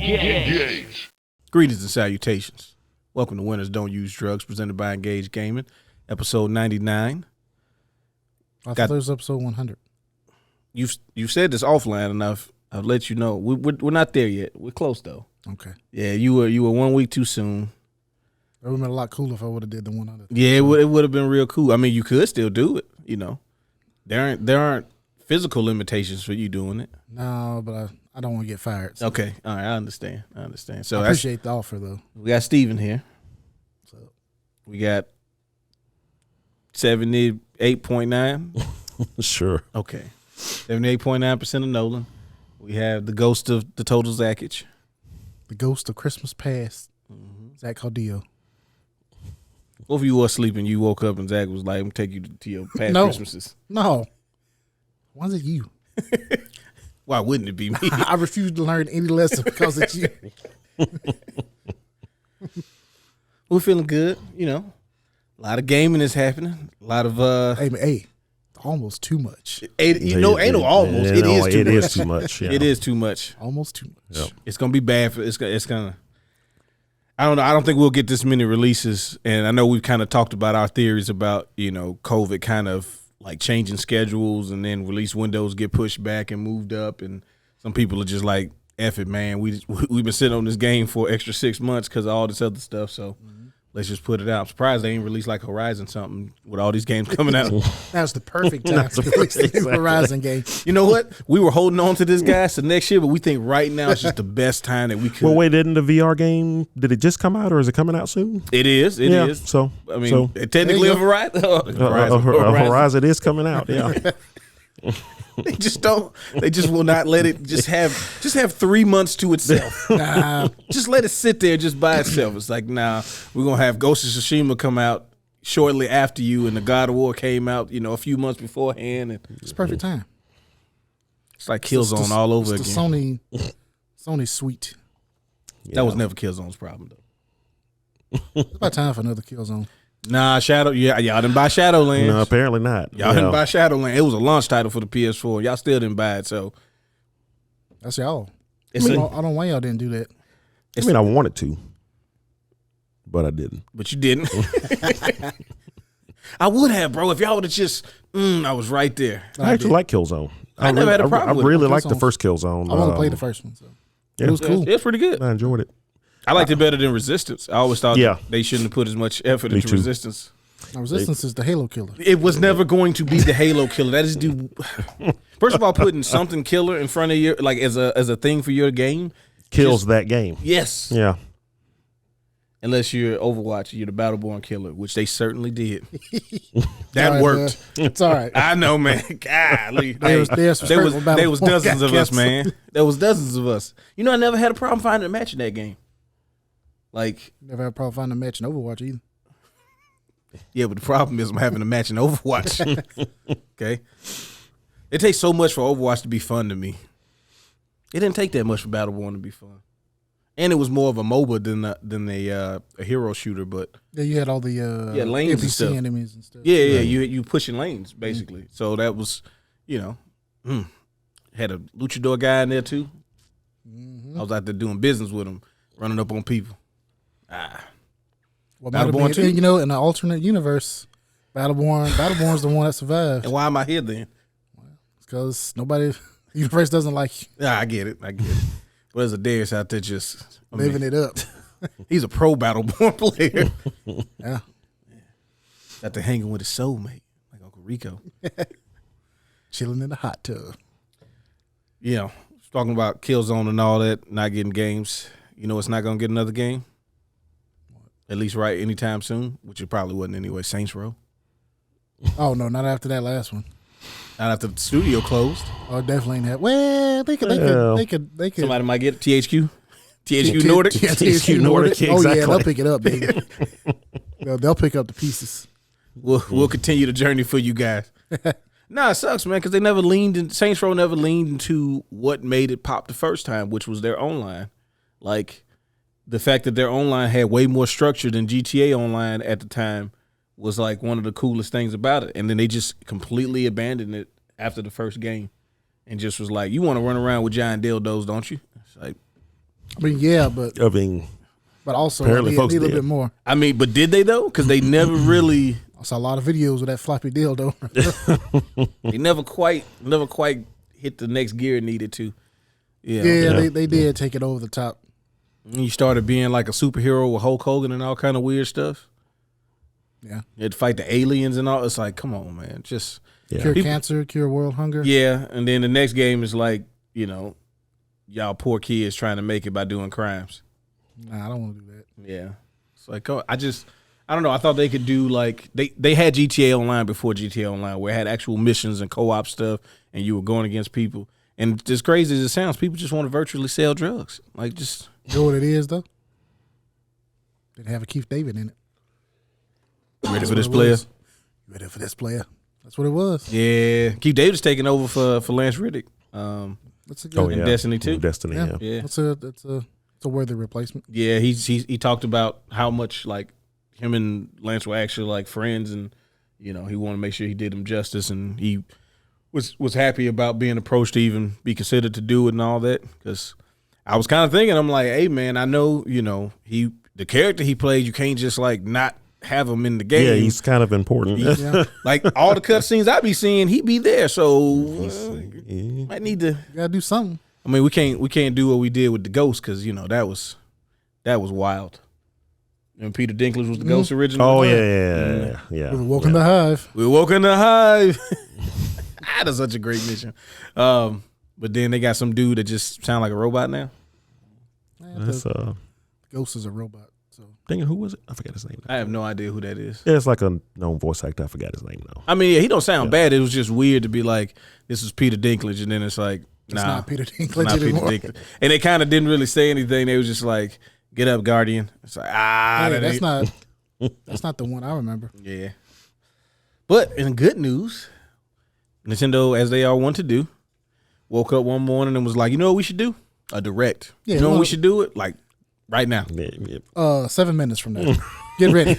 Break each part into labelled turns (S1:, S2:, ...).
S1: Engage.
S2: Greetings and salutations. Welcome to Winners Don't Use Drugs, presented by Engage Gaming, episode 99.
S3: I thought there was episode 100.
S2: You've said this offline enough. I'll let you know. We're not there yet. We're close though.
S3: Okay.
S2: Yeah, you were 1 week too soon.
S3: It would have been a lot cooler if I would have did the 100.
S2: Yeah, it would have been real cool. I mean, you could still do it. You know, there aren't physical limitations for you doing it.
S3: No, but I don't want to get fired. So.
S2: Okay, all right, I understand. So
S3: I appreciate the offer though.
S2: We got Steven here.
S3: So
S2: We got 78.9.
S4: Sure.
S2: Okay, 78.9% of Nolan. We have the ghost of the total Zakich.
S3: the ghost of Christmas past, Zach Caldillo.
S2: What if you were sleeping, you woke up and Zach was like, I'm going to take you to your past
S3: No.
S2: Christmases?
S3: No. Why is it you?
S2: Why wouldn't it be me?
S3: I refuse to learn any lesson because it's you.
S2: We're feeling good, you know. A lot of gaming is happening. A lot of
S3: Hey, almost too much.
S2: It is too much.
S4: Yeah.
S2: It is too much.
S3: Almost too much.
S4: Yep.
S2: It's gonna be bad for it's gonna. I don't know. I don't think we'll get this many releases, and I know we've kind of talked about our theories about COVID kind of like changing schedules, and then release windows get pushed back and moved up, and some people are just like, "F it, man. We've been sitting on this game for extra 6 months because of all this other stuff." So. Let's just put it out. I'm surprised they ain't released like Horizon something with all these games coming out.
S3: That's the perfect time to release the new Horizon game.
S2: You know what? We were holding on to this guy so next year, but we think right now it's just the best time that we could.
S4: Well, wait, didn't the VR game, did it just come out or is it coming out soon?
S2: It is. It is.
S4: So,
S2: I mean, technically a Horizon.
S4: Horizon is coming out, yeah.
S2: They just don't. They just will not let it just have 3 months to itself.
S3: Nah,
S2: Just let it sit there just by itself. It's like, nah, we're gonna have Ghost of Tsushima come out shortly after you, and the God of War came out, a few months beforehand, and
S3: it's perfect time.
S2: it's like Killzone all over
S3: it's
S2: again.
S3: the Sony suite.
S2: That was never Killzone's problem though.
S3: It's about time for another Killzone.
S2: Nah, Shadow. Yeah, y'all didn't buy Shadowlands.
S4: No, apparently not.
S2: Y'all didn't buy Shadowlands. It was a launch title for the PS4. Y'all still didn't buy it, so
S3: That's y'all. I
S2: it's
S3: don't know why y'all didn't do that.
S4: I mean, I wanted to, but I didn't.
S2: but you didn't. I would have, bro. If y'all would have just, I was right there.
S4: I actually like Killzone.
S2: I never had a problem
S4: I
S2: with it.
S4: really liked the
S3: Killzone.
S4: first Killzone.
S3: I want to play the first one. So.
S4: Yeah.
S3: It was cool.
S2: It's pretty good.
S4: I enjoyed it.
S2: I liked it better than Resistance. I always thought
S4: Yeah.
S2: they shouldn't have put as much effort
S4: Me
S2: into
S4: too.
S2: Resistance.
S3: Now, Resistance is the Halo killer.
S2: It was never going to be the Halo killer. That is first of all, putting something killer in front of your like as a thing for your game
S4: Kills that game.
S2: Yes.
S4: Yeah.
S2: Unless you're Overwatch, you're the Battleborn killer, which they certainly did.
S3: All
S2: That
S3: right,
S2: worked.
S3: bro. It's all right.
S2: I know, man. Golly.
S3: There was
S2: there was
S3: Battleborn
S2: dozens of
S3: got
S2: us, man. There was dozens of us. I never had a problem finding a match in that game. Like,
S3: Never had a problem finding a match in Overwatch either.
S2: yeah, but the problem is I'm having a match in Overwatch. Okay? It takes so much for Overwatch to be fun to me. It didn't take that much for Battleborn to be fun. And it was more of a MOBA than a hero shooter, but
S3: Yeah, you had all the
S2: lanes and
S3: NPC
S2: stuff.
S3: enemies and stuff.
S2: yeah, you pushing lanes basically. So that was, had a luchador guy in there too. I was out there doing business with him, running up on people.
S3: Well, might have
S2: Battleborn
S3: been,
S2: too?
S3: in an alternate universe, Battleborn's the one that survived
S2: And why am I here then?
S3: because the universe doesn't like you
S2: Yeah, I get it. But there's a Darius out there just
S3: living it up.
S2: He's a pro Battleborn player.
S3: Yeah,
S2: Got to hanging with his soulmate, like Uncle Rico.
S3: chilling in the hot tub.
S2: Talking about Killzone and all that, not getting games. It's not gonna get another game. At least right anytime soon, which it probably wasn't anyway. Saints Row.
S3: Oh no, not after that last one.
S2: Not after the studio closed.
S3: Oh, definitely ain't that. Well, they could.
S2: Somebody might get it. THQ. THQ Nordic.
S3: THQ Nordic.
S4: Nordic,
S3: Oh yeah,
S4: exactly.
S3: they'll pick it up, baby. They'll pick up the pieces.
S2: We'll continue the journey for you guys. Nah, it sucks, man, because they never Saints Row never leaned into what made it pop the first time, which was their online. Like, the fact that their online had way more structure than GTA Online at the time was like one of the coolest things about it. And then they just completely abandoned it after the first game and just was like, you want to run around with giant dildos, don't you? It's like,
S3: I mean, yeah, but also
S4: apparently
S3: they
S4: folks
S3: need a little
S4: did.
S3: bit more.
S2: I mean, but did they though? Because they never really.
S3: I saw a lot of videos of that floppy dildo.
S2: They never quite hit the next gear it needed to. Yeah.
S3: They did take it over the top.
S2: And you started being like a superhero with Hulk Hogan and all kind of weird stuff.
S3: Yeah.
S2: You had to fight the aliens and all. It's like, come on, man. Just
S3: Cure cancer, cure world hunger.
S2: Yeah. And then the next game is like, y'all poor kids trying to make it by doing crimes.
S3: Nah, I don't want to do that.
S2: Yeah. It's like, I don't know. I thought they could do like they had GTA Online before GTA Online, where it had actual missions and co-op stuff, and you were going against people. And as crazy as it sounds, people just want to virtually sell drugs. Like, just
S3: You know what it is though? Didn't have a Keith David in it.
S2: ready for this player.
S3: You ready for this player? That's what it was.
S2: Yeah, Keith David's taking over for Lance Reddick.
S3: That's a good.
S2: in Destiny 2.
S4: Destiny, yeah.
S2: Yeah,
S3: That's a worthy replacement.
S2: yeah. He talked about how much like him and Lance were actually like friends, and he wanted to make sure he did him justice, and he was happy about being approached to even be considered to do it and all that. Because I was kind of thinking, I'm like, hey man, I know the character he played, you can't just like not have him in the game.
S4: Yeah, he's kind of important.
S3: Yeah.
S2: Like all the cutscenes I be seeing, he be there. So might need to.
S3: You gotta do something.
S2: I mean, we can't do what we did with the Ghost because that was wild. And Peter Dinklage was the Ghost originally.
S4: Oh yeah.
S3: We were woken the hive.
S2: We woke in the hive. That is such a great mission. But then they got some dude that just sound like a robot now.
S4: That's
S3: Ghost is a robot. So
S4: who was it? I forgot his name.
S2: I have no idea who that is.
S4: Yeah, it's like a known voice actor. I forgot his name though.
S2: I mean, yeah, he don't sound bad. It was just weird to be like, this is Peter Dinklage, and then it's like,
S3: it's
S2: nah,
S3: not Peter
S2: it's
S3: Dinklage
S2: not Peter
S3: anymore.
S2: Dinklage. And they kind of didn't really say anything. They was just like, get up, Guardian. It's like,
S3: Hey, that's
S2: ain't-
S3: that's not the one I remember.
S2: Yeah. But in good news, Nintendo, as they all want to do, woke up one morning and was like, you know what we should do? A direct.
S3: Yeah,
S2: you know when
S3: well-
S2: we should do it? Like right now.
S4: Yeah.
S3: 7 minutes from now. Get ready.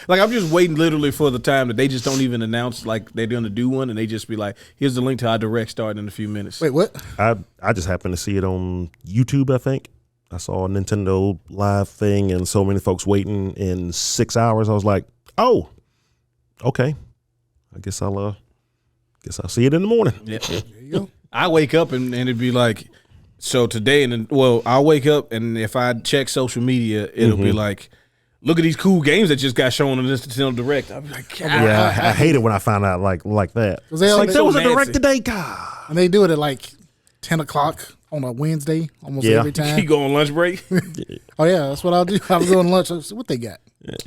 S2: Like I'm just waiting literally for the time that they just don't even announce like they're going to do one, and they just be like, here's the link to our direct starting in a few minutes.
S3: Wait, what?
S4: I just happened to see it on YouTube, I think. I saw a Nintendo live thing and so many folks waiting in 6 hours. I was like, oh, okay. I guess I'll see it in the morning.
S2: Yeah.
S3: There you go.
S2: I wake up and it'd be like, so today, I'll wake up and if I check social media, it'll be like, look at these cool games that just got shown on this Nintendo Direct. I'll be like, God.
S4: Yeah, I hate it when I find out like that.
S3: Was they
S4: It's
S3: all-
S4: like
S3: they
S4: there was
S2: so
S4: a direct
S2: nasty.
S4: today, God.
S3: And they do it at like 10 o'clock on a Wednesday, almost
S4: Yeah.
S3: every
S2: You
S3: time.
S2: go on lunch break.
S3: Oh yeah, that's what I'll do. I'll go on lunch. I'll see what they got.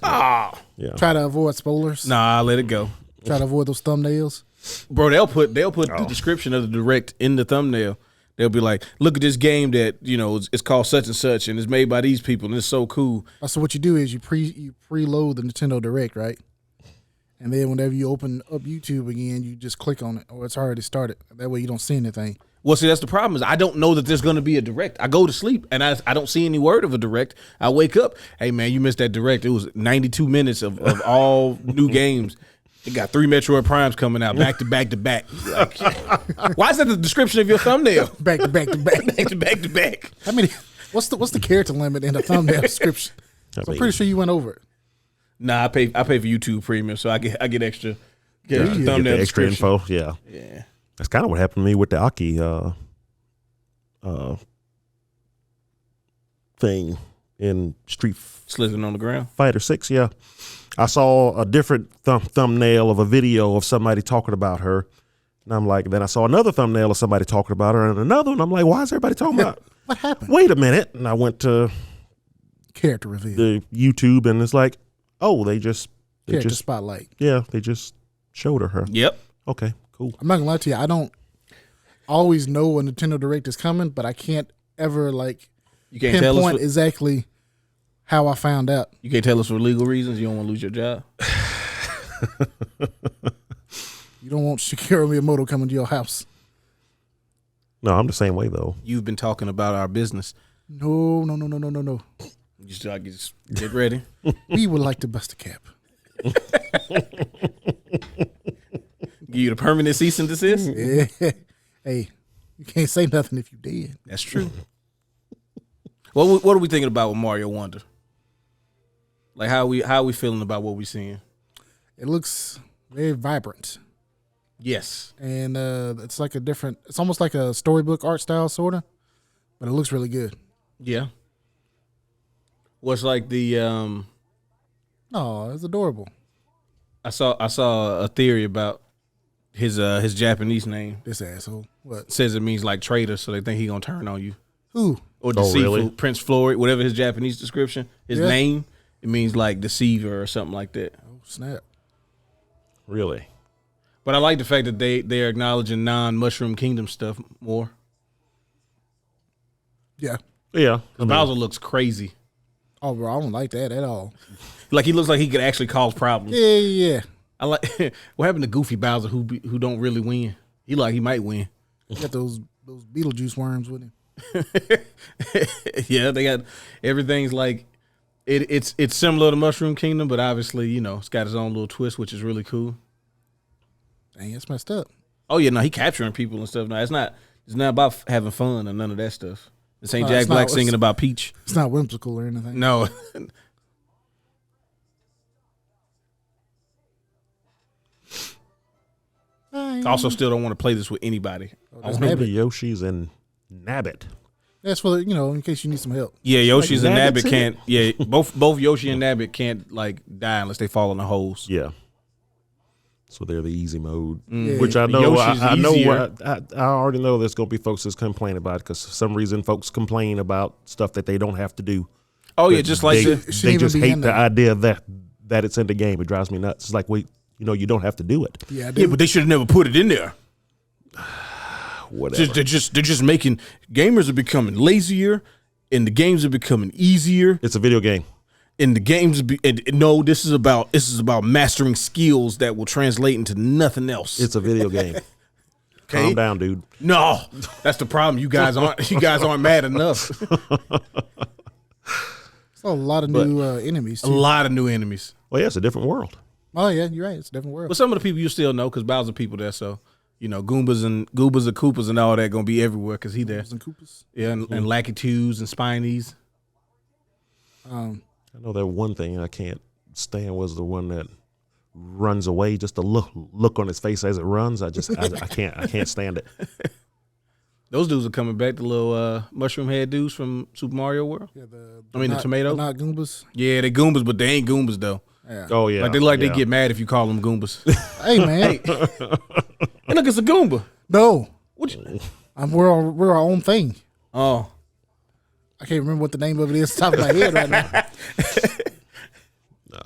S2: Oh,
S4: Yeah.
S3: Try to avoid spoilers.
S2: nah, let it go.
S3: Try to avoid those thumbnails.
S2: Bro, they'll put the description of the direct in the thumbnail. They'll be like, look at this game that, it's called such and such and it's made by these people and it's so cool.
S3: So what you do is you preload the Nintendo Direct, right? And then whenever you open up YouTube again, you just click on it, or it's already started. That way you don't see anything.
S2: Well, see, that's the problem is I don't know that there's going to be a direct. I go to sleep and I don't see any word of a direct. I wake up, hey man, you missed that direct. It was 92 minutes of all new games. It got 3 Metroid Primes coming out back to back to back. Like, why is that the description of your thumbnail?
S3: Back to back to back.
S2: Back to back to back.
S3: How many? What's the character limit in the thumbnail description?
S4: I
S3: So I'm
S4: mean,
S3: pretty sure you went over it.
S2: Nah, I pay for YouTube Premium, so I get extra
S3: you
S2: thumbnail
S4: get the extra
S2: description.
S4: info. Yeah.
S2: Yeah.
S4: That's kind of what happened to me with the Aki thing in Street
S2: Slipping on the ground.
S4: Fighter 6. Yeah. I saw a different thumbnail of a video of somebody talking about her. And I'm like, then I saw another thumbnail of somebody talking about her and another one. I'm like, why is everybody talking about?
S3: What happened?
S4: Wait a minute. And I went to
S3: Character reveal.
S4: the YouTube and it's like, oh, they just
S3: Spotlight.
S4: they just showed her.
S2: Yep.
S4: Okay, cool.
S3: I'm not gonna lie to you. I don't always know when Nintendo Direct is coming, but I can't ever
S2: You can't tell
S3: pinpoint
S2: us.
S3: exactly how I found out.
S2: You can't tell us for legal reasons. You don't want to lose your job.
S3: You don't want Shigeru Miyamoto coming to your house.
S4: No, I'm the same way though.
S2: You've been talking about our business.
S3: No.
S2: You just get ready.
S3: We would like to bust a cap.
S2: Give you the permanent cease and desist.
S3: Yeah. Hey, you can't say nothing if you did.
S2: That's true. What are we thinking about with Mario Wonder? Like how we feeling about what we seeing?
S3: It looks very vibrant.
S2: Yes.
S3: And it's like it's almost like a storybook art style, sort of, but it looks really good.
S2: Yeah. What's like the
S3: No, it's adorable.
S2: I saw a theory about his Japanese name.
S3: This asshole. What?
S2: Says it means like traitor, so they think he gonna turn on you.
S3: Who?
S2: Or deceitful.
S4: Really?
S2: Prince Floyd, whatever his Japanese description, his name, it means like deceiver or something like that.
S3: Oh, snap.
S4: Really?
S2: But I like the fact that they're acknowledging non-Mushroom Kingdom stuff more.
S3: Yeah.
S4: Yeah.
S2: Bowser looks crazy.
S3: Oh, bro, I don't like that at all.
S2: Like he looks like he could actually cause problems.
S3: Yeah.
S2: I like what happened to Goofy Bowser who don't really win. He might win.
S3: He got those Beetlejuice worms with him.
S2: Yeah, they got everything's like it's similar to Mushroom Kingdom, but obviously, it's got its own little twist, which is really cool.
S3: Dang, it's messed up.
S2: Oh yeah, no, he capturing people and stuff. No, it's not about having fun and none of that stuff. This ain't
S3: No,
S2: Jack
S3: it's not-
S2: Black
S3: it's-
S2: singing about Peach.
S3: It's not whimsical or anything.
S2: No. I also still don't want to play this with anybody.
S3: Oh, that's
S4: Maybe
S3: Nabbit.
S4: Yoshi's and Nabbit.
S3: That's for in case you need some help.
S2: Yeah, Yoshi's
S4: Like
S2: and
S4: Nabbit's
S2: Nabbit
S4: in
S2: can't. Yeah, both Yoshi and Nabbit can't like die unless they fall in the holes.
S4: Yeah. So they're the easy mode,
S3: Yeah.
S4: which I know.
S2: Yoshi's
S4: I know.
S2: easier.
S4: I already know there's going to be folks that's complaining about it because for some reason folks complain about stuff that they don't have to do.
S2: Oh yeah,
S4: But
S2: just like
S4: they,
S2: the,
S3: shouldn't
S4: they
S3: even
S4: just
S3: be
S4: hate
S3: in
S4: the
S3: there.
S4: idea that it's in the game. It drives me nuts. It's like, wait, you don't have to do it.
S3: Yeah, I
S2: yeah,
S3: do.
S2: but they should have never put it in there.
S4: Whatever.
S2: They're just making gamers are becoming lazier, and the games are becoming easier.
S4: It's a video game.
S2: And the games no, this is about mastering skills that will translate into nothing else.
S4: It's a video game.
S2: Okay?
S4: Calm down, dude.
S2: No, that's the problem. You guys aren't mad enough.
S3: It's a lot of new enemies,
S2: A
S3: too.
S2: lot of new enemies.
S4: Well, yeah, it's a different world.
S3: Oh, yeah, you're right. It's a different world.
S2: But some of the people you still know because Bowser people there. So Goombas and Koopas and all that gonna be everywhere because he there.
S3: Koopas and Koopas.
S2: Yeah, and Lakitus and Spinies.
S4: I know that one thing I can't stand was the one that runs away. Just the look on his face as it runs. I can't stand it.
S2: Those dudes are coming back. The little mushroom head dudes from Super Mario World.
S3: Yeah,
S2: the tomato?
S3: Not Goombas.
S2: Yeah, they Goombas, but they ain't Goombas though.
S3: Yeah.
S4: Oh yeah,
S2: They get mad if you call them Goombas.
S3: Hey, man.
S2: Hey, look, it's a Goomba.
S3: No.
S2: What you,
S3: We're our own thing.
S2: oh,
S3: I can't remember what the name of it is off the top of my head right now.
S4: No.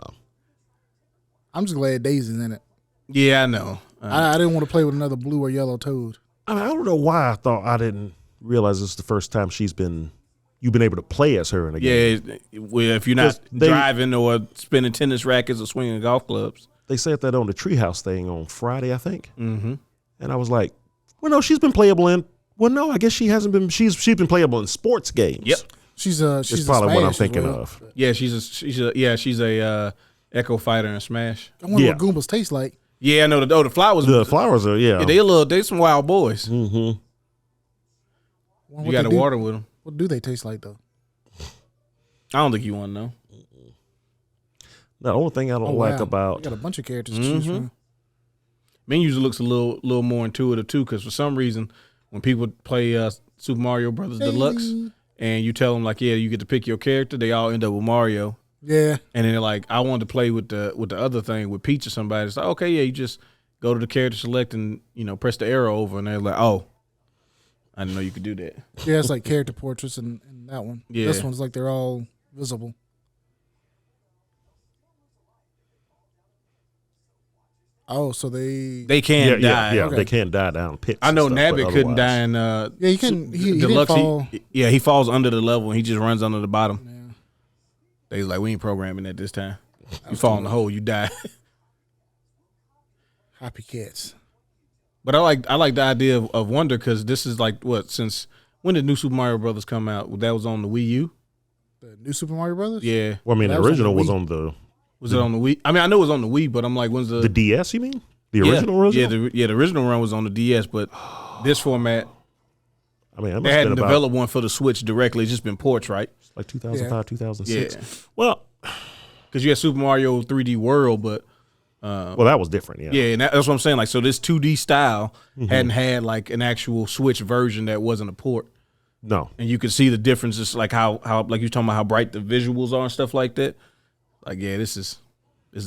S3: I'm just glad Daisy's in it.
S2: yeah, I know.
S3: I didn't want to play with another blue or yellow toad.
S4: I mean, I don't know why I didn't realize this is the first time you've been able to play as her in a game.
S2: Yeah, well, if you're not
S4: Because they-
S2: driving or spinning tennis rackets or swinging golf clubs.
S4: They said that on the Treehouse thing on Friday, I think.
S2: Mm-hmm.
S4: And I was like, well, no, she's been playable in. Well, no, I guess she hasn't been. She's been playable in sports games.
S2: Yep.
S3: She's
S4: That's probably what I'm
S3: Smash as
S4: thinking
S3: well.
S4: of.
S2: Yeah, she's a Echo Fighter in Smash.
S3: I wonder
S4: Yeah.
S3: what Goombas taste like.
S2: Yeah, I know the flowers.
S4: The flowers are, yeah.
S2: Yeah, they some wild boys.
S4: Mm-hmm.
S2: You got to water with them.
S3: What do they taste like, though?
S2: I don't think you want to know.
S4: The only thing I don't like
S3: You
S4: about
S3: got a bunch of characters to choose from.
S2: Mine usually looks a little more intuitive too, because for some reason, when people play Super Mario Brothers Deluxe, and you tell them like, yeah, you get to pick your character, they all end up with Mario,
S3: Yeah.
S2: and then they're like, I wanted to play with the other thing with Peach or somebody. It's like, okay, yeah, you just go to the character select and press the arrow over, and they're like, oh, I didn't know you could do that.
S3: Yeah, it's like character portraits in that one.
S2: Yeah.
S3: This one's like they're all visible. Oh, so they
S2: They can die.
S4: Yeah,
S3: Okay.
S4: they can't die down pits.
S2: I know
S4: and stuff, but
S2: Nabbit couldn't die
S4: otherwise-
S2: in
S3: Yeah, he couldn't- he didn't
S2: Deluxe.
S3: fall.
S2: He falls under the level and he just runs under the bottom.
S3: Yeah.
S2: They was like, we ain't programming that this time. You fall in the hole, you die.
S3: Happy cats.
S2: But I like the idea of Wonder because this is like since when did New Super Mario Brothers come out? That was on the Wii U.
S3: The new Super Mario Brothers?
S2: Yeah,
S4: Well, I mean,
S3: That
S4: the
S3: was on
S4: original
S3: the
S4: was
S3: Wii.
S4: on the
S2: was it on the Wii? I mean, I know it was on the Wii, but I'm like, when's the
S4: DS. You mean the
S2: Yeah.
S4: original?
S2: Yeah, the original run was on the DS, but this format.
S4: I mean, that
S2: They
S4: must have
S2: hadn't
S4: been about
S2: developed one for the Switch directly. It's just been ports, right?
S4: like 2005, 2006.
S2: Yeah.
S4: Well,
S2: Because you had Super Mario 3D World, but
S4: that was different. Yeah.
S2: yeah, and that's what I'm saying. Like, so this 2D style
S4: Mm-hmm.
S2: hadn't had like an actual Switch version that wasn't a port,
S4: No.
S2: and you could see the differences, like how like you're talking about how bright the visuals are and stuff like that. Like, yeah, this is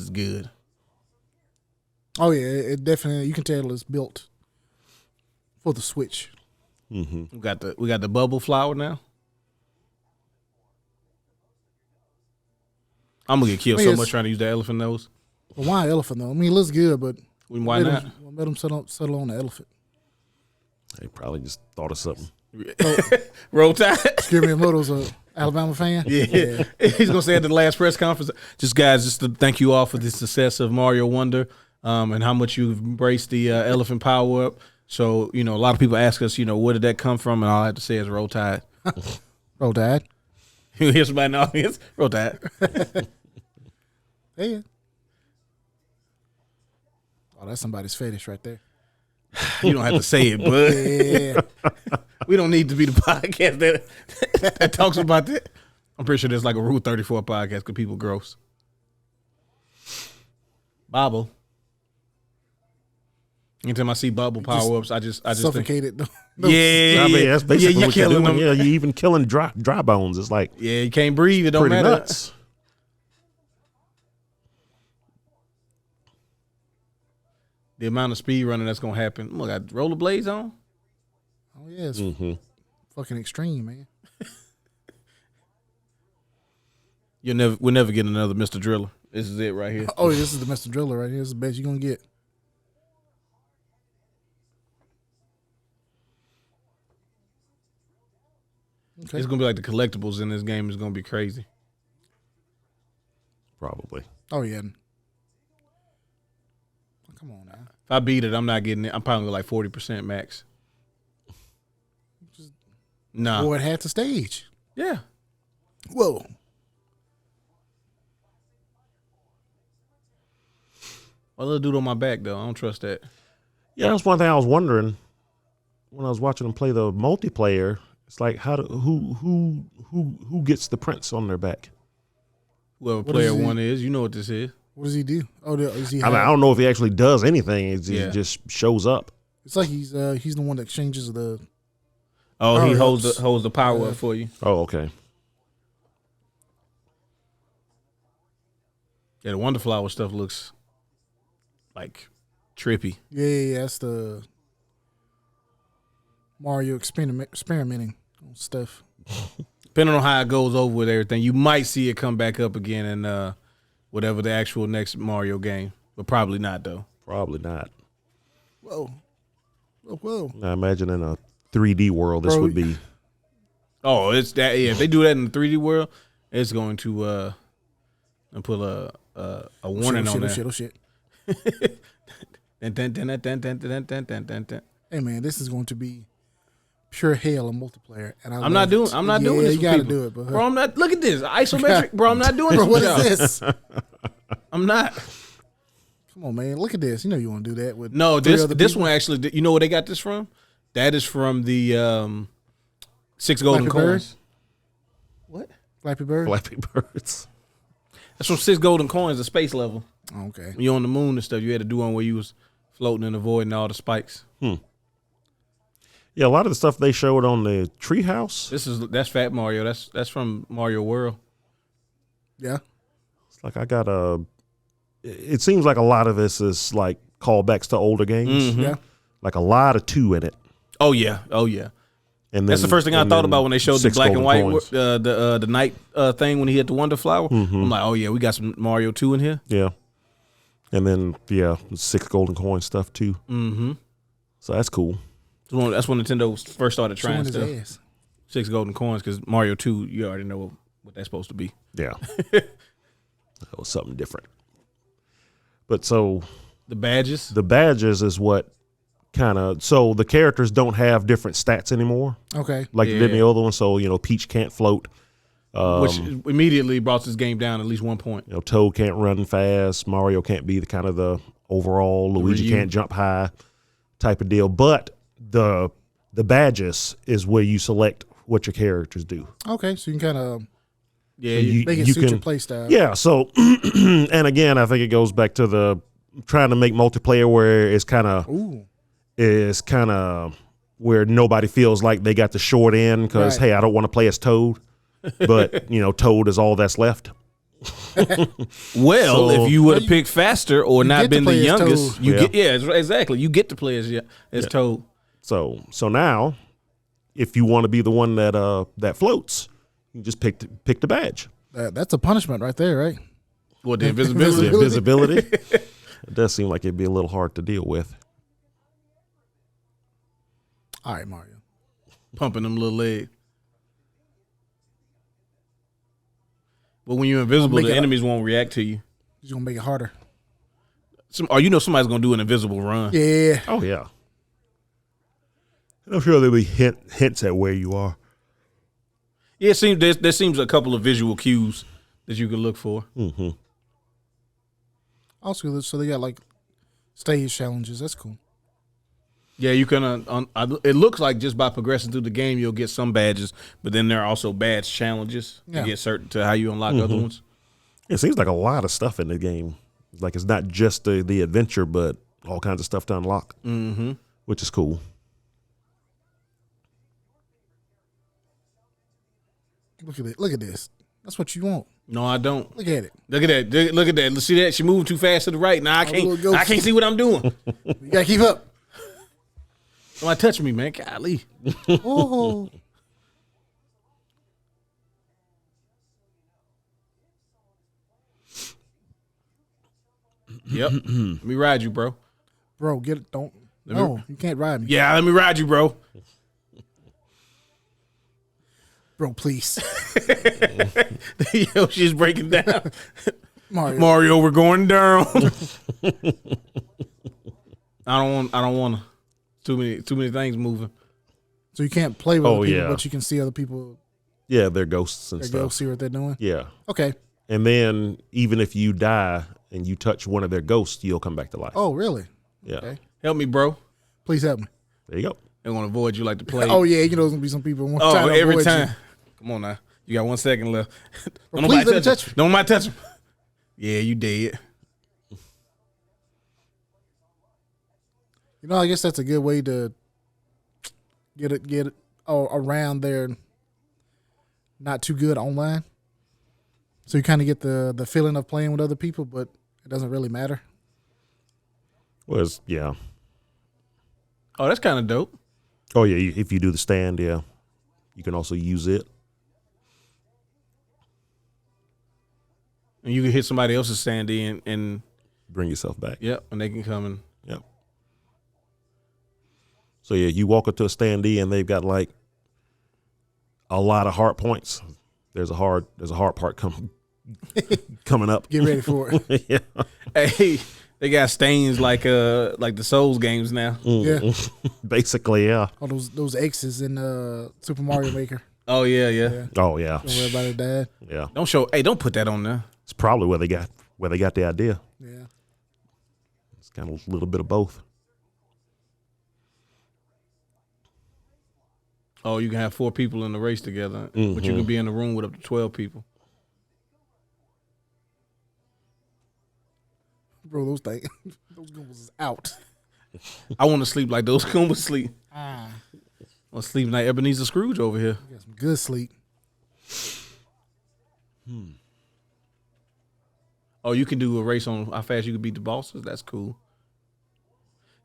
S2: good.
S3: Oh yeah, it definitely. You can tell it's built for the Switch.
S2: We got the bubble flower now. I'm gonna get killed
S3: I mean,
S2: so much trying to use the elephant nose.
S3: But why elephant though? I mean, it looks good, but
S2: Why not?
S3: Let them settle on the elephant.
S4: They probably just thought of something.
S2: Roll Tide.
S3: Kirby a Alabama fan.
S2: Yeah. He's gonna say at the last press conference, just guys, just to thank you all for the success of Mario Wonder, and how much you've embraced the elephant power up. So, a lot of people ask us, where did that come from? And all I have to say is Roll Tide.
S3: Roll Tide.
S2: You hear somebody in the audience? Roll Tide.
S3: Yeah. Oh, that's somebody's fetish right there.
S2: You don't have to say it, but we don't need to be the podcast that talks about that. I'm pretty sure there's like a Rule 34 podcast because people gross. Bobble. Anytime I see bubble power ups, I just think,
S3: Suffocated.
S2: yeah,
S4: I mean, that's basically
S2: you're
S4: what you're
S2: killing
S4: doing.
S2: them.
S4: Yeah, you're even killing dry bones. It's like
S2: Yeah, you can't breathe. It don't
S4: pretty
S2: matter.
S4: nuts.
S2: The amount of speed running that's gonna happen. Look, I got rollerblades on.
S3: Oh yeah, it's fucking extreme, man.
S2: We'll never get another Mr. Driller. This is it right here.
S3: Oh, this is the Mr. Driller right here. This is the best you're gonna get. Okay.
S2: It's gonna be like the collectibles in this game is gonna be crazy.
S4: Probably.
S3: Oh yeah. Come on now.
S2: If I beat it, I'm not getting it. I'm probably like 40% max. Nah.
S3: Or it had to stage.
S2: Yeah.
S3: Whoa.
S2: A little dude on my back though. I don't trust that.
S4: Yeah, that's one thing I was wondering when I was watching them play the multiplayer. It's like who gets the prints on their back?
S2: Whoever
S3: What
S2: player
S3: is he?
S2: one is, you know what this is.
S3: What does he do? Oh, is he?
S4: I mean, I don't know if he actually does anything. He
S2: Yeah.
S4: just shows up.
S3: It's like he's the one that changes the.
S2: Oh, he
S3: Power
S2: holds the power
S3: ups.
S2: up for you.
S4: Oh, okay.
S2: Yeah, the Wonder Flower stuff looks like trippy.
S3: Yeah. That's the Mario experimenting on stuff.
S2: Depending on how it goes over with everything, you might see it come back up again in whatever the actual next Mario game, but probably not though.
S4: Probably not.
S3: Whoa.
S4: I imagine in a 3D world, this
S3: Bro,
S4: would be.
S2: Oh, it's that. Yeah, if they do that in the 3D world, it's going to put a warning on there.
S3: Oh shit. Hey man, this is going to be pure hell in multiplayer, and
S2: I'm not doing this.
S3: You
S2: for
S3: gotta
S2: people.
S3: do it, but
S2: Bro. I'm not. Look at this isometric, bro. I'm not doing this.
S3: Bro, what
S2: with y'all.
S3: is this?
S2: I'm not.
S3: Come on, man. Look at this. You know you want to do that with
S2: No,
S3: three
S2: this
S3: other
S2: this
S3: people?
S2: one actually. You know where they got this from? That is from the 6 golden
S3: Flappy Bird?
S2: coins. What?
S3: Flappy Bird.
S4: Flappy Birds.
S2: That's from 6 golden coins, the space level.
S3: Oh, okay.
S2: When you're on the moon and stuff, you had to do one where you was floating and avoiding all the spikes.
S4: Yeah, a lot of the stuff they showed on the treehouse.
S2: That's Fat Mario. That's from Mario World.
S3: Yeah.
S4: It's like it seems like a lot of this is like callbacks to older games.
S3: Yeah.
S4: Like a lot of 2 in it.
S2: Oh yeah.
S4: And
S2: That's the first thing I thought about when they showed the
S4: 6
S2: black and white
S4: golden coins.
S2: the night thing when he hit the Wonder Flower. I'm like, oh yeah, we got some Mario 2 in here.
S4: Yeah. And then 6 golden coin stuff too.
S2: Mm-hmm.
S4: So that's cool.
S2: That's when Nintendo first started trying
S3: Showing
S2: stuff.
S3: his ass.
S2: 6 golden coins because Mario 2, you already know what that's supposed to be.
S4: Yeah. That was something different. But so
S2: The badges.
S4: the badges is what so the characters don't have different stats anymore
S3: Okay.
S4: like they did in the
S2: Yeah.
S4: other one. So, Peach can't float.
S2: Which immediately brought this game down at least 1 point.
S4: Toad can't run fast. Mario can't be the overall. Luigi
S2: Ryu.
S4: can't jump high type of deal. But the The badges is where you select what your characters do.
S3: Okay, so you can kind of
S2: Yeah,
S3: make it suit your play style.
S4: Yeah, so and again, I think it goes back to the trying to make multiplayer where it's kind of where nobody feels like they got the short end because
S3: Right.
S4: hey, I don't want to play as Toad, but Toad is all that's left.
S2: Well,
S4: So-
S2: if you would have picked faster or not
S3: get to
S2: been the
S3: play as
S2: youngest,
S3: Toad.
S2: you
S4: Yeah.
S2: get exactly. You get to play as Toad.
S4: So now, if you want to be the one that floats, you just pick the badge.
S3: That's a punishment right there, right?
S2: What, the invisibility?
S4: The invisibility. It does seem like it'd be a little hard to deal with.
S3: All right, Mario.
S2: Pumping them little legs. But when you're invisible,
S3: Make
S2: the
S3: it-
S2: enemies won't react to you.
S3: He's gonna make it harder.
S2: Somebody's gonna do an invisible run.
S3: Yeah.
S4: Oh yeah. I'm sure there'll be hints at where you are.
S2: Yeah, it seems there seems a couple of visual cues that you could look for.
S4: Mm-hmm.
S3: Also, so they got like stage challenges. That's cool.
S2: Yeah, you can. It looks like just by progressing through the game, you'll get some badges, but then there are also badge challenges
S3: Yeah.
S2: to get certain to how you unlock other ones.
S4: It seems like a lot of stuff in the game. Like it's not just the adventure, but all kinds of stuff to unlock, which is cool.
S3: Look at it. Look at this. That's what you want.
S2: No, I don't.
S3: Look at it.
S2: Look at that. Look at that. See that? She moving too fast to the right. Now I
S3: little
S2: can't.
S3: ghost.
S2: I can't see what I'm doing.
S3: You gotta keep up.
S2: Somebody touching me, man. Golly.
S3: Oh.
S2: Yep. Let me ride you, bro.
S3: Bro, get it. Don't.
S2: me-
S3: No, you can't ride me.
S2: Yeah, let me ride you, bro.
S3: Bro, please.
S2: Yo, she's breaking down.
S3: Mario.
S2: Mario, we're going down. I don't want to. Too many things moving.
S3: So you can't play with other people,
S4: yeah.
S3: but you can see other people.
S4: Yeah, they're ghosts and
S3: They
S4: stuff.
S3: go see what they're doing.
S4: Yeah.
S3: Okay.
S4: And then even if you die and you touch one of their ghosts, you'll come back to life.
S3: Oh, really?
S4: yeah.
S3: Okay.
S2: Help me, bro.
S3: Please help me.
S4: There you go.
S2: They're gonna avoid you like the plague.
S3: Oh yeah, there's gonna be some people. One
S2: Oh,
S3: time to
S2: every
S3: avoid
S2: time.
S3: you.
S2: Come on now. You got 1 second left.
S3: Bro, please let me touch you.
S2: Don't nobody touch him. Yeah, you dead.
S3: I guess that's a good way to get it around there. Not too good online. So you kind of get the feeling of playing with other people, but it doesn't really matter.
S4: Well, yeah.
S2: Oh, that's kind of dope.
S4: Oh, yeah. If you do the stand, yeah. You can also use it.
S2: And you can hit somebody else's sandy and
S4: Bring yourself back.
S2: yep, and they can come and
S4: Yep. So, yeah, you walk up to a standee and they've got like a lot of heart points. There's a hard part coming up.
S3: Get ready for it.
S4: Yeah.
S2: hey, they got stains like the Souls games now.
S3: Yeah.
S4: Basically, yeah.
S3: All those X's in Super Mario Maker.
S2: Oh yeah.
S3: Yeah.
S4: Oh, yeah.
S3: Don't worry about it, Dad.
S4: Yeah.
S2: Don't put that on there.
S4: It's probably where they got the idea.
S3: Yeah.
S4: It's kind of a little bit of both.
S2: Oh, you can have 4 people in the race together, but you can be in the room with up to 12 people.
S3: Bro, those things, those Goombas is out.
S2: I want to sleep like those Goombas sleep. I want to sleep like Ebenezer Scrooge over here.
S3: Got some good sleep.
S2: Oh, you can do a race on how fast you can beat the bosses. That's cool.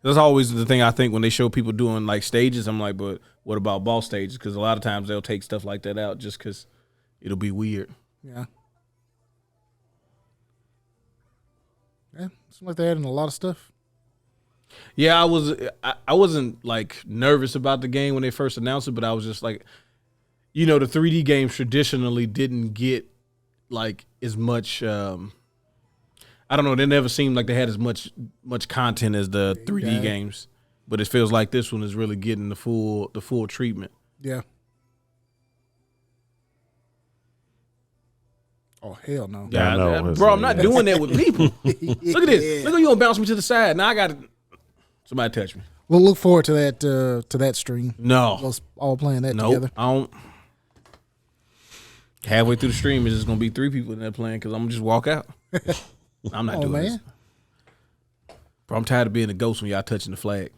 S2: That's always the thing I think when they show people doing like stages. I'm like, but what about boss stages? Because a lot of times they'll take stuff like that out just because it'll be weird.
S3: Yeah. Yeah, seems like they're adding a lot of stuff.
S2: Yeah, I wasn't like nervous about the game when they first announced it, but I was just like, the 3D games traditionally didn't get like as much. I don't know. They never seemed like they had as much content as the 3D games, but it feels like this one is really getting the full treatment.
S3: Yeah. Oh hell no.
S4: Yeah, I know.
S2: bro, I'm not doing that with people. Look at this. Look how you gonna bounce me to the side. Now I got to somebody touch me.
S3: We'll look forward to that stream.
S2: No.
S3: Us all playing that
S2: Nope.
S3: together.
S2: I don't. Halfway through the stream, it's just going to be 3 people in there playing because I'm going to just walk out. I'm not doing this. Bro, I'm tired of being a ghost when y'all touching the flag.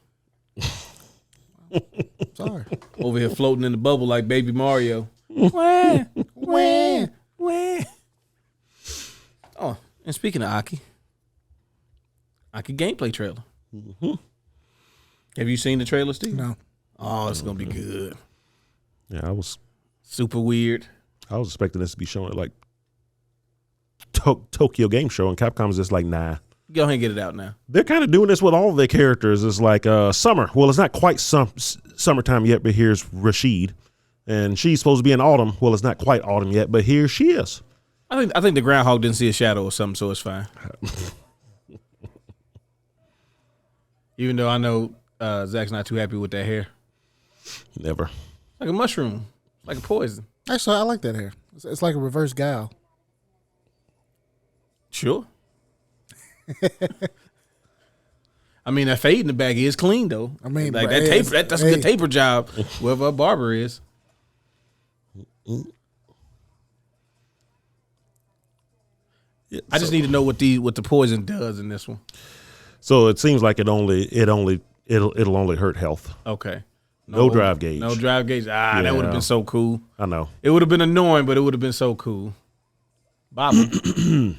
S3: Sorry.
S2: Over here floating in the bubble like Baby Mario. Wah, wah, wah. Oh, and speaking of Aki gameplay trailer.
S4: Mm-hmm.
S2: Have you seen the trailer, Steve?
S3: No.
S2: Oh, it's going to be good.
S4: Yeah, I was
S2: Super weird.
S4: expecting this to be shown at like Tokyo Game Show, and Capcom's just like, nah.
S2: Go ahead and get it out now.
S4: They're kind of doing this with all of their characters. It's like summer. Well, it's not quite summertime yet, but here's Rashid, and she's supposed to be in autumn. Well, it's not quite autumn yet, but here she is.
S2: I think the groundhog didn't see a shadow or something, so it's fine. Even though I know Zach's not too happy with that hair.
S4: Never.
S2: Like a mushroom. Like a poison.
S3: Actually, I like that hair. It's like a reverse gal.
S2: Sure. I mean, that fade in the back is clean, though.
S3: I mean,
S2: like
S3: bro,
S2: that taper, that's a good taper job, whoever a barber is.
S4: Yeah,
S2: I just need to know what the poison does in this one.
S4: So it seems like it'll only hurt health.
S2: Okay.
S4: No drive gauge.
S2: No drive gauge. That would have been so cool.
S4: I know.
S2: It would have been annoying, but it would have been so cool. Bobby.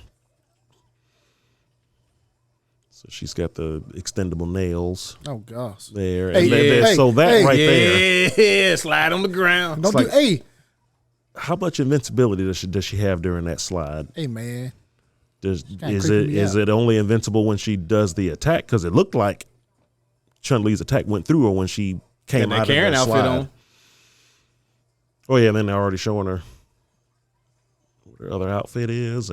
S4: So she's got the extendable nails.
S3: Oh gosh.
S4: There.
S3: Hey,
S4: and so that right
S2: there.
S4: there.
S2: Yeah, slide on the ground.
S3: Don't do. Hey.
S4: How much invincibility does she have during that slide?
S3: Hey man.
S4: Is it only invincible when she does the attack? Because it looked like Chun-Li's attack went through her when she came out of that
S2: outfit
S4: slide.
S2: on.
S4: Oh yeah, and then they're already showing her what her other outfit is,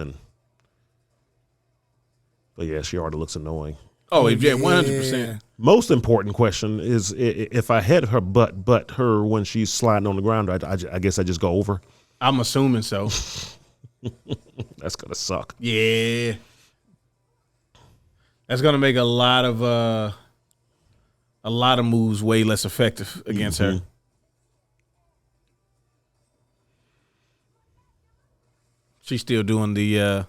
S4: but yeah, she already looks annoying.
S2: Oh yeah, 100%.
S4: Most important question is if I had her but her when she's sliding on the ground, I guess I just go over.
S2: I'm assuming so.
S4: That's gonna suck.
S2: Yeah, that's gonna make a lot of moves way less effective against her. She's still doing the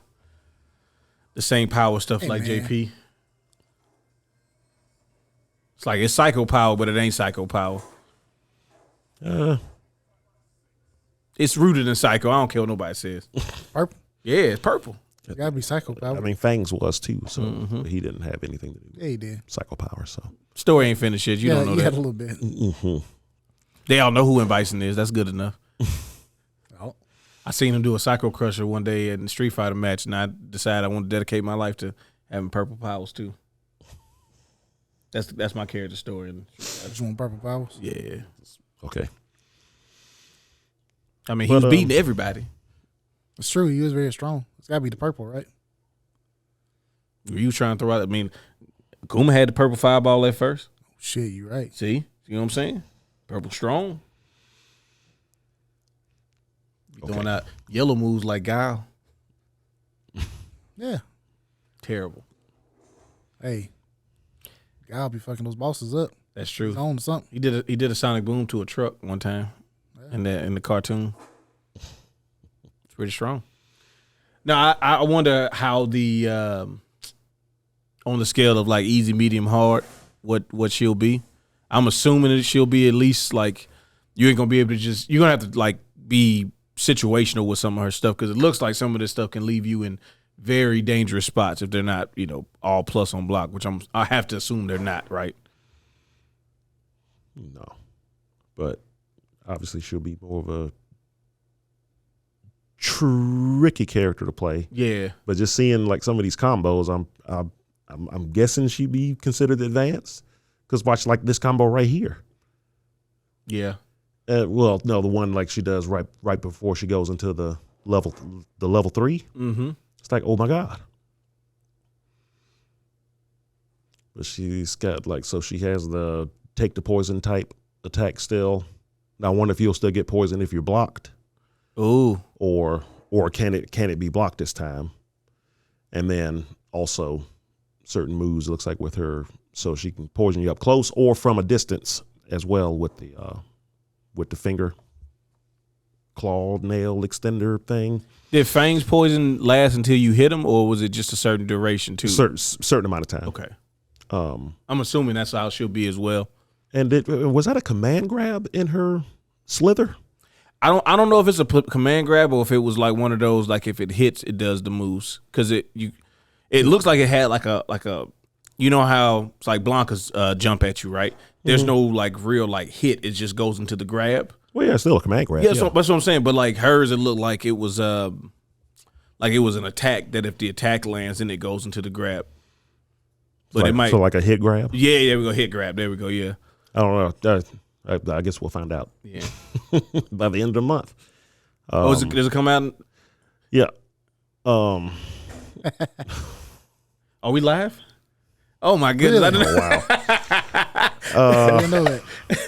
S2: same power stuff like
S3: man.
S2: JP. It's like it's psycho power, but it ain't psycho power. It's rooted in psycho. I don't care what nobody says.
S3: Purple.
S2: Yeah, it's purple.
S3: It gotta be psycho power.
S4: I mean, Fangs was too, so he didn't have anything to do with
S3: Yeah, he did.
S4: psycho power. So
S2: Story ain't finished yet. You don't know
S3: he
S2: that.
S3: had a little bit.
S2: They all know who M. Bison is. That's good enough.
S3: Oh.
S2: I seen him do a Psycho Crusher one day in the Street Fighter match, and I decided I want to dedicate my life to having purple powers too. That's my character story.
S3: Just want purple powers.
S2: Yeah.
S4: okay.
S2: I mean, he was beating everybody.
S3: It's true. He was very strong. It's gotta be the purple, right?
S2: Were you trying to throw out? I mean, Kuma had the purple fireball at first.
S3: Shit, you right.
S2: See? You know what I'm saying? Purple strong. Throwing out yellow moves like Guile.
S3: Yeah.
S2: Terrible.
S3: Hey, I'll be fucking those bosses up.
S2: That's true.
S3: He's on to something.
S2: He did a sonic boom to a truck one time in the cartoon. It's pretty strong. Now I wonder how the on the scale of like easy, medium, hard, what she'll be. I'm assuming that she'll be at least like you ain't gonna be able to just you're gonna have to like be situational with some of her stuff because it looks like some of this stuff can leave you in very dangerous spots if they're not, all plus on block, which I have to assume they're not, right?
S4: No, but obviously she'll be more of a tricky character to play.
S2: Yeah,
S4: but just seeing like some of these combos, I'm guessing she'd be considered advanced because watch like this combo right here.
S2: Yeah.
S4: Well, no, the one like she does right before she goes into the level 3.
S2: Mm-hmm.
S4: It's like, oh my god. But she's got like so she has the take the poison type attack still. Now I wonder if you'll still get poison if you're blocked.
S2: Ooh.
S4: Or can it be blocked this time? And then also certain moves, it looks like with her so she can poison you up close or from a distance as well with the finger claw nail extender thing.
S2: Did Fang's poison last until you hit him, or was it just a certain duration too?
S4: Certain amount of time.
S2: Okay. I'm assuming that's how she'll be as well.
S4: And was that a command grab in her slither?
S2: I don't know if it's a command grab or if it was like one of those, like if it hits, it does the moves, because it looks like it had like a you know how it's like Blanca's jump at you, right? There's no like real like hit. It just goes into the grab.
S4: Well, yeah, it's still a command grab.
S2: Yeah, so that's what I'm saying. But like hers, it looked like it was an attack. That if the attack lands, then it goes into the grab. But
S4: like,
S2: it might
S4: like a hit grab.
S2: Yeah, there we go. Hit grab. There we go. Yeah.
S4: I don't know. I guess we'll find out.
S2: Yeah.
S4: By the end of the month.
S2: Does it come out?
S4: Yeah.
S2: Are we live? Oh my goodness!
S3: Really?
S2: I didn't
S4: Oh, wow.
S3: I didn't know that.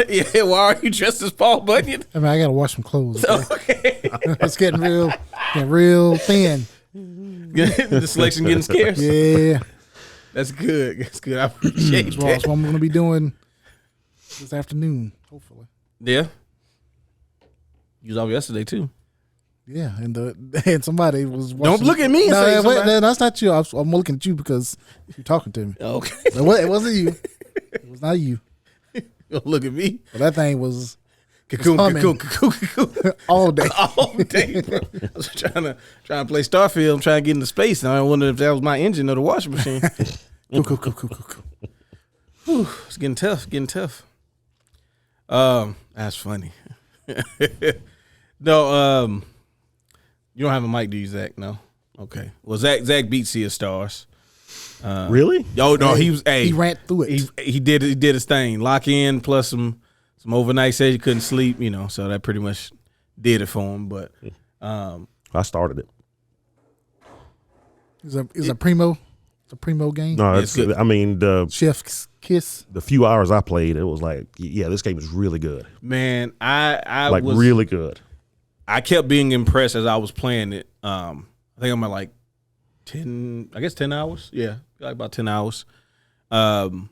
S2: Yeah, why are you dressed as Paul Bunyan?
S3: I mean, I gotta wash some clothes.
S2: Okay.
S3: It's getting real thin.
S2: The selection getting scarce.
S3: Yeah,
S2: That's good. That's good. I appreciate
S3: that's
S2: that.
S3: what I'm gonna be doing this afternoon, hopefully.
S2: Yeah. You was off yesterday too.
S3: Yeah, and somebody was watching.
S2: Don't look at me and
S3: No,
S2: say
S3: wait,
S2: somebody.
S3: no, that's not you. I'm looking at you because you're talking to me.
S2: Okay.
S3: It wasn't you. It was not you.
S2: Don't look at me.
S3: But that thing was
S2: Cocoon,
S3: humming.
S2: cocoon.
S3: all day.
S2: All day, bro. I was trying to play Starfield. I'm trying to get into space, and I wondered if that was my engine or the washing machine.
S3: Cool.
S2: Whew, it's getting tough. That's funny. No, you don't have a mic, do you, Zach? No. Okay. Well, Zach beat Sea of Stars.
S4: Really?
S2: Oh no, he was.
S3: He ran through it.
S2: He did his thing. Lock in plus some overnight said he couldn't sleep. So that pretty much did it for him. But
S4: I started it.
S3: It's a primo. It's a primo game.
S4: No,
S2: it's good.
S4: I mean,
S3: Chef's kiss.
S4: the few hours I played, it was like, yeah, this game is really good.
S2: man, I
S4: Like
S2: was
S4: really good.
S2: I kept being impressed as I was playing it. I think I'm at like 10 hours. Yeah, like about 10 hours. The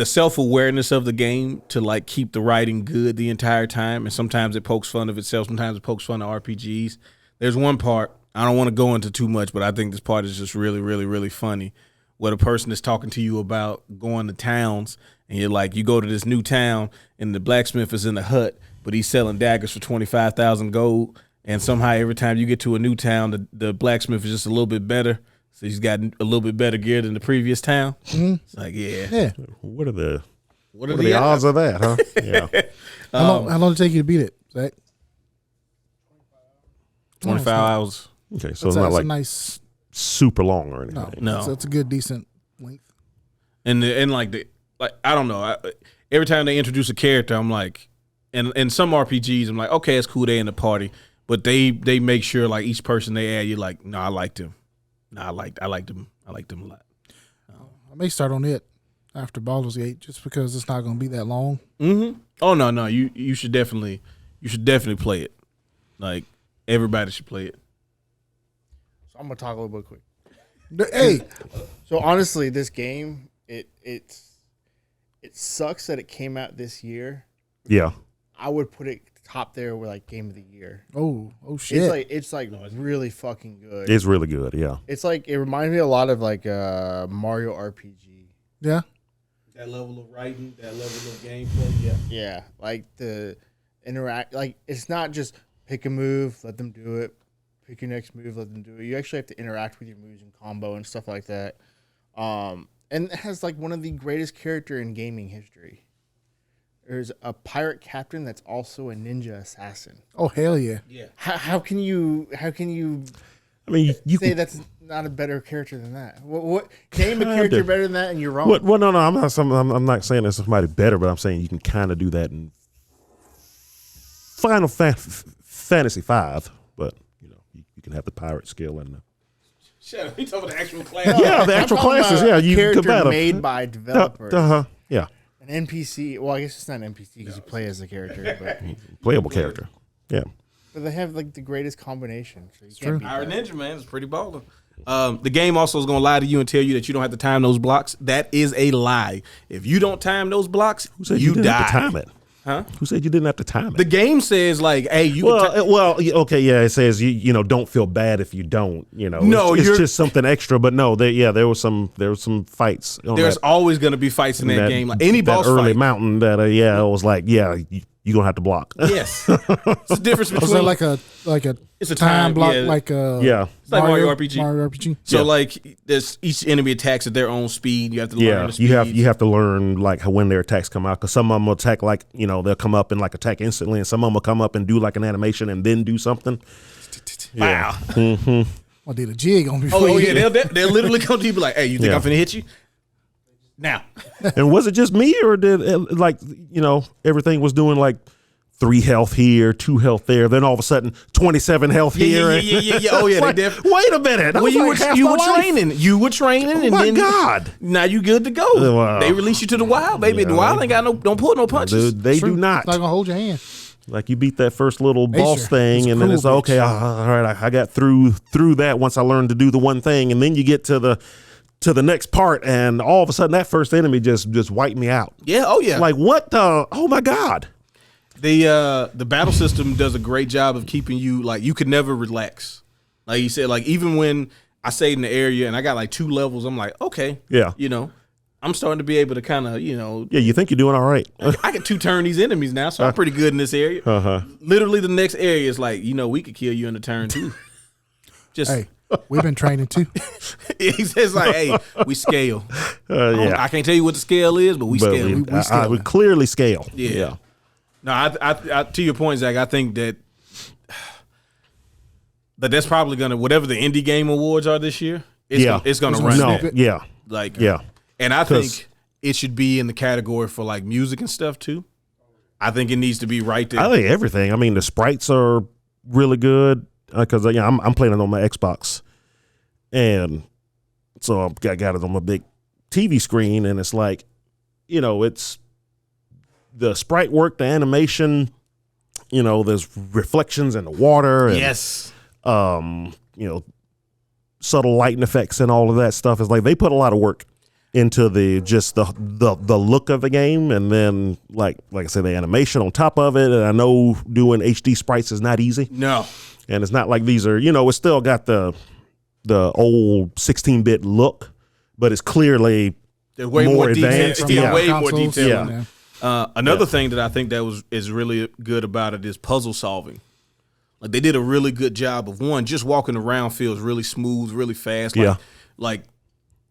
S2: self-awareness of the game to like keep the writing good the entire time, and sometimes it pokes fun of itself, sometimes it pokes fun of RPGs. There's one part, I don't want to go into too much, but I think this part is just really, really, really funny, where the person is talking to you about going to towns, and you're like, you go to this new town, and the blacksmith is in the hut, but he's selling daggers for 25,000 gold, and somehow every time you get to a new town, the blacksmith is just a little bit better, so he's got a little bit better gear than the previous town.
S3: Mm-hmm.
S2: It's like, yeah.
S3: Yeah.
S4: What are the
S2: What are
S4: the odds of that, huh? Yeah.
S3: How long did it take you to beat it, Zach?
S2: 25 hours.
S4: Okay, so
S3: That's
S4: it's not
S3: a
S4: like
S3: nice.
S4: super long or anything.
S2: No.
S3: That's a good, decent length.
S2: And I don't know. Every time they introduce a character, I'm like, and some RPGs, I'm like, okay, it's cool, they in the party, but they make sure like each person they add, you're like, no, I liked him. No, I liked them a lot.
S3: I may start on it after Baldur's Gate just because it's not going to be that long.
S2: Mm-hmm. Oh no, you should definitely play it. Like everybody should play it.
S1: So I'm gonna talk a little bit quick.
S3: Hey,
S1: So honestly, this game, it sucks that it came out this year.
S4: Yeah.
S1: I would put it top there with like game of the year.
S3: oh shit!
S1: It's like really fucking good.
S4: It's really good, yeah.
S1: It's like it reminds me a lot of like Mario RPG.
S3: Yeah,
S2: That level of writing, that level of gameplay, yeah.
S1: Yeah, like the interact. Like it's not just pick a move, let them do it. Pick your next move, let them do it. You actually have to interact with your moves and combo and stuff like that. And it has like one of the greatest character in gaming history. There's a pirate captain that's also a ninja assassin.
S3: oh hell yeah!
S2: Yeah.
S1: How can you
S4: I mean, you
S1: say
S4: can.
S1: that's not a better character than that? What name a character better than that, and you're wrong.
S4: Well, no, I'm not saying there's somebody better, but I'm saying you can kind of do that in Final Fantasy V, but you can have the pirate skill and
S2: Shut up. You talking about the actual class?
S4: yeah, the actual
S1: I'm talking
S4: classes.
S1: about
S4: Yeah,
S1: a
S4: you can
S1: character
S4: combat 'em.
S1: made by developers.
S4: Yeah,
S1: An NPC. Well, I guess it's not an NPC because you play as the character,
S4: playable character. Yeah,
S1: but they have like the greatest combination. So you
S3: true.
S1: can't beat
S2: Iron
S1: that.
S2: Ninja, man, is pretty baller. The game also is going to lie to you and tell you that you don't have to time those blocks. That is a lie. If you don't time those blocks,
S4: Who said
S2: you
S4: didn't
S2: die.
S4: have to time it?
S2: Huh?
S4: Who said you didn't have to time it?
S2: The game says like, hey, you.
S4: Okay, yeah. It says you know don't feel bad if you don't. You know,
S2: No,
S4: it's just something extra. But no, there was some fights.
S2: There's always going to be fights in that game. Like any boss
S4: early
S2: fight.
S4: mountain that it was like you're gonna have to block.
S2: Yes, it's the difference between.
S3: Was that like a
S2: It's a
S3: time block
S2: yeah.
S3: like
S2: It's like Mario RPG.
S3: Mario RPG.
S2: So
S4: Yeah.
S2: like, there's each enemy attacks at their own speed. You have to learn the speed.
S4: you have to learn like how, when their attacks come out, because some of them will attack like they'll come up and like attack instantly, and some of them will come up and do like an animation and then do something.
S2: Wow.
S3: I did a jig on me.
S2: Oh yeah, they'll literally come to you and be like, hey, you think I'm finna hit you? Now.
S4: And was it just me, or did everything was doing like 3 health here, 2 health there, then all of a sudden 27 health here?
S2: Yeah. Oh yeah,
S4: Like,
S2: they definitely.
S4: wait a minute.
S2: Well, you were training. You were training, and
S4: my
S2: then
S4: God.
S2: now you good to go.
S4: Wow.
S2: They release you to the wild, baby. The wild ain't got don't pull no punches.
S4: Dude, they do not.
S3: It's not gonna hold your hand.
S4: Like you beat that first little boss
S3: sure.
S4: thing,
S3: It's
S4: and then
S3: cruel,
S4: it's okay.
S3: bitch.
S4: All right, I got through that once I learned to do the one thing, and then you get to the next part, and all of a sudden that first enemy just wiped me out.
S2: Yeah. Oh yeah.
S4: Like what the? Oh my God!
S2: The battle system does a great job of keeping you like you could never relax. Like you said, like even when I stayed in the area and I got like 2 levels, I'm like, okay,
S4: Yeah.
S2: I'm starting to be able to kind of,
S4: Yeah, you think you're doing all right?
S2: I can 2-turn these enemies now, so I'm pretty good in this area. Literally, the next area is like, we could kill you in a turn too. Just
S3: Hey, we've been training too.
S2: he says like, hey, we scale.
S4: Yeah,
S2: I can't tell you what the scale is, but we
S4: but
S2: scale.
S3: we scale
S4: we
S3: now.
S4: clearly scale.
S2: Yeah. No, I to your point, Zach, I think that that's probably gonna whatever the indie game awards are this year. It's gonna run
S4: No,
S2: that.
S4: yeah,
S2: Like
S4: yeah.
S2: and I
S4: 'Cause-
S2: think it should be in the category for like music and stuff too. I think it needs to be right there.
S4: I think everything. I mean, the sprites are really good because I'm playing it on my Xbox, and so I got it on my big TV screen, and it's like, it's the sprite work, the animation. There's reflections in the water. And,
S2: Yes.
S4: subtle lighting effects and all of that stuff. Is like they put a lot of work into the look of the game, and then like I said, the animation on top of it. And I know doing HD sprites is not easy,
S2: No.
S4: and it's not like these are it's still got the old 16-bit look, but it's clearly
S2: There's way
S4: more
S2: more detail.
S4: advanced,
S2: It's
S4: yeah.
S2: way more
S3: Consoles,
S2: detail.
S4: Yeah.
S2: Another thing that I think that is really good about it is puzzle solving. Like they did a really good job of just walking around feels really smooth, really fast. Like,
S4: Yeah.
S2: like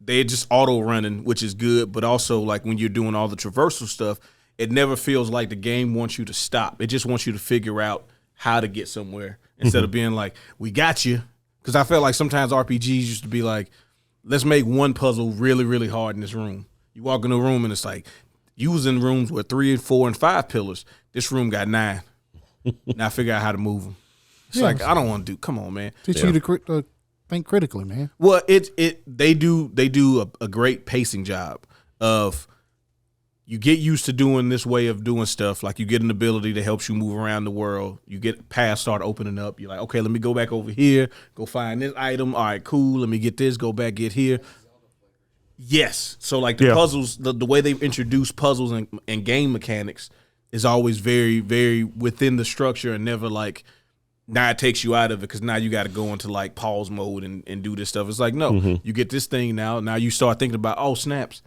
S2: they're just auto running, which is good. But also like when you're doing all the traversal stuff, it never feels like the game wants you to stop. It just wants you to figure out how to get somewhere instead of being like, we got you. Because I felt like sometimes RPGs used to be like, let's make one puzzle really, really hard in this room. You walk in a room and it's like, you was in rooms with 3 and 4 and 5 pillars. This room got 9. Now figure out how to move them. It's like I don't want to do. Come on, man.
S3: Teach you to think critically, man.
S2: Well, they do a great pacing job of you get used to doing this way of doing stuff. Like you get an ability that helps you move around the world. You get paths start opening up. You're like, okay, let me go back over here, go find this item. All right, cool. Let me get this. Go back, get here. Yes. So like the puzzles, the way they introduce puzzles and game mechanics is always very, very within the structure and never like now it takes you out of it because now you got to go into like pause mode and do this stuff. It's like, no, you get this thing now. Now you start thinking about, oh, snaps.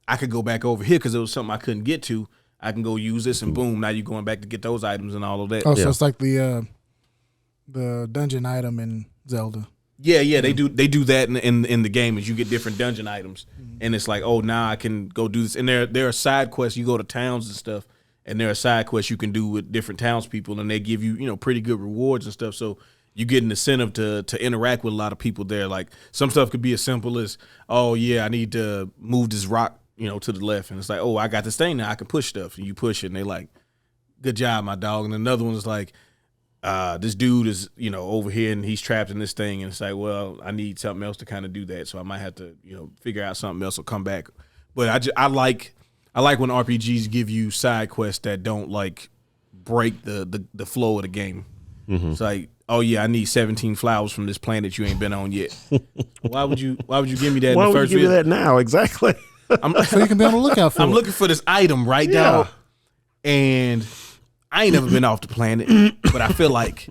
S2: I could go back over here because it was something I couldn't get to. I can go use this and boom, now you're going back to get those items and all of that.
S3: Oh, so it's like the dungeon item in Zelda.
S2: Yeah, they do that in the game as you get different dungeon items. And it's like, oh, now I can go do this. And there are side quests. You go to towns and stuff, and there are side quests you can do with different townspeople, and they give you, pretty good rewards and stuff. So you get an incentive to interact with a lot of people there. Like some stuff could be as simple as, oh yeah, I need to move this rock, to the left. And it's like, oh, I got this thing now, I can push stuff. And you push it, and they like, good job, my dog. And another one is like, this dude is, over here and he's trapped in this thing. And it's like, well, I need something else to kind of do that. So I might have to, figure out something else or come back. But I like when RPGs give you side quests that don't like break the flow of the game. It's like, oh yeah, I need 17 flowers from this planet you ain't been on yet. Why would you give me that
S4: Why
S2: in the
S4: would
S2: first
S4: you give me
S2: video?
S4: that now? Exactly.
S3: So you can be on the lookout for
S2: I'm
S3: it.
S2: looking for this item, right, dog? And I ain't never been off the planet, but I feel like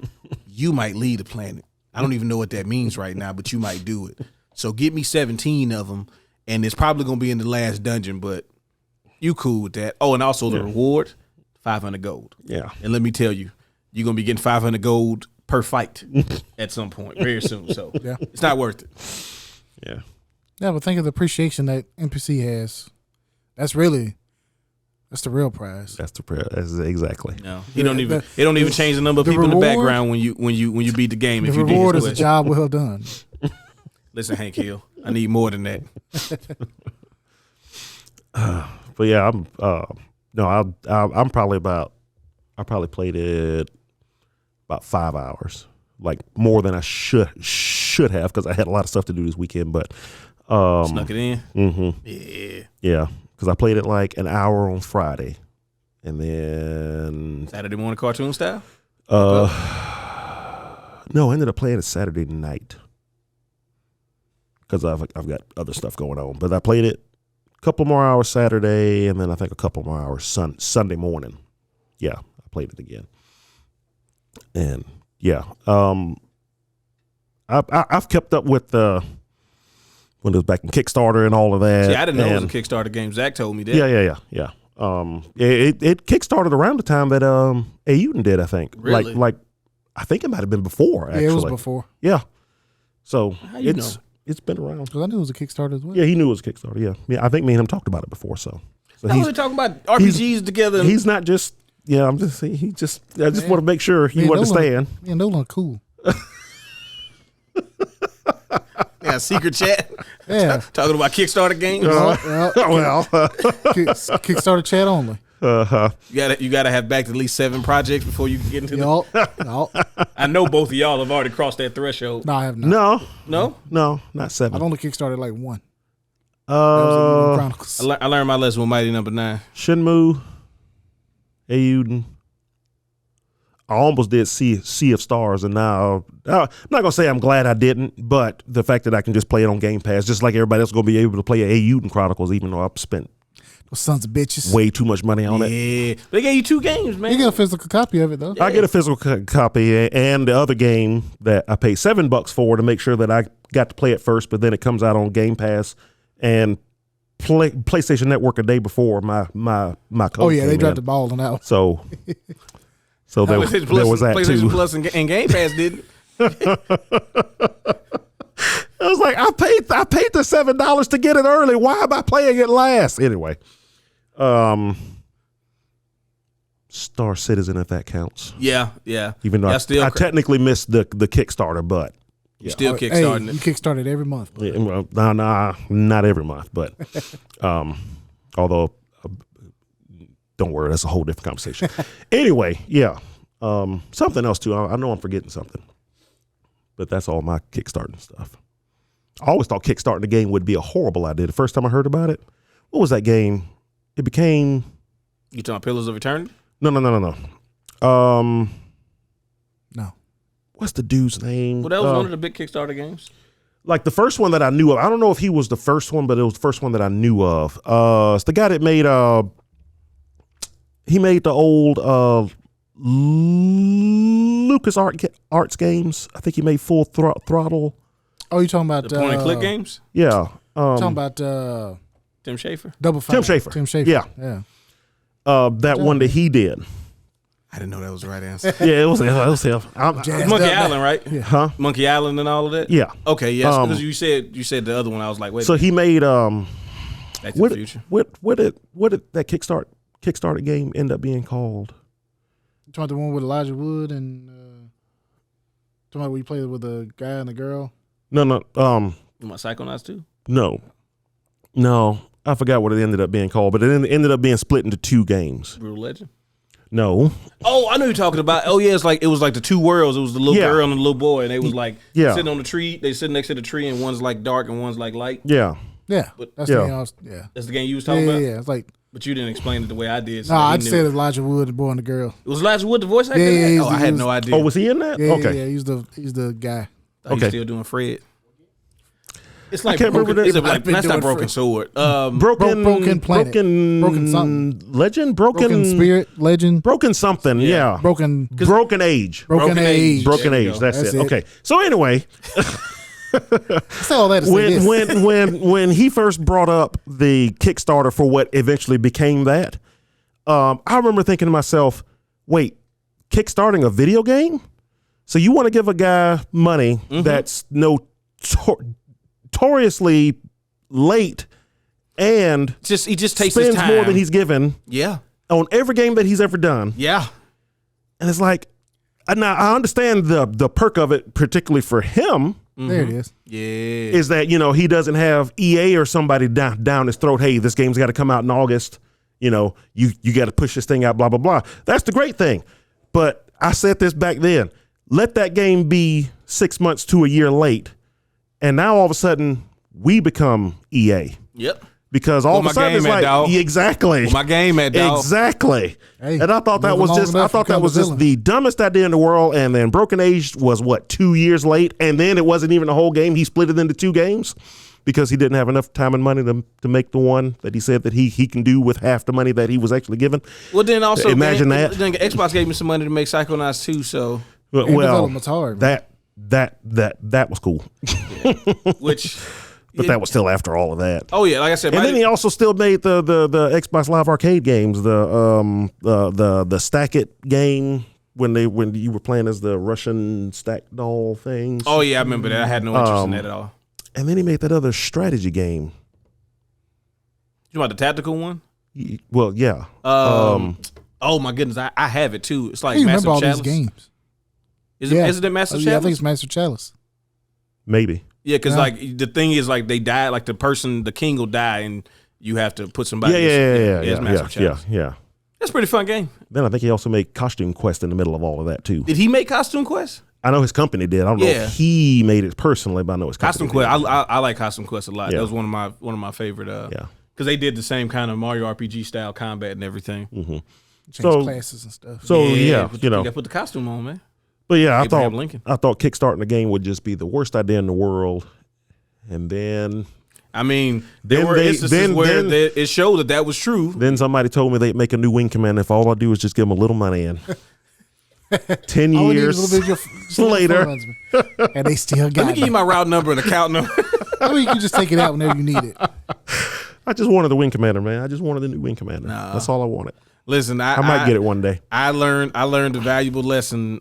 S2: you might lead the planet. I don't even know what that means right now, but you might do it. So get me 17 of them, and it's probably going to be in the last dungeon, but you cool with that. Oh, and also the reward, 500 gold.
S4: Yeah.
S2: And let me tell you, you're going to be getting 500 gold per fight at some point very soon. So it's not worth it.
S4: Yeah.
S3: Yeah, but think of the appreciation that NPC has. That's the real prize.
S4: That's the prayer. That's exactly.
S2: No, it don't even change the number of people in the background when you beat the game.
S3: The
S2: if you
S3: reward
S2: did
S3: is a job well done.
S2: Listen, Hank Hill, I need more than that.
S4: But yeah, I'm probably I probably played it about 5 hours, like more than I should have because I had a lot of stuff to do this weekend. But
S2: Snuck it in.
S4: Mm-hmm. Yeah, because I played it like an hour on Friday, and then
S2: Saturday morning cartoon style.
S4: No, I ended up playing it Saturday night because I've got other stuff going on. But I played it a couple more hours Saturday, and then I think a couple more hours Sunday morning. Yeah, I played it again, and yeah, I've kept up with when it was back in Kickstarter and all of that.
S2: See, I didn't know it was a Kickstarter game. Zach told me that.
S4: Yeah. It kickstarted around the time that Ayuden did, I think.
S2: Really?
S4: Like I think it might have been before. Actually,
S3: Yeah, it was before.
S4: Yeah. So
S2: How you know?
S4: It's been around.
S3: Because I knew it was a Kickstarter as well.
S4: Yeah, he knew it was a Kickstarter. Yeah. I think me and him talked about it before. So
S2: I was talking about RPGs together.
S4: He's not just. Yeah, I just want to make sure you understand.
S3: Yeah, Nolan cool.
S2: Yeah, secret chat.
S3: Yeah.
S2: Talking about Kickstarter games.
S3: Kickstarter chat only.
S2: You gotta have backed at least 7 projects before you can get into them.
S3: Yup.
S2: I know both of y'all have already crossed that threshold.
S3: No, I have not.
S2: No?
S4: Not 7.
S3: I've only Kickstarted like one. That was Chronicles.
S2: I learned my lesson with Mighty Number 9.
S4: Shenmue, Ayuden. I almost did Sea of Stars, and now I'm not gonna say I'm glad I didn't, but the fact that I can just play it on Game Pass, just like everybody else, is gonna be able to play Ayuden Chronicles, even though I've spent
S3: Those sons of bitches.
S4: way too much money on it.
S2: Yeah, they gave you 2 games, man.
S3: You get a physical copy of it though.
S4: I get a physical copy, and the other game that I paid $7 for to make sure that I got to play it first, but then it comes out on Game Pass and PlayStation Network a day before my code.
S3: Oh yeah, they
S4: came
S3: dropped
S4: in.
S3: the ball on that one.
S4: So there was that
S2: PlayStation
S4: too.
S2: Plus and Game Pass didn't.
S4: I was like, I paid the $7 to get it early. Why am I playing it last? Anyway, Star Citizen, if that counts.
S2: Yeah.
S4: Even though I technically missed the Kickstarter, but
S2: you still kickstarting
S3: You
S2: it.
S3: kickstarted every month.
S4: yeah, well, nah, not every month, but although don't worry, that's a whole different conversation. Anyway, yeah, something else too. I know I'm forgetting something, but that's all my Kickstarting stuff. I always thought kickstarting the game would be a horrible idea. The first time I heard about it, what was that game? It became.
S2: You talking about Pillars of Eternity?
S4: No.
S3: No.
S4: What's the dude's name?
S2: Well, that was one of the big Kickstarter games.
S4: Like the first one that I knew of. I don't know if he was the first one, but it was the first one that I knew of. It's the guy that made he made the old Lucas Arts games. I think he made Full Throttle.
S3: Oh, you talking about
S2: The point and click games?
S4: Yeah.
S3: Talking about
S2: Tim Schafer?
S3: Double Fine.
S4: Tim Schafer.
S3: Yeah.
S4: That one that he did.
S2: I didn't know that was the right answer.
S4: Yeah, it was him.
S2: Monkey Island, right?
S3: Yeah.
S4: Huh?
S2: Monkey Island and all of that?
S4: Yeah.
S2: Okay, yes. Because you said the other one. I was like, wait.
S4: So he made
S2: Back to the Future.
S4: What did that Kickstarter game end up being called?
S3: You talking about the one with Elijah Wood and talking about where you played with the guy and the girl?
S4: No.
S2: My Psychonauts too?
S4: No. I forgot what it ended up being called, but it ended up being split into 2 games.
S2: Brutal Legend?
S4: No.
S2: Oh, I know you're talking about. Oh, yeah, it was like the 2 worlds. It was the little girl and the little boy, and they was like sitting on the tree. They sitting next to the tree, and one's like dark and one's like light.
S4: Yeah.
S3: Yeah.
S2: But-
S3: That's
S4: Yeah.
S3: the game I was, yeah.
S2: That's the game you was talking about?
S3: Yeah. It's like
S2: But you didn't explain it the way I did.
S3: No, I said Elijah Wood, the boy and the girl.
S2: It was Elijah Wood the voice actor?
S3: Yeah,
S2: I had no idea.
S4: Oh, was he in that?
S3: Yeah,
S4: Okay.
S3: yeah, he's the guy.
S2: He's still doing Fred. It's like
S4: can't remember
S2: broken,
S4: that.
S2: it's like, that's not Broken Sword.
S3: Broken Planet.
S4: Broken
S3: something.
S4: Legend?
S3: Broken Spirit, Legend.
S4: Broken something, yeah.
S3: Broken
S4: Age.
S3: Broken Age.
S4: Broken
S2: There you
S4: Age,
S2: go.
S4: that's
S3: That's
S4: it.
S3: it.
S4: Okay. So anyway,
S3: Say all that to say this.
S4: when he first brought up the Kickstarter for what eventually became that, I remember thinking to myself, wait, kickstarting a video game? So you want to give a guy money that's notoriously late and
S2: he just takes
S4: spends
S2: his time
S4: more than he's given on every game that he's ever done.
S2: Yeah.
S4: And it's like, now I understand the perk of it, particularly for him.
S3: There it is.
S2: Yeah.
S4: Is that, he doesn't have EA or somebody down his throat. Hey, this game's got to come out in August. You got to push this thing out, blah, blah, blah. That's the great thing. But I said this back then. Let that game be 6 months to a year late. And now all of a sudden we become EA.
S2: Yep.
S4: Because all of a sudden it's like, exactly.
S2: My game at dog.
S4: Exactly.
S3: Hey,
S4: and I thought that was just the dumbest idea in the world. And then Broken Age was 2 years late. And then it wasn't even a whole game. He split it into 2 games because he didn't have enough time and money to make the one that he said that he can do with half the money that he was actually given.
S2: Well, then also
S4: imagine that.
S2: Then Xbox gave me some money to make Psychonauts 2, so
S4: Well,
S3: development's hard,
S4: that was cool.
S2: which
S4: But that was still after all of that.
S2: Oh yeah, like I said,
S4: And then he also still made the Xbox Live Arcade games, the Stack It game when you were playing as the Russian stack doll things.
S2: Oh yeah, I remember that. I had no interest in that at all.
S4: And then he made that other strategy game.
S2: You want the tactical one?
S4: Well, yeah.
S2: Oh my goodness, I have it too. It's like
S3: I
S2: Massive
S3: remember all
S2: Chalice.
S3: these games.
S2: Is it that Massive Chalice?
S3: Yeah, I think it's Master Chalice.
S4: Maybe.
S2: Yeah, because like the thing is like they die, like the king will die, and you have to put somebody. It's Massive Chalice.
S4: Yeah.
S2: That's a pretty fun game.
S4: Then I think he also made Costume Quest in the middle of all of that too.
S2: Did he make Costume Quest?
S4: I know his company did. I don't know if he made it personally, but I know his company
S2: Costume Quest. I like Costume Quest a lot.
S4: Yeah.
S2: That was one of my favorite. Because they did the same kind of Mario RPG style combat and everything.
S4: Mm-hmm.
S3: Change classes and stuff.
S4: So
S2: you got to put the costume on, man.
S4: But yeah,
S2: Abraham Lincoln.
S4: I thought kickstarting the game would just be the worst idea in the world, and then
S2: I mean, there were instances where it showed that was true.
S4: Then somebody told me they'd make a new Wing Commander if all I do is just give them a little money in. 10 years later,
S3: and they still got
S2: Let me give you my route number and account number.
S3: I mean, you can just take it out whenever you need it.
S4: I just wanted the Wing Commander, man. I just wanted the new Wing Commander. That's all I wanted.
S2: Listen,
S4: I might get it one day.
S2: I learned a valuable lesson.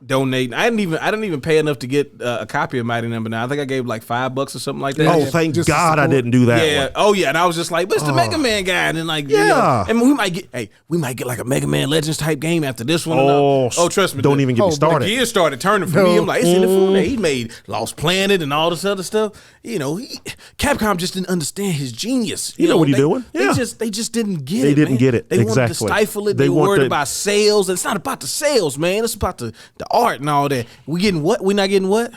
S2: Donating. I didn't even pay enough to get a copy of Mighty Number 9. I think I gave like $5 or something like that.
S4: Oh, thank God I didn't do that.
S2: Yeah.
S4: One.
S2: Oh yeah. And I was just like, but it's the Mega Man guy, and then like, and we might get like a Mega Man Legends type game after this one. Trust me.
S4: Don't even get me started.
S2: The gears started turning for me. I'm like, it's in the phone. He made Lost Planet and all this other stuff. Capcom just didn't understand his genius.
S4: You know what he's doing? Yeah.
S2: They just didn't get it.
S4: They didn't get it.
S2: They wanted to stifle it. They were worried about sales. And it's not about the sales, man. It's about the art and all that. We getting what? We not getting what?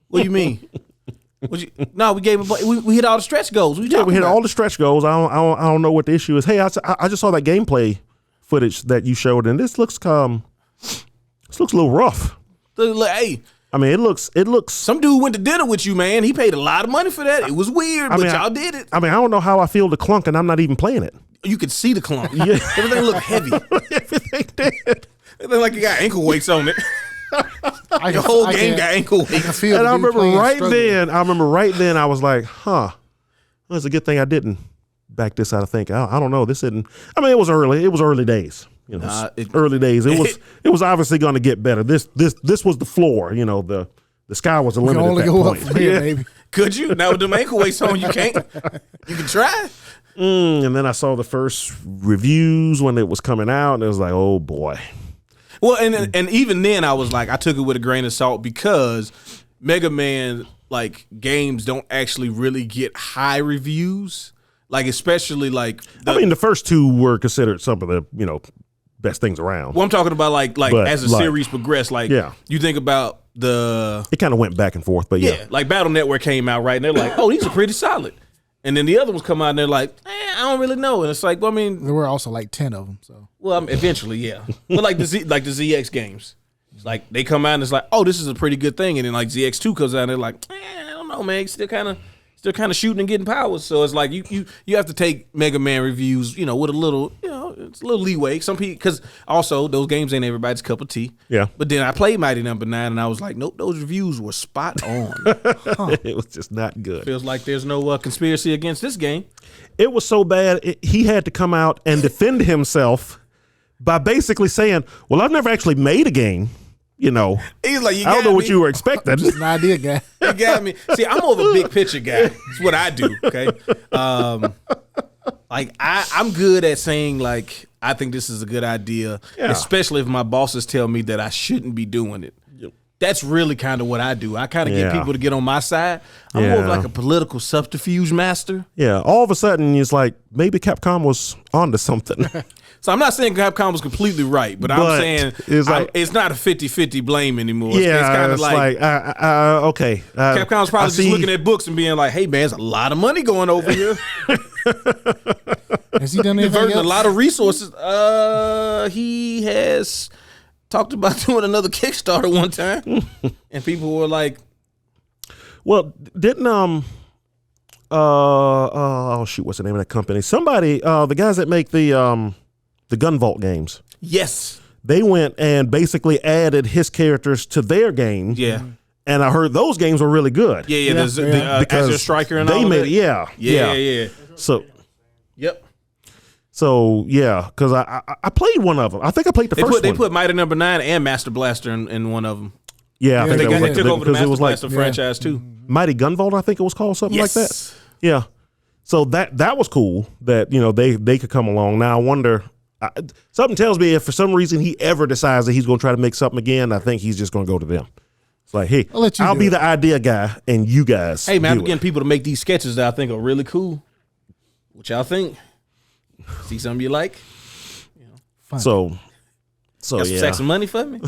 S2: What do you mean? No, we gave we hit all the stretch goals.
S4: We hit all the stretch goals. I don't know what the issue is. Hey, I just saw that gameplay footage that you showed, and this looks a little rough.
S2: Hey,
S4: I mean, it looks.
S2: Some dude went to dinner with you, man. He paid a lot of money for that. It was weird, but y'all did it.
S4: I mean, I don't know how I feel the clunk, and I'm not even playing it.
S2: You could see the clunk. Yeah. Everything looked heavy.
S4: Everything did.
S2: It looked like you got ankle weights on it. The whole game got ankle weights.
S4: And I remember right then, I was like, huh, well, it's a good thing I didn't back this out of thinking. I don't know. This isn't. I mean, it was early. It was early days. Early days. It was obviously going to get better. This was the floor. The sky was the limit.
S3: You can only
S4: at that
S3: go
S4: point.
S3: up from here, baby.
S2: Could you? Now with them ankle weights on, you can't. You can try.
S4: And then I saw the first reviews when it was coming out, and it was like, oh boy.
S2: Well, and even then, I was like, I took it with a grain of salt because Mega Man like games don't actually really get high reviews. Like especially like
S4: the first two were considered some of the best things around.
S2: Well, I'm talking about like as the series progressed. Like you think about it
S4: kind of went back and forth, but
S2: like Battle Network came out right, and they're like, oh, these are pretty solid. And then the other ones come out and they're like, I don't really know. And it's like, well, I mean,
S3: There were also like 10 of them. So
S2: well, eventually, yeah. But like the ZX games, it's like they come out and it's like, oh, this is a pretty good thing. And then like ZX2 comes out and they're like, I don't know, man. Still kind of shooting and getting powers. So it's like you have to take Mega Man reviews, with a little, it's a little leeway. Some people, because also those games ain't everybody's cup of tea.
S4: Yeah.
S2: But then I played Mighty Number 9 and I was like, nope, those reviews were spot on.
S4: It was just not good.
S2: Feels like there's no conspiracy against this game.
S4: It was so bad, he had to come out and defend himself by basically saying, well, I've never actually made a game.
S2: He's like,
S4: I don't know what you were expecting.
S3: just an idea guy.
S2: You got me. See, I'm more of a big picture guy. That's what I do. Okay. Like I'm good at saying like I think this is a good idea, especially if my bosses tell me that I shouldn't be doing it.
S4: Yep.
S2: That's really kind of what I do. I kind of get people to get on my side. I'm more of like a political subterfuge master.
S4: Yeah. All of a sudden, it's like maybe Capcom was onto something.
S2: So I'm not saying Capcom was completely right, but I'm saying it's not a 50-50 blame anymore. It's kind of like
S4: okay.
S2: Capcom's probably just looking at books and being like, hey, man, there's a lot of money going over here.
S3: Has he done anything
S2: Diverting
S3: else?
S2: a lot of resources. He has talked about doing another Kickstarter one time, and people were like,
S4: well, didn't oh shoot, what's the name of that company? Somebody, the guys that make the Gun Vault games.
S2: yes,
S4: They went and basically added his characters to their game.
S2: yeah,
S4: And I heard those games were really good.
S2: yeah. The
S4: Because
S2: Azure Striker and
S4: they
S2: all
S4: made
S2: that.
S4: it.
S2: Yeah.
S4: So
S2: Yep.
S4: because I played one of them. I think I played the first
S2: They
S4: one.
S2: put Mighty Number 9 and Master Blaster in one of them.
S4: Yeah, I think
S2: They
S4: that was
S2: took over the
S4: because it
S2: Master
S4: was like
S2: Blaster franchise too.
S4: Mighty Gun Vault, I think it was called something like that. Yeah. So that was cool that they could come along. Now I wonder. Something tells me if for some reason he ever decides that he's going to try to make something again, I think he's just going to go to them. It's like, hey, I'll be the idea guy, and you guys.
S2: Hey man, I'm
S4: do
S2: getting
S4: it.
S2: people to make these sketches that I think are really cool. What y'all think? See something you like?
S4: So
S2: Got some
S4: yeah.
S2: sex and money for me?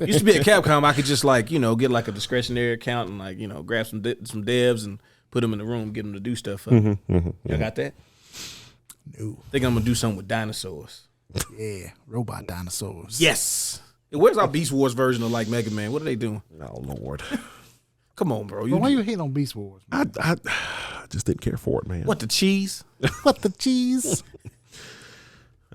S2: Used to be at Capcom, I could just get like a discretionary account and grab some devs and put them in the room, get them to do stuff for me. Y'all got that?
S3: No.
S2: Think I'm gonna do something with dinosaurs.
S3: Yeah, robot dinosaurs.
S2: Yes. Where's our Beast Wars version of like Mega Man? What are they doing?
S4: Oh Lord,
S2: Come on, bro.
S3: Well, why you hating on Beast Wars? Man?
S4: I just didn't care for it, man.
S2: What, the cheese?
S3: What the cheese?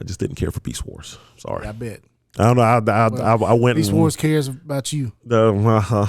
S4: I just didn't care for Beast Wars. Sorry.
S3: Yeah, I bet.
S4: I don't know. I went.
S3: Beast
S4: and,
S3: Wars cares about you.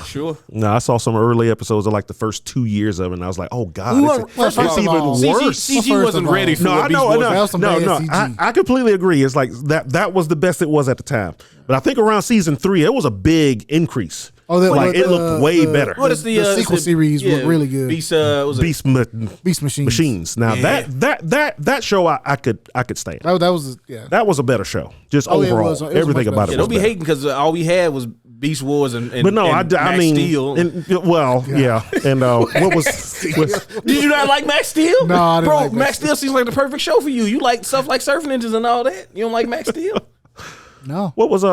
S2: Sure.
S4: No, I saw some early episodes of like the first 2 years of it, and I was like, oh God,
S3: First
S4: it's
S3: of
S4: even
S3: all,
S4: worse.
S2: CG
S3: First
S2: wasn't
S3: of all,
S2: ready for
S4: No,
S2: what
S4: I
S2: Beast
S4: know,
S2: Wars.
S3: That was some bad CG.
S4: I completely agree. It's like that was the best it was at the time. But I think around season 3, it was a big increase.
S3: Oh,
S4: it looked way better.
S2: What is
S3: the sequel series was really good.
S2: Beast, was
S4: Beast
S3: Machines.
S4: Machines. Now
S2: Yeah.
S4: that show I could stand.
S3: That was yeah.
S4: That was a better show. Just
S3: Oh, yeah, it
S4: overall,
S3: was. It was
S4: everything
S3: much
S4: about
S3: better.
S4: it
S2: Yeah,
S4: was
S2: don't be
S4: better.
S2: hating because all we had was Beast Wars and
S4: But no,
S2: and
S4: I
S2: Max
S4: mean,
S2: Steel.
S4: yeah. And what was
S2: Did you not like Max Steel?
S3: No, I didn't
S2: bro.
S3: like Max
S2: Max Steel seems like the perfect show for you. You like stuff like Surf Ninjas and all that. You don't like Max Steel?
S3: No.
S4: what was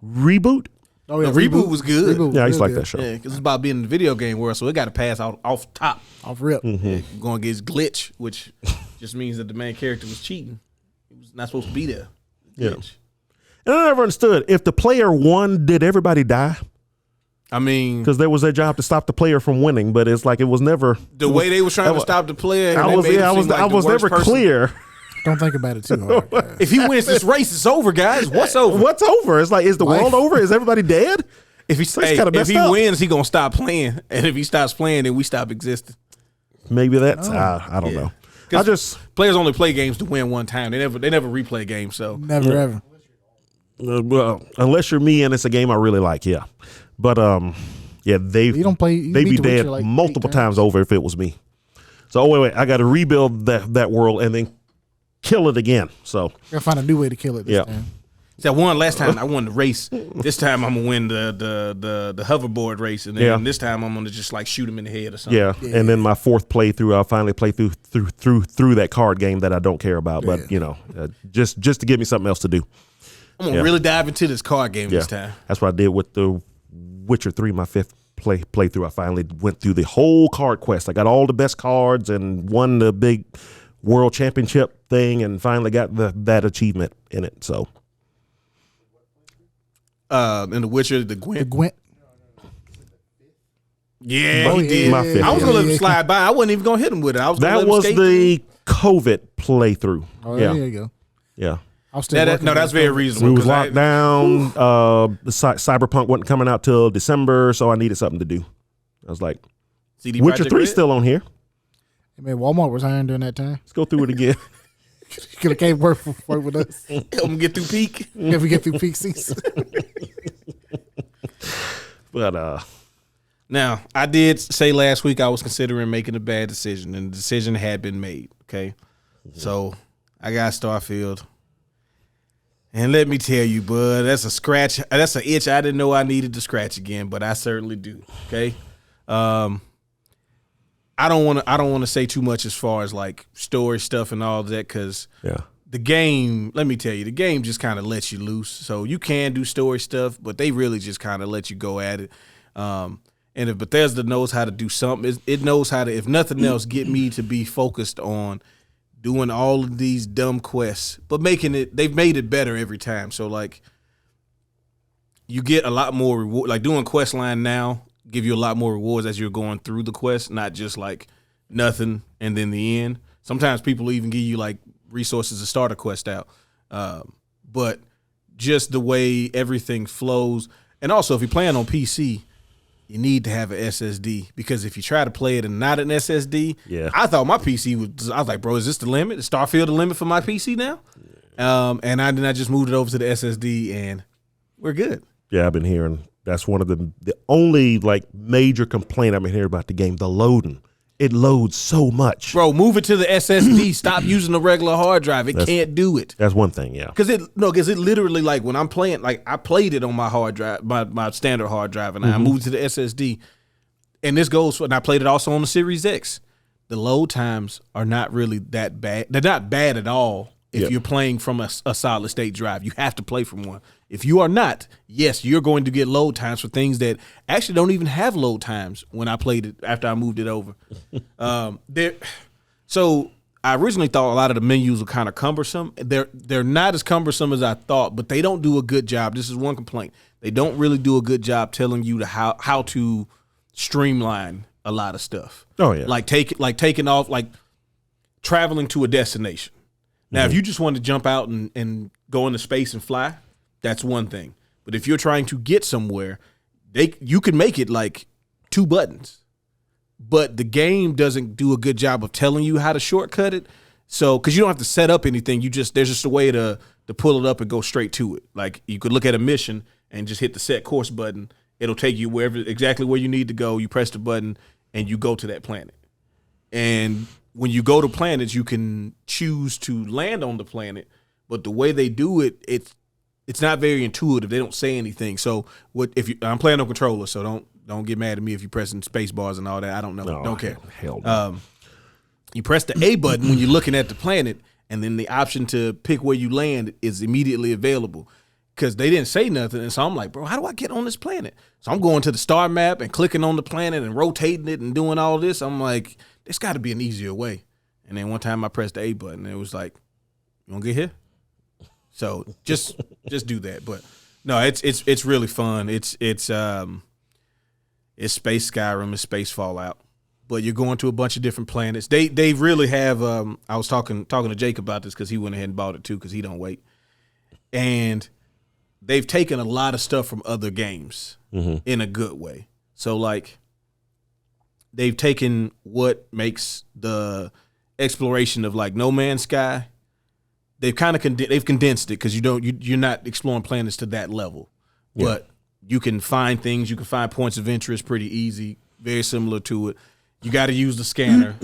S4: Reboot?
S3: Oh yeah,
S2: The reboot was good.
S3: Reboot
S4: Yeah, I used to
S3: was
S4: like that show.
S2: Yeah, because it's about being in the video game world, so it got to pass out off top.
S3: Off rip.
S2: Going against glitch, which just means that the main character was cheating. He was not supposed to be there.
S4: Yeah.
S2: Glitch.
S4: And I never understood if the player won, did everybody die?
S2: I mean,
S4: Because there was their job to stop the player from winning, but it's like it was never.
S2: the way they was trying to stop the player, and
S4: I
S2: they
S4: was
S2: made him
S4: I was
S2: seem like
S4: I
S2: the
S4: was
S2: worst
S4: never
S2: person.
S4: clear.
S3: Don't think about it too hard. Guys.
S2: If he wins this race, it's over, guys. What's over?
S4: What's over? It's like, is the
S3: Life.
S4: world over? Is everybody dead?
S2: If he
S4: kinda
S2: if
S4: messed
S2: he
S4: up.
S2: wins, he gonna stop playing, and if he stops playing, then we stop existing.
S4: Maybe that's I don't know. I just
S2: Players only play games to win one time. They never replay games. So
S3: Never ever.
S4: well, unless you're me and it's a game I really like, yeah. But yeah,
S3: You don't play. You
S4: they'd
S3: beat
S4: be
S3: The
S4: dead
S3: Witcher like
S4: multiple
S3: 8
S4: times over if it was me. So wait, I got to rebuild that world and then kill it again. So
S3: Gotta find a new way to kill it this
S4: Yeah.
S3: time.
S2: I won last time. I won the race. This time I'm gonna win the hoverboard race, and then this time I'm gonna just like shoot him in the head or something.
S4: yeah, and then my fourth playthrough, I'll finally play through that card game that I don't care about, but just to give me something else to do.
S2: I'm gonna really dive into this card game
S4: Yeah,
S2: this time.
S4: that's what I did with the Witcher 3, my fifth playthrough. I finally went through the whole card quest. I got all the best cards and won the big world championship thing, and finally got that achievement in it. So,
S2: in The Witcher, the Gwent.
S3: The Gwent.
S2: Yeah,
S3: Oh,
S2: he did.
S4: My fifth.
S2: I was gonna let him slide by. I wasn't even gonna hit him with it. I was gonna
S4: that
S2: let him
S4: was
S2: skate
S4: the COVID playthrough.
S3: Oh,
S4: yeah,
S3: there you go.
S4: yeah.
S3: I was still working
S2: no,
S3: on
S2: that's
S3: it.
S2: very reasonable.
S4: We was
S2: 'cause
S4: locked down. The Cyberpunk wasn't coming out till December, so I needed something to do. I was like,
S2: CD
S4: Witcher
S2: Projekt
S4: 3
S2: Red?
S4: still on here.
S3: I mean, Walmart was hiring during that time.
S4: Let's go through it again.
S3: Could have came work with us
S2: Help him get through peak.
S3: if we get through peak season.
S4: But
S2: Now, I did say last week I was considering making a bad decision, and the decision had been made. Okay, so I got Starfield, and let me tell you, bud, that's a scratch. That's an itch I didn't know I needed to scratch again, but I certainly do. Okay, I don't want to say too much as far as like story stuff and all that, because
S4: yeah,
S2: the game, let me tell you, the game just kind of lets you loose. So you can do story stuff, but they really just kind of let you go at it. And if Bethesda knows how to do something, it knows how to, if nothing else, get me to be focused on doing all of these dumb quests, but they've made it better every time. So like, you get a lot more reward. Like doing quest line now give you a lot more rewards as you're going through the quest, not just like nothing and then the end. Sometimes people even give you like resources to start a quest out. But just the way everything flows. And also if you're playing on PC, you need to have an SSD, because if you try to play it and not an SSD,
S4: Yeah.
S2: I thought my PC I was like, bro, is this the limit? Is Starfield the limit for my PC now? And I just moved it over to the SSD and we're good.
S4: yeah. I've been hearing that's one of the only like major complaint I've been hearing about the game. The loading, it loads so much.
S2: Bro, move it to the SSD. Stop using the regular hard drive. It can't do it.
S4: That's one thing. Yeah.
S2: Because it literally, like when I'm playing, like I played it on my hard drive, my standard hard drive, and I moved to the SSD. And this goes for, and I played it also on the Series X. The load times are not really that bad. They're not bad at all if you're playing from a solid state drive. You have to play from one. If you are not, yes, you're going to get load times for things that actually don't even have load times when I played it after I moved it over. So I originally thought a lot of the menus were kind of cumbersome. They're not as cumbersome as I thought, but they don't do a good job. This is one complaint. They don't really do a good job telling you how to streamline a lot of stuff.
S4: Oh yeah.
S2: Like taking off, like traveling to a destination. Now, if you just want to jump out and go into space and fly, that's one thing. But if you're trying to get somewhere, you can make it like 2 buttons. But the game doesn't do a good job of telling you how to shortcut it. So, because you don't have to set up anything, there's just a way to pull it up and go straight to it. Like you could look at a mission and just hit the set course button. It'll take you exactly where you need to go. You press the button and you go to that planet. And when you go to planets, you can choose to land on the planet, but the way they do it, it's not very intuitive. They don't say anything. So I'm playing on controller, so don't get mad at me if you're pressing space bars and all that. I don't know. Don't care.
S4: Hell no.
S2: You press the A button when you're looking at the planet, and then the option to pick where you land is immediately available. Because they didn't say nothing, and so I'm like, bro, how do I get on this planet? So I'm going to the star map and clicking on the planet and rotating it and doing all this. I'm like, there's got to be an easier way. And then one time I pressed the A button, and it was like, you want to get here? So just do that. But no, it's really fun. It's space Skyrim, it's space Fallout. But you're going to a bunch of different planets. They really have. I was talking to Jake about this because he went ahead and bought it too because he don't wait. And they've taken a lot of stuff from other games in a good way. So like, they've taken what makes the exploration of like No Man's Sky. They've kind of they've condensed it because you're not exploring planets to that level, but you can find things. You can find points of interest pretty easy, very similar to it. You got to use the scanner,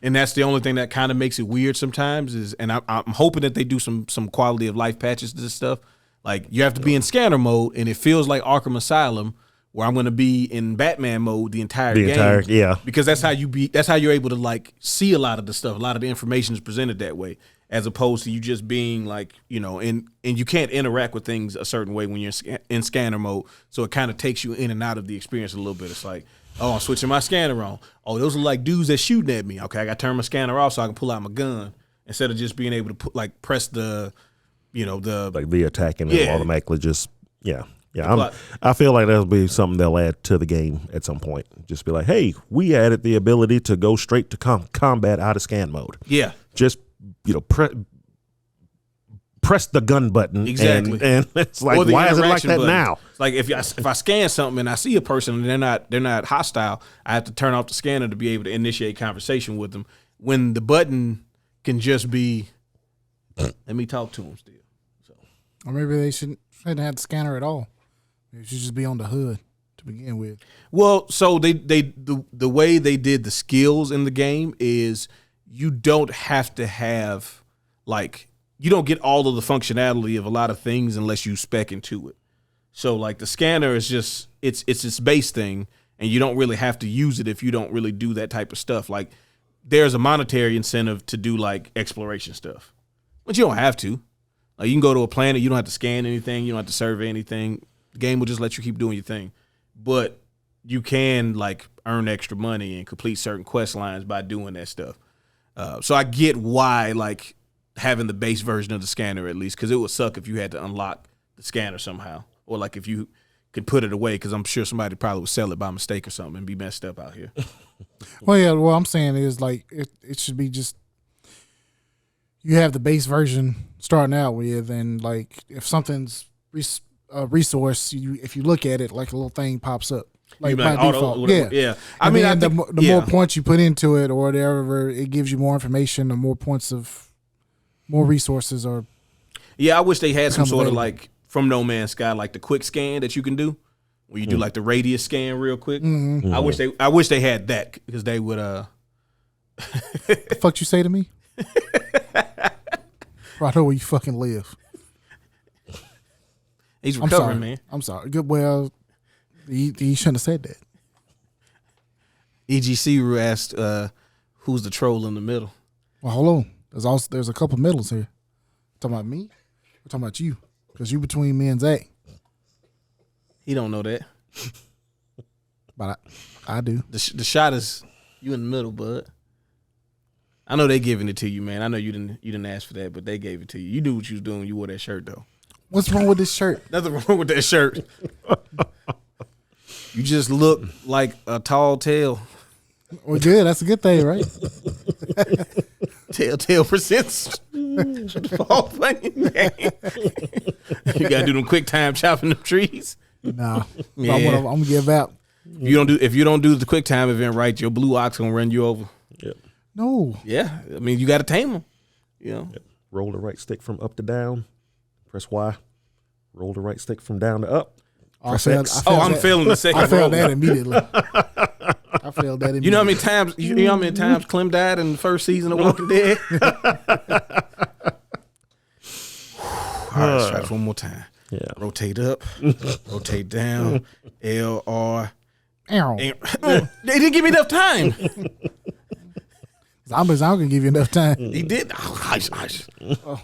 S2: and that's the only thing that kind of makes it weird sometimes. And I'm hoping that they do some quality of life patches to this stuff. Like you have to be in scanner mode, and it feels like Arkham Asylum, where I'm going to be in Batman mode the entire game.
S4: Yeah.
S2: Because that's how you're able to like see a lot of the stuff. A lot of the information is presented that way. as opposed to you just being like, and you can't interact with things a certain way when you're in scanner mode. So it kind of takes you in and out of the experience a little bit. It's like, oh, I'm switching my scanner on. Oh, those are like dudes that shooting at me. Okay, I got to turn my scanner off so I can pull out my gun instead of just being able to press the,
S4: the attacking and automatically just I feel like that'll be something they'll add to the game at some point. Just be like, hey, we added the ability to go straight to combat out of scan mode.
S2: Yeah,
S4: just press the gun button.
S2: Exactly,
S4: and it's like, why is it like that button. Now?
S2: Like if I scan something and I see a person and they're not hostile, I have to turn off the scanner to be able to initiate conversation with them. When the button can just be, let me talk to them still. So,
S3: or maybe they shouldn't have the scanner at all. It should just be on the hood to begin with.
S2: Well, so the way they did the skills in the game is you don't have to have you don't get all of the functionality of a lot of things unless you spec into it. So like the scanner is just it's its base thing, and you don't really have to use it if you don't really do that type of stuff. Like there's a monetary incentive to do like exploration stuff, but you don't have to. Like you can go to a planet, you don't have to scan anything, you don't have to survey anything. The game will just let you keep doing your thing. But you can like earn extra money and complete certain quest lines by doing that stuff. So I get why like having the base version of the scanner at least, because it would suck if you had to unlock the scanner somehow, or like if you could put it away, because I'm sure somebody probably would sell it by mistake or something and be messed up out here.
S3: Well, yeah, what I'm saying is like it should be just you have the base version starting out with, and like if something's a resource, if you look at it, like a little thing pops up, like by default.
S2: Yeah.
S3: I mean, the more points you put into it, or whatever, it gives you more information, or more points of more resources. Or
S2: I wish they had some sort of like from No Man's Sky, like the quick scan that you can do, where you do like the radius scan real quick. Mm-hmm. I wish they had that, because they would.
S3: The fuck you say to me? Bro, I know where you fucking live.
S2: He's recovering, man.
S3: I'm sorry. Good. Well, he shouldn't have said that.
S2: EGC asked, "Who's the troll in the middle?"
S3: Well, hold on. There's a couple middles here. Talking about me? We're talking about you, because you between me and Zach.
S2: He don't know that,
S3: but I do.
S2: The shot is you in the middle, bud. I know they giving it to you, man. I know you didn't ask for that, but they gave it to you. You knew what you was doing when you wore that shirt, though.
S3: What's wrong with this shirt?
S2: Nothing wrong with that shirt. You just look like a tall tale.
S3: Well, good. That's a good thing, right?
S2: Telltale presents the fall playing game. You gotta do them quick time chopping them trees.
S3: Nah, yeah. I'm gonna give out.
S2: If you don't do the quick time event right, your blue ox gonna run you over.
S4: Yep.
S3: No.
S2: Yeah, I mean you got to tame them.
S4: Yep. Roll the right stick from up to down. Press Y. Roll the right stick from down to up.
S2: I'm feeling the second.
S3: I failed that immediately.
S2: You know how many times? You know how many times Clem died in the first season of Walking Dead? All right, let's try this one more time.
S4: Yeah.
S2: Rotate up, rotate down. LR.
S3: They
S2: didn't give me enough time.
S3: Zombies aren't gonna give you enough time.
S2: He did. Oh.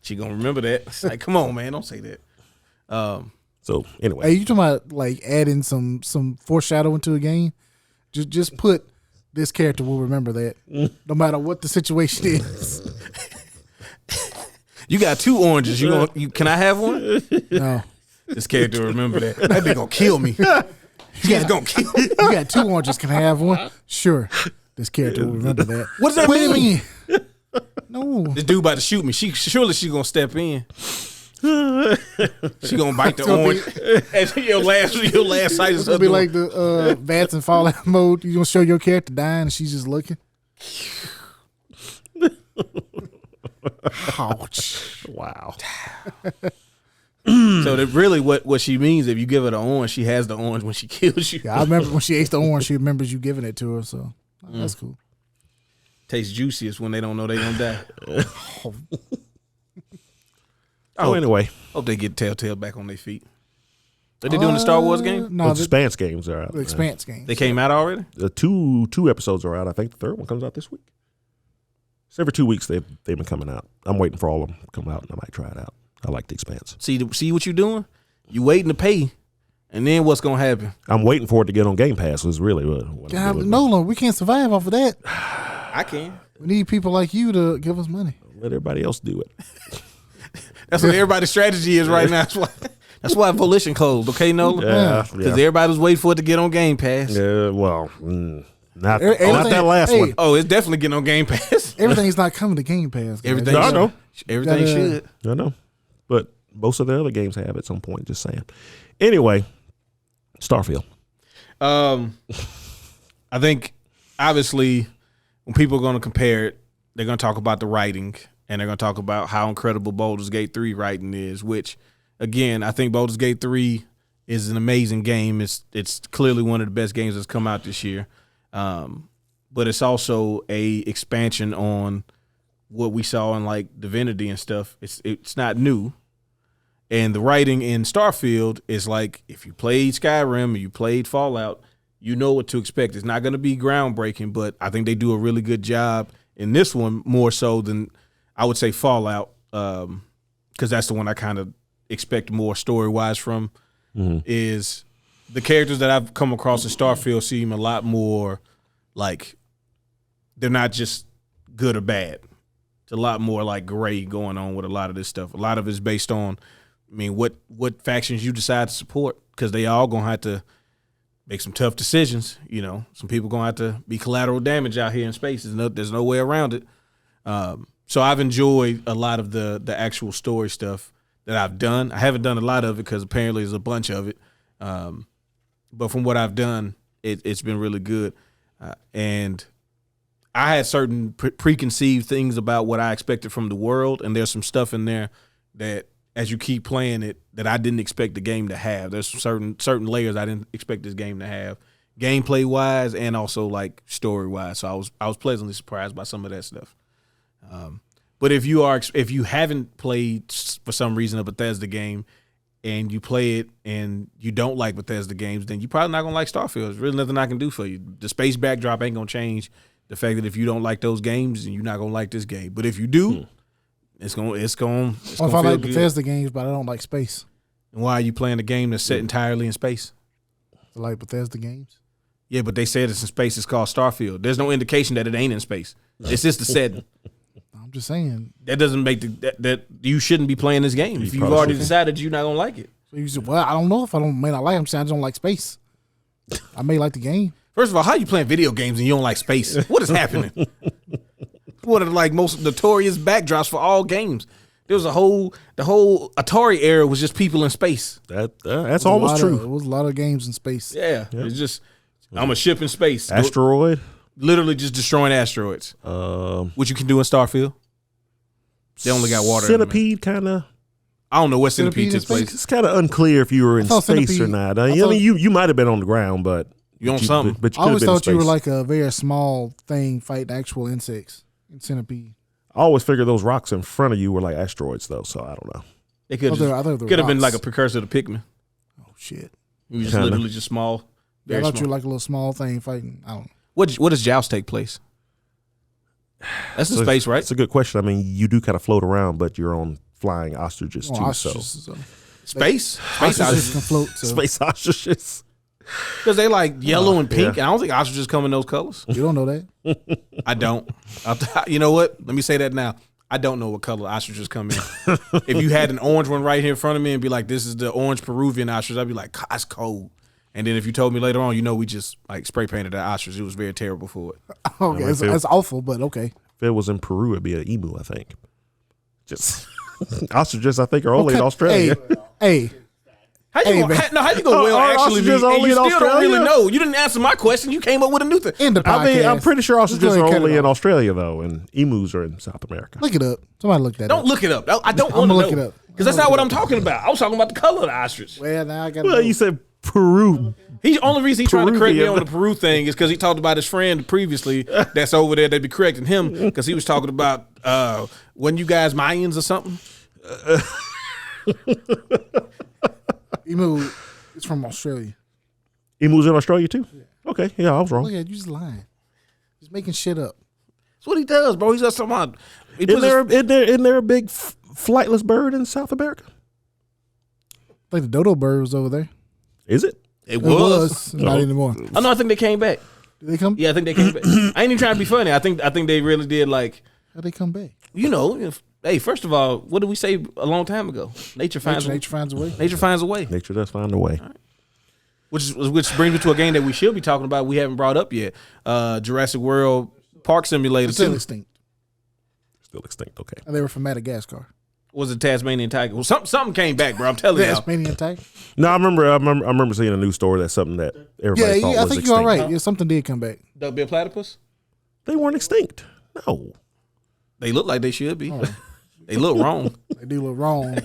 S2: She gonna remember that. It's like, come on, man, don't say that.
S4: So anyway,
S3: hey, you talking about like adding some foreshadowing to a game? Just put this character will remember that, no matter what the situation is.
S2: You got 2 oranges. Can I have one?
S3: No.
S2: This character will remember that. That bitch gonna kill me. She's gonna kill me.
S3: You got 2 oranges. Can I have one? Sure. This character will remember that.
S2: What does that mean?
S3: No.
S2: This dude about to shoot me. Surely she's gonna step in. She gonna bite the orange. And your last sight is
S3: gonna be like the Vance and Fallout mode. You gonna show your character dying and she's just looking. Ouch!
S4: Wow.
S2: So that really what she means, if you give her the orange, she has the orange when she kills you.
S3: Yeah, I remember when she ate the orange, she remembers you giving it to her. So that's cool.
S2: Tastes juiciest when they don't know they gonna die.
S4: Anyway.
S2: Hope they get Telltale back on their feet. Are they doing the Star Wars game?
S3: No,
S4: the Expanse games are out.
S3: The Expanse games.
S2: They came out already?
S4: The two episodes are out. I think the third one comes out this week. So every 2 weeks they've been coming out. I'm waiting for all of them to come out, and I might try it out. I like the Expanse.
S2: See what you're doing? You waiting to pay, and then what's gonna happen?
S4: I'm waiting for it to get on Game Pass. Is really what I'm doing.
S3: Nolan, we can't survive off of that.
S2: I can.
S3: We need people like you to give us money.
S4: Let everybody else do it.
S2: That's what everybody's strategy is right now. That's why Volition closed. Okay, Nolan?
S4: Yeah,
S2: Because
S4: yeah.
S2: everybody was waiting for it to get on Game Pass.
S4: Yeah, well, not
S3: Everything-
S4: that last
S3: hey,
S4: one.
S2: Oh, it's definitely getting on Game Pass.
S3: Everything's not coming to Game Pass. guys.
S2: Everything.
S4: No, I know.
S2: Everything should.
S4: I know. But most of the other games have at some point, just saying. Anyway, Starfield.
S2: I think obviously when people are going to compare it, they're going to talk about the writing and they're going to talk about how incredible Baldur's Gate 3 writing is, which again, I think Baldur's Gate 3 is an amazing game. It's clearly one of the best games that's come out this year. But it's also a expansion on what we saw in like Divinity and stuff. It's not new. And the writing in Starfield is like, if you played Skyrim or you played Fallout, you know what to expect. It's not going to be groundbreaking, but I think they do a really good job in this one, more so than I would say Fallout, because that's the one I kind of expect more story-wise from, is the characters that I've come across in Starfield seem a lot more like they're not just good or bad. It's a lot more like gray going on with a lot of this stuff. A lot of it's based on, I mean, what factions you decide to support, because they all going to have to make some tough decisions. You know, some people going to have to be collateral damage out here in space. There's no way around it. So I've enjoyed a lot of the actual story stuff that I've done. I haven't done a lot of it because apparently there's a bunch of it. But from what I've done, it's been really good. And I had certain preconceived things about what I expected from the world, and there's some stuff in there that, as you keep playing it, that I didn't expect the game to have. There's certain layers I didn't expect this game to have, gameplay wise and also like story wise. So I was pleasantly surprised by some of that stuff. But if you haven't played for some reason a Bethesda game and you play it and you don't like Bethesda games, then you're probably not gonna like Starfield. There's really nothing I can do for you. The space backdrop ain't gonna change the fact that if you don't like those games, then you're not gonna like this game. But if you do, it's gonna
S3: If
S2: feel
S3: I like
S2: good.
S3: Bethesda games, but I don't like space.
S2: And why are you playing a game that's set entirely in space?
S3: I like Bethesda games.
S2: Yeah, but they said it's in space. It's called Starfield. There's no indication that it ain't in space. It's just the setting.
S3: I'm just saying.
S2: That doesn't make that you shouldn't be playing this game if you've already decided you're not gonna like it.
S3: So you said, well, I don't know if I may not like. I'm saying I just don't like space. I may like the game.
S2: First of all, how you playing video games and you don't like space? What is happening? One of the like most notorious backdrops for all games. There was the whole Atari era was just people in space.
S4: That's almost true.
S3: It was a lot of games in space.
S2: Yeah. It's just I'm a ship in space.
S4: Asteroid.
S2: Literally just destroying asteroids. Which you can do in Starfield. They only got water.
S4: Centipede kind of.
S2: I don't know what Centipede
S3: Centipede
S2: takes place.
S4: It's kind of unclear if you were in
S3: thought
S4: space or
S3: Centipede-
S4: not.
S3: I
S4: I
S3: thought-
S4: mean, you might have been on the ground, but
S2: You on something.
S4: But you
S3: I
S4: could have
S3: always
S4: been in
S3: thought you were
S4: space.
S3: like a very small thing fighting actual insects in Centipede.
S4: I always figured those rocks in front of you were like asteroids, though. So I don't know.
S2: They could
S3: I thought they were
S2: have been
S3: rocks.
S2: like a precursor to Pikmin.
S3: Oh shit!
S2: You was just
S4: Kinda.
S2: literally just small.
S3: I
S2: Very
S3: thought you
S2: small.
S3: were like a little small thing fighting. I don't know.
S2: What does Joust take place? That's in
S4: So
S2: space, right?
S4: It's a good question. I mean, you do kind of float around, but you're on flying ostriches
S3: Oh,
S4: too.
S3: ostriches,
S2: Space?
S3: ostriches can float.
S4: So
S3: So
S4: space ostriches.
S2: Because they like yellow and pink,
S4: yeah.
S2: and I don't think ostriches come in those colors.
S3: you don't know that.
S2: I don't. You know what? Let me say that now. I don't know what color ostriches come in. If you had an orange one right here in front of me and be like, this is the orange Peruvian ostrich, I'd be like, that's cold. And then if you told me later on, we just like spray painted that ostrich. It was very terrible for it.
S3: Okay,
S4: I feel-
S3: it's awful, but okay.
S4: If it was in Peru, it'd be an emu, I think. Just ostriches, I think, are only in Australia.
S3: Hey,
S2: How you
S3: Hey,
S2: gonna,
S3: man.
S2: how you gonna well
S4: Are
S2: actually be?
S4: ostriches
S2: And
S4: only
S2: you
S4: in
S2: still don't really
S4: Australia?
S2: know. You didn't answer my question. You came up with a new thing.
S3: end the podcast.
S4: I mean, I'm pretty sure
S3: Let's
S4: ostriches
S3: go
S4: are
S3: ahead and cut
S4: only
S3: it
S4: in
S3: off.
S4: Australia, though, and emus are in South America.
S3: Look it up. Somebody look that
S2: Don't
S3: up.
S2: look it up. I don't
S3: I'm
S2: want to
S3: gonna
S2: know.
S3: look it up.
S2: Because that's not what I'm talking about. I was talking about the color of the ostrich.
S3: Well, now I got.
S4: Well, you said Peru.
S2: The only reason he trying to correct me
S4: Peruvian.
S2: on the Peru thing is because he talked about his friend previously that's over there. They'd be correcting him because he was talking about when you guys Mayans or something.
S3: Emu is from Australia.
S4: Emus in Australia, too? Okay, yeah, I was wrong.
S3: Look at you, just lying, just making shit up.
S2: That's what he does, bro. He's got something.
S4: Isn't there a big flightless bird in South America?
S3: Like the dodo bird was over there.
S4: Is it?
S2: It was.
S3: Not anymore.
S2: Oh no, I think they came back.
S3: Did they come?
S2: Yeah, I think they came back. I ain't even trying to be funny. I think they really did. Like,
S3: How'd they come back?
S2: Hey, first of all, what did we say a long time ago? Nature finds a way.
S3: Nature finds a way.
S4: Nature does find a way.
S2: Right. Which brings me to a game that we should be talking about. We haven't brought up yet. Jurassic World Park Simulator.
S3: Still extinct.
S4: Still extinct. Okay.
S3: And they were from Madagascar.
S2: Was it Tasmanian tiger? Well, something came back, bro. I'm telling you.
S3: Tasmanian tiger.
S4: No, I remember seeing a news story that's something that everybody thought was extinct.
S3: I think you're all right. Yeah, something did come back.
S2: Duckbill platypus?
S4: They weren't extinct. No.
S2: They look like they should be. Oh. They look wrong.
S3: They do look wrong.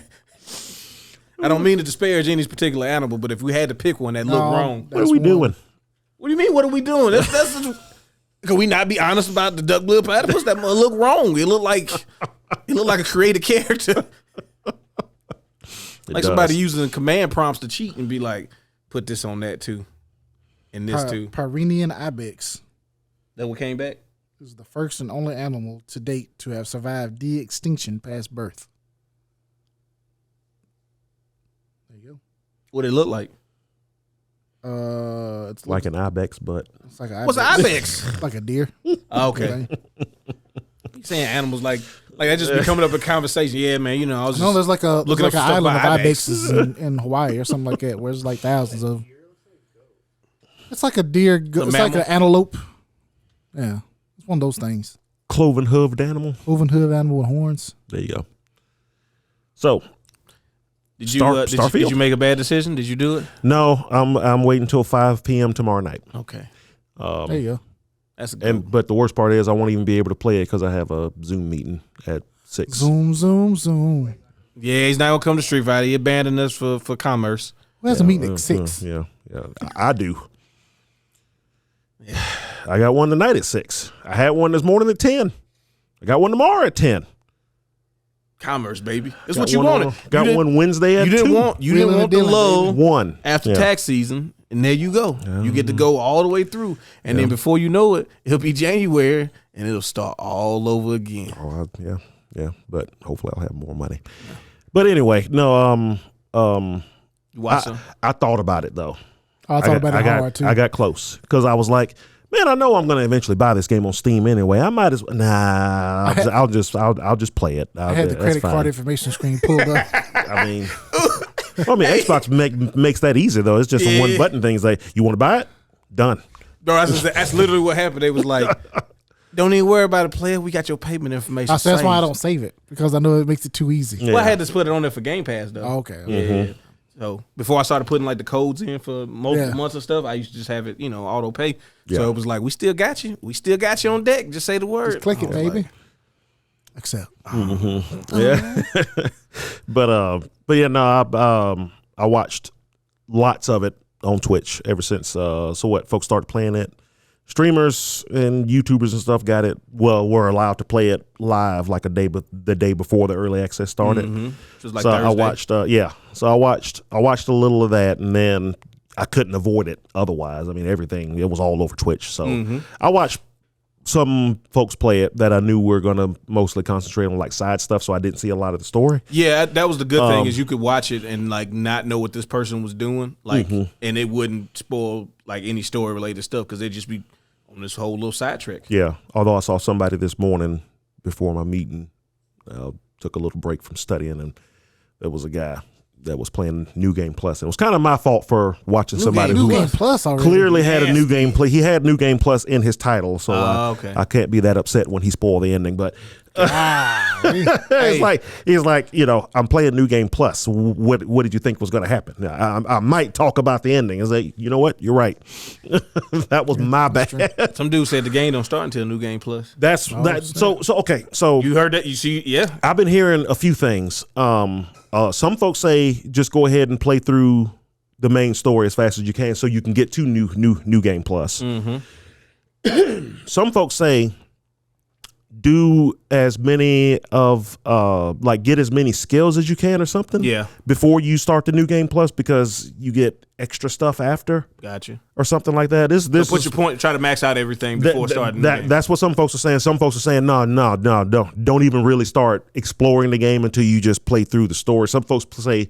S2: I don't mean to disparage any particular animal, but if we had to pick one that looked wrong.
S4: What are we doing?
S2: What do you mean, what are we doing? Can we not be honest about the duck-billed platypus? That look wrong. It looked like a created character. Like somebody using command prompts to cheat and be like, put this on that too. And this too.
S3: Pyrenean ibex.
S2: That what came back?
S3: This is the first and only animal to date to have survived de-extinction past birth. There you go.
S2: What it look like?
S3: It's
S4: like an ibex, but
S3: it's like an ibex.
S2: What's an ibex?
S3: Like a deer.
S2: Okay. You saying animals like that just be coming up in conversation. Yeah, man. I was just
S3: there's like an island of
S2: ibexes
S3: in Hawaii or something like that, where there's like thousands of. It's like a deer. It's like an antelope. Yeah, it's one of those things.
S4: Cloven hooved animal.
S3: Cloven hooved animal with horns.
S4: There you go. So,
S2: did you make a bad decision? Did you do it?
S4: No, I'm waiting until 5 p.m. tomorrow night.
S2: Okay.
S3: There you go.
S2: That's a good
S4: but the worst part is I won't even be able to play it because I have a Zoom meeting at 6.
S3: Zoom.
S2: Yeah, he's not gonna come to Street Fighter. He abandoned us for commerce.
S3: Who has a meeting at 6?
S4: Yeah. I do. Yeah. I got one tonight at 6. I had one this morning at 10. I got one tomorrow at 10.
S2: Commerce, baby. That's what you wanted.
S4: Got one Wednesday at 2.
S2: You didn't want the low
S4: one
S2: after tax season, and there you go. You get to go all the way through, and then before you know it, it'll be January, and it'll start all over again.
S4: Oh, yeah. But hopefully I'll have more money. Yeah. But anyway, no. I thought about it though.
S3: I thought about it hard too.
S4: I got close because I was like, man, I know I'm going to eventually buy this game on Steam anyway. I might as well. Nah, I'll just play it.
S3: I had the credit card information screen pulled up.
S4: I mean, Xbox makes that easy though. It's just a one button thing. It's like, you want to buy it? Done.
S2: No, that's literally what happened. They was like, don't even worry about it, player. We got your payment information.
S3: That's why I don't save it because I know it makes it too easy.
S2: Yeah. Well, I had to put it on there for Game Pass though.
S3: Oh, okay.
S2: Yeah. So before I started putting like the codes in for multiple months and stuff, I used to just have it, auto pay. Yeah. So it was like, we still got you. We still got you on deck. Just say the word.
S3: Just click it, baby. Accept.
S4: Yeah. but yeah, no, I watched lots of it on Twitch ever since. Folks started playing it. Streamers and YouTubers and stuff got it. Well, were allowed to play it live like the day before the early access started.
S2: Mm-hmm. Just like
S4: so
S2: Thursday.
S4: I watched. So I watched a little of that, and then I couldn't avoid it otherwise. I mean, everything it was all over Twitch. So I watched some folks play it that I knew were going to mostly concentrate on like side stuff, so I didn't see a lot of the story.
S2: Yeah, that was the good thing is you could watch it and like not know what this person was doing, like, and it wouldn't spoil like any story related stuff because they'd just be on this whole little sidetrack.
S4: Yeah, although I saw somebody this morning before my meeting, took a little break from studying, and there was a guy that was playing New Game Plus. It was kind of my fault for watching somebody who clearly had a New Game Plus. He had New Game Plus in his title, so I can't be that upset when he spoiled the ending. But he's like, I'm playing New Game Plus. What did you think was going to happen? I might talk about the ending. It's like, you know what? You're right. That was my bad.
S2: Some dude said the game don't start until New Game Plus.
S4: Okay. So
S2: you heard that? You see? Yeah.
S4: I've been hearing a few things. Some folks say just go ahead and play through the main story as fast as you can so you can get to New Game Plus. Some folks say do as many of like get as many skills as you can or something.
S2: Yeah.
S4: Before you start the new game plus, because you get extra stuff after.
S2: Gotcha.
S4: Or something like that. This
S2: So put your point. Try to max out everything before starting the game.
S4: That's what some folks are saying. Some folks are saying no, don't even really start exploring the game until you just play through the story. Some folks say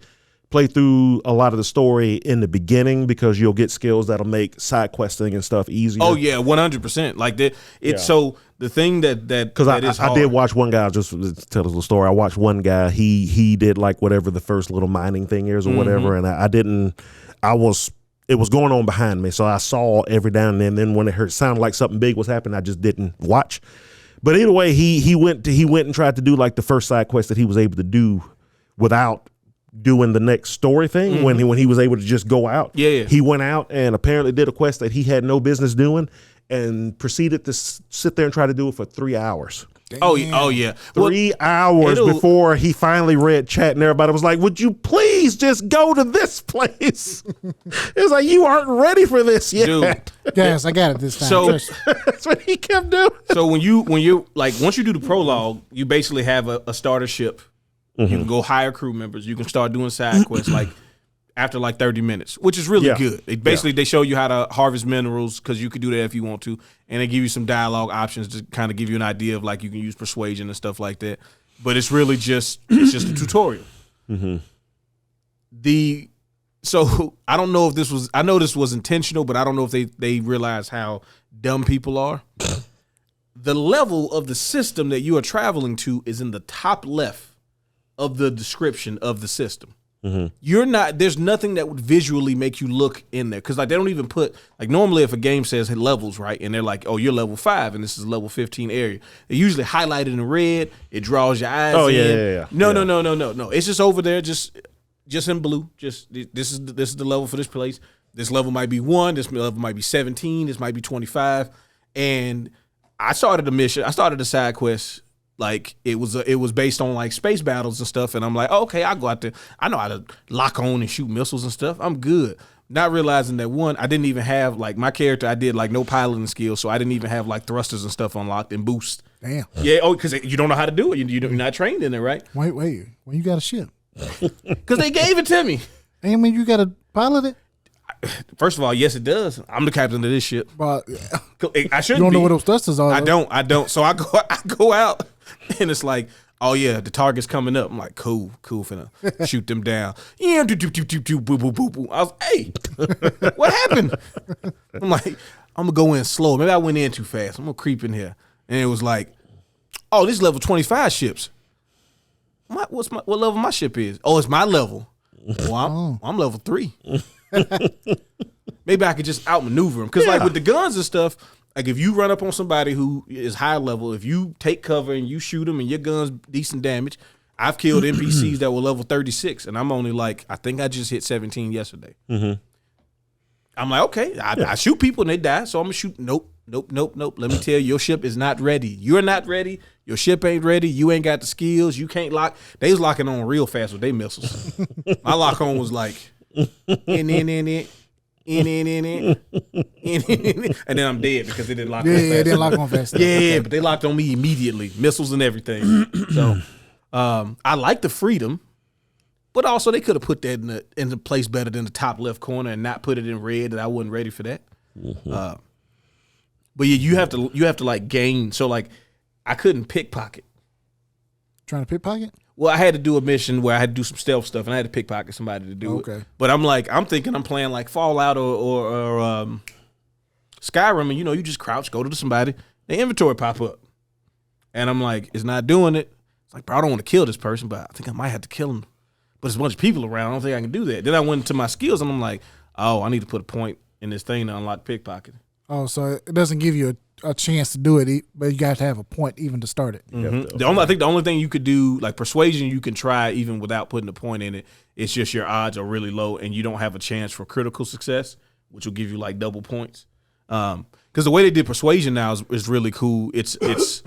S4: play through a lot of the story in the beginning because you'll get skills that'll make side questing and stuff easier.
S2: Oh yeah, 100%. Like that. It's so the thing that
S4: because I did watch one guy, just to tell us the story. I watched one guy. He did like whatever the first little mining thing is or whatever, and it was going on behind me, so I saw every now and then when it sounded like something big was happening, I just didn't watch. But either way, he went and tried to do like the first side quest that he was able to do without doing the next story thing when he was able to just go out.
S2: Yeah.
S4: He went out and apparently did a quest that he had no business doing and proceeded to sit there and try to do it for 3 hours.
S3: Damn.
S2: Oh yeah.
S4: 3 hours before he finally read chat and everybody was like, would you please just go to this place? It's like, you aren't ready for this yet.
S2: Dude.
S3: Yes, I got it this time.
S2: So
S4: That's what he kept doing.
S2: So when you like once you do the prologue, you basically have a starter ship. You can go hire crew members. You can start doing side quests like after like 30 minutes, which is really good. They show you how to harvest minerals because you could do that if you want to, and they give you some dialogue options to kind of give you an idea of like you can use persuasion and stuff like that. But it's really just a tutorial. So I don't know if I know this was intentional, but I don't know if they realize how dumb people are. The level of the system that you are traveling to is in the top left of the description of the system. There's nothing that would visually make you look in there. Cause like they don't even put, like normally if a game says hey, levels, right? And they're like, oh, you're level 5 and this is level 15 area. They usually highlight it in red. It draws your eyes in.
S4: Yeah.
S2: No. It's just over there, just in blue. Just this is the level for this place. This level might be 1, this level might be 17, this might be 25. And I started a side quest. Like it was based on like space battles and stuff, and I'm like, oh, okay, I'll go out there. I know how to lock on and shoot missiles and stuff. I'm good. Not realizing that one, I didn't even have like my character. I did like no piloting skills, so I didn't even have like thrusters and stuff unlocked and boost.
S3: Damn.
S2: Yeah. Oh, because you don't know how to do it. You're not trained in it, right?
S3: Wait. When you got a ship?
S2: Because they gave it to me.
S3: I mean, you got to pilot it.
S2: First of all, yes, it does. I'm the captain of this ship.
S3: But
S2: I shouldn't.
S3: You don't know what those thrusters are.
S2: I don't. So I go out. And it's like, oh yeah, the target's coming up. I'm like, cool, finna shoot them down. Yeah, boo, boo, boo, boo. I was, hey, what happened? I'm like, I'm gonna go in slow. Maybe I went in too fast. I'm gonna creep in here. And it was like, oh, this is level 25 ships. What level my ship is? Oh, it's my level. Well, I'm level 3. Maybe I could just outmaneuver them. Because like with the guns and stuff, like if you run up on somebody who is high level, if you take cover and you shoot them and your gun's decent damage, I've killed NPCs that were level 36 and I'm only like, I think I just hit 17 yesterday. I'm like, okay, I shoot people and they die, so I'm gonna shoot. Nope. Let me tell you, your ship is not ready. You're not ready. Your ship ain't ready. You ain't got the skills. You can't lock. They was locking on real fast with their missiles. My lock on was like, in. And then I'm dead because they didn't lock on fast.
S3: Yeah, they didn't lock on fast.
S2: Yeah, but they locked on me immediately. Missiles and everything. So I like the freedom, but also they could have put that in the place better than the top left corner and not put it in red that I wasn't ready for that. But yeah, you have to like gain. So like I couldn't pickpocket.
S3: Trying to pickpocket?
S2: Well, I had to do a mission where I had to do some stealth stuff, and I had to pickpocket somebody to do it. But I'm thinking I'm playing like Fallout or Skyrim, and you just crouch, go to somebody, their inventory pop up, and I'm like, it's not doing it. It's like, bro, I don't want to kill this person, but I think I might have to kill him. But there's a bunch of people around. I don't think I can do that. Then I went into my skills, and I'm like, oh, I need to put a point in this thing to unlock pickpocket.
S3: Oh, so it doesn't give you a chance to do it, but you got to have a point even to start it.
S2: I think the only thing you could do, like persuasion, you can try even without putting a point in it. It's just your odds are really low, and you don't have a chance for critical success, which will give you like double points. Because the way they did persuasion now is really cool. It's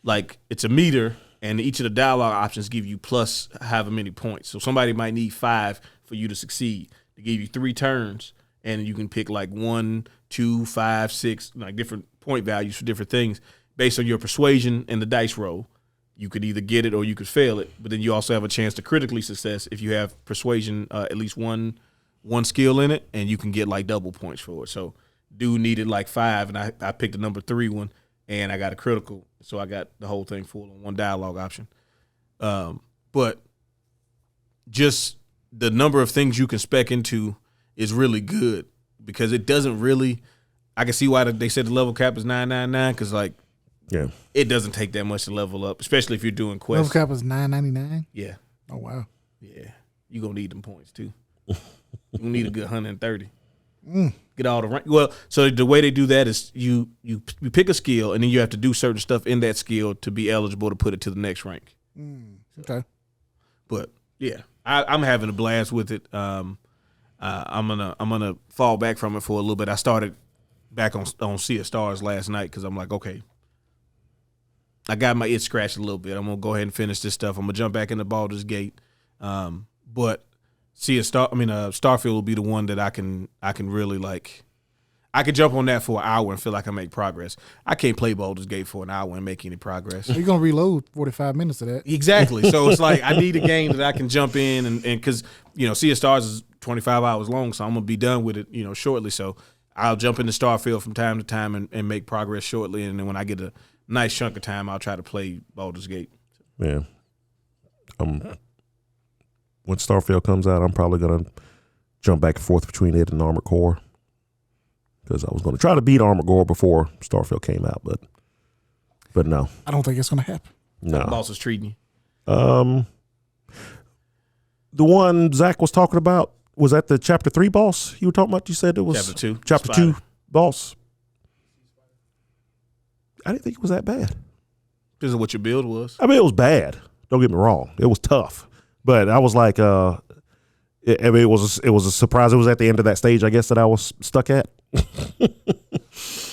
S2: like it's a meter, and each of the dialogue options give you plus however many points. So somebody might need 5 for you to succeed. They give you 3 turns, and you can pick like 1, 2, 5, 6, like different point values for different things. based on your persuasion and the dice roll. You could either get it or you could fail it, but then you also have a chance to critically success if you have persuasion, at least one skill in it, and you can get like double points for it. So dude needed like 5, and I picked the number 3 one, and I got a critical, so I got the whole thing full on one dialogue option. But just the number of things you can spec into is really good because it doesn't really – I can see why they said the level cap is 999 because, like,
S4: Yeah.
S2: it doesn't take that much to level up, especially if you're doing quests.
S3: Level cap is $9.99.
S2: Yeah.
S3: Oh wow.
S2: Yeah. You're going to need them points, too. You're going to need a good 130.
S3: Mm.
S2: Get all the rank. Well, so the way they do that is you pick a skill, and then you have to do certain stuff in that skill to be eligible to put it to the next rank.
S3: Okay.
S2: But, yeah, I'm having a blast with it. I'm gonna fall back from it for a little bit. I started back on Sea of Stars last night because I'm like, okay, I got my itch scratched a little bit. I'm gonna go ahead and finish this stuff. I'm gonna jump back into Baldur's Gate, but Starfield will be the one that I can really like. I could jump on that for an hour and feel like I make progress. I can't play Baldur's Gate for an hour and make any progress.
S3: You're gonna reload 45 minutes of that.
S2: Exactly. So it's like I need a game that I can jump in and because Sea of Stars is 25 hours long, so I'm gonna be done with it shortly. So I'll jump into Starfield from time to time and make progress shortly, and then when I get a nice chunk of time, I'll try to play Baldur's Gate.
S4: Yeah. When Starfield comes out, I'm probably gonna jump back and forth between it and Armored Core because I was gonna try to beat Armored Core before Starfield came out, but no.
S3: I don't think it's gonna happen.
S4: No.
S2: How the boss is treating you.
S4: The one Zach was talking about, was that the Chapter 3 boss you were talking about? You said it was
S2: Chapter 2.
S4: Chapter
S2: Spider.
S4: 2 boss. I didn't think it was that bad.
S2: This is what your build was.
S4: I mean, it was bad. Don't get me wrong. It was tough. But I was like, it was a surprise. It was at the end of that stage, I guess, that I was stuck at.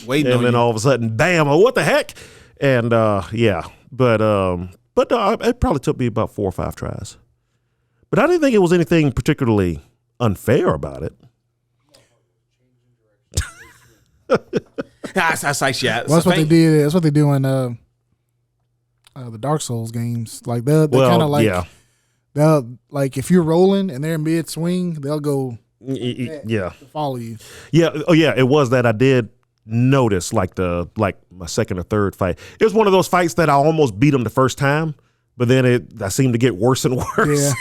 S2: Waiting
S4: and
S2: on
S4: then
S2: you.
S4: all of a sudden, bam, what the heck? And yeah, but no, it probably took me about 4 or 5 tries. But I didn't think it was anything particularly unfair about it.
S2: That's like shit.
S3: Well, that's what they did. That's what they do in the Dark Souls games. Like they're kind of like,
S4: yeah,
S3: they'll like if you're rolling and they're mid swing, they'll go
S4: yeah,
S3: to follow you.
S4: yeah. Oh yeah, it was that I did notice like my second or third fight. It was one of those fights that I almost beat him the first time, but then I seemed to get worse and worse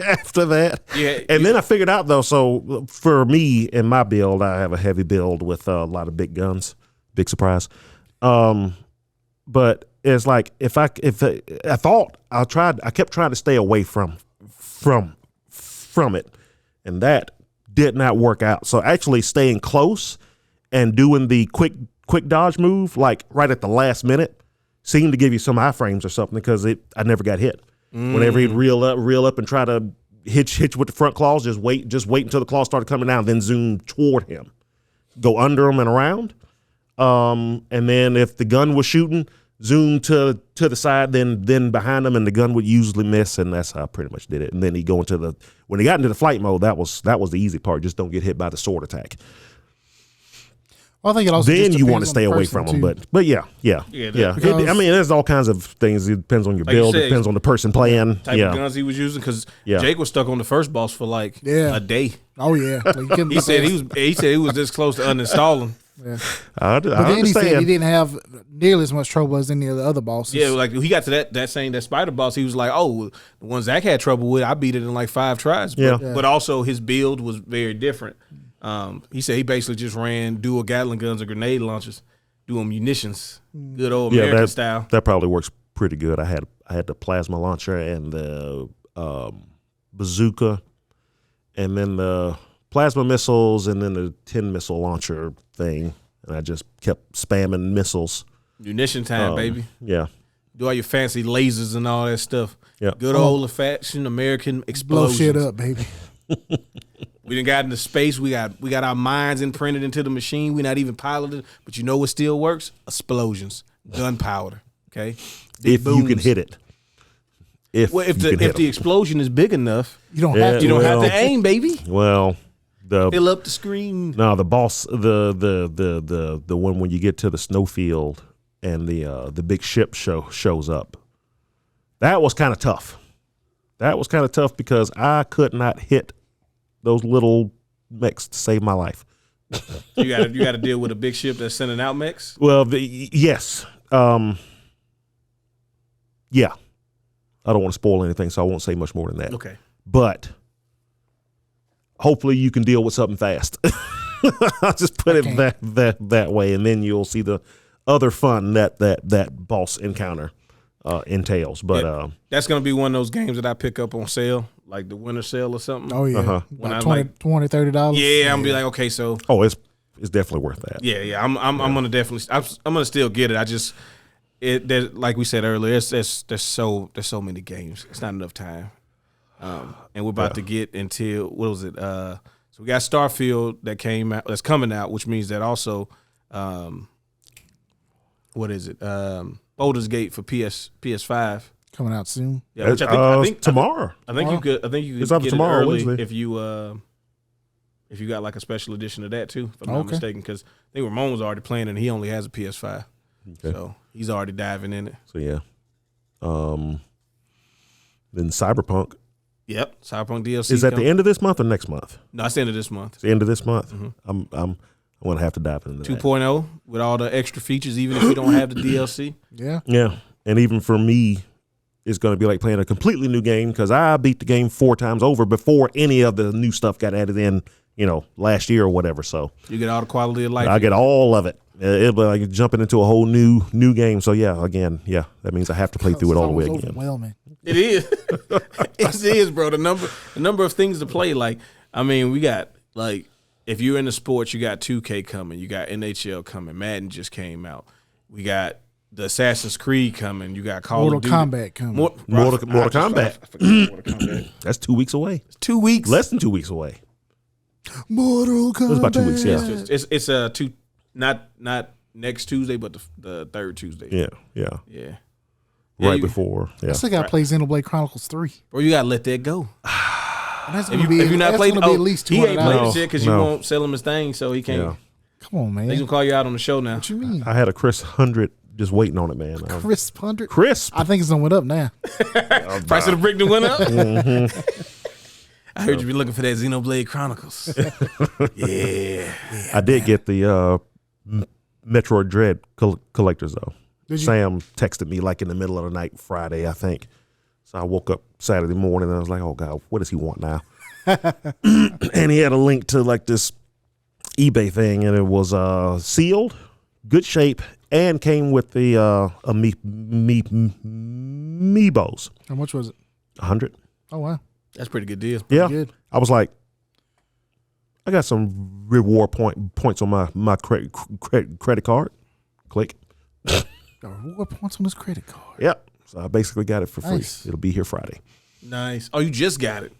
S4: after that.
S2: Yeah,
S4: and then I figured out though. So for me in my build, I have a heavy build with a lot of big guns. Big surprise. But it's like I kept trying to stay away from it, and that did not work out. So actually staying close and doing the quick dodge move like right at the last minute seemed to give you some iframes or something because I never got hit. Whenever he'd reel up and try to hitch with the front claws, just wait until the claws started coming down, then zoom toward him, go under him and around. And then if the gun was shooting, zoom to the side, then behind him, and the gun would usually miss, and that's how I pretty much did it. And then he when he got into the flight mode, that was the easy part. Just don't get hit by the sword attack.
S3: Well, I think it also
S4: Then
S3: just
S4: you
S3: depends
S4: want to
S3: on
S4: stay
S3: the
S4: away
S3: person,
S4: from them,
S3: too.
S4: but yeah.
S3: Because-
S4: I mean, there's all kinds of things. It depends on your
S2: Like you
S4: build.
S2: said,
S4: It depends on the person playing.
S2: type of guns he was using because Jake was stuck on the first boss for like a day.
S3: Oh yeah, like, you couldn't
S2: He
S3: put
S2: said
S3: that-
S2: he said he was this close to uninstalling.
S3: Yeah.
S4: I
S3: But then he said he
S4: understand.
S3: didn't have nearly as much trouble as any of the other bosses.
S2: Yeah, like he got to that spider boss. He was like, "Oh, the one Zach had trouble with, I beat it in like 5 tries." But,
S4: Yeah.
S2: but also his build was very different. He said he basically just ran dual Gatling guns and grenade launchers, dual munitions, good old American style.
S4: That probably works pretty good. I had the plasma launcher and the bazooka, and then the plasma missiles, and then the 10 missile launcher thing, and I just kept spamming missiles.
S2: Munition time, baby.
S4: Yeah,
S2: Do all your fancy lasers and all that stuff.
S4: yeah.
S2: Good old fashioned American
S3: blow
S2: explosions.
S3: shit up, baby.
S2: We done got into space. We got our minds imprinted into the machine. We're not even piloted, but you know what still works? Explosions, gunpowder. Okay, Big
S4: If you can
S2: booms.
S4: hit it. If
S2: Well, if
S4: you can hit
S2: the
S4: 'em.
S2: explosion is big enough,
S3: You don't
S4: Yeah,
S3: have to.
S2: you don't
S4: Well-
S2: have to aim, baby.
S4: Well,
S2: Fill up the screen.
S4: no, the boss, the one when you get to the snowfield and the big ship shows up. That was kind of tough. That was kind of tough because I could not hit those little mechs to save my life.
S2: You got to deal with a big ship that's sending out mechs.
S4: Well, yes, yeah. I don't want to spoil anything, so I won't say much more than that.
S2: Okay,
S4: but hopefully you can deal with something fast. I'll just put it that way, and then you'll see the other fun that boss encounter entails. But
S2: that's gonna be one of those games that I pick up on sale, like the winter sale or something.
S3: Oh yeah,
S2: When
S3: about
S2: I
S3: $20-$30.
S2: Yeah, I'm gonna be like, okay, so
S4: it's definitely worth that.
S2: yeah. I'm gonna definitely. I'm gonna still get it. I just like we said earlier, there's so many games. It's not enough time. And we're about to get into what was it? So we got Starfield that's coming out, which means that also, what is it? Baldur's Gate for PS5
S3: coming out soon.
S2: Yeah, which I think
S4: tomorrow.
S2: I think you could
S4: It's
S2: get
S4: up tomorrow,
S2: it early
S4: Wednesday.
S2: if you got like a special edition of that too, if I'm not mistaken, because I think Ramon was already playing and he only has a PS5, so he's already diving in it.
S4: So yeah, then Cyberpunk.
S2: Yep, Cyberpunk DLC
S4: Is that the end of this month or next month?
S2: No, it's the end of this month.
S4: It's the end of this month.
S2: Mm-hmm.
S4: I'm going to have to dive into that.
S2: 2.0 with all the extra features, even if you don't have the DLC.
S3: Yeah,
S4: and even for me, it's going to be like playing a completely new game because I beat the game 4 times over before any of the new stuff got added in, last year or whatever. So
S2: you get all the quality of life.
S4: I get all of it. It'll be like jumping into a whole new game. So that means I have to play through it all the way again.
S3: Overwhelming.
S2: It is. It is, bro. The number of things to play. Like, I mean, we got like if you're into sports, you got 2K coming, you got NHL coming, Madden just came out. We got the Assassin's Creed coming. You got Call of Duty.
S3: Kombat coming.
S4: Mortal Kombat.
S2: I forgot Mortal Kombat.
S4: That's 2 weeks away.
S2: It's 2 weeks.
S4: Less than 2 weeks away.
S3: Mortal Kombat.
S4: It was about 2 weeks. Yeah.
S2: It's not next Tuesday, but the third Tuesday.
S4: Yeah. Right before. Yeah.
S3: I still got to play Xenoblade Chronicles 3.
S2: Bro, you gotta let that go.
S3: That's
S2: If you not played,
S3: be at least
S2: he ain't
S3: $200.
S2: played shit because you won't sell him his thing, so he can't.
S4: Yeah.
S3: Come on, man.
S2: They gonna call you out on the show now.
S3: What you mean?
S4: I had a Chris 100 just waiting on it, man.
S3: Crisp 100?
S4: Crisp.
S3: I think it's going to went up now.
S2: Price of the brick that went up.
S4: Mm-hmm.
S2: I heard you be looking for that Xenoblade Chronicles. Yeah.
S4: I did get the Metroid Dread collectors though.
S3: Did you?
S4: Sam texted me like in the middle of the night Friday, I think. So I woke up Saturday morning and I was like, oh God, what does he want now? And he had a link to like this eBay thing and it was sealed, good shape, and came with the Amiibos.
S3: How much was it?
S4: 100.
S3: Oh, wow.
S2: That's a pretty good deal.
S4: Yeah.
S3: Good.
S4: I was like, I got some reward points on my credit card. Click.
S3: Reward points on this credit card.
S4: Yep. So I basically got it for free.
S3: Nice.
S4: It'll be here Friday.
S2: Nice. Oh, you just got it.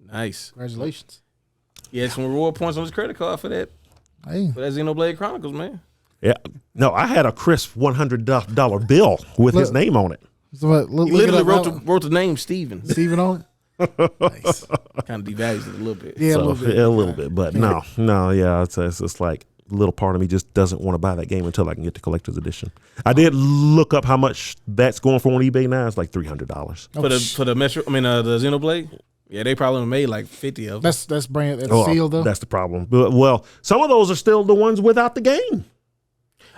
S2: Nice.
S3: Congratulations.
S2: Yeah, some reward points on his credit card for that
S3: Hey.
S2: Xenoblade Chronicles, man.
S4: Yeah. No, I had a crisp $100 bill with his name on it.
S3: So what,
S2: He literally wrote the name Steven.
S3: Steven on it? Nice.
S2: Kind of devalues it a little bit.
S3: Yeah,
S4: So,
S3: a little bit.
S4: a little bit. But no, yeah. It's just like a little part of me just doesn't want to buy that game until I can get the collector's edition. I did look up how much that's going for on eBay now. It's like $300.
S2: For the Metro, the Xenoblade. Yeah, they probably made like 50 of them.
S3: That's brand that's sealed though.
S4: That's the problem. But, well, some of those are still the ones without the game.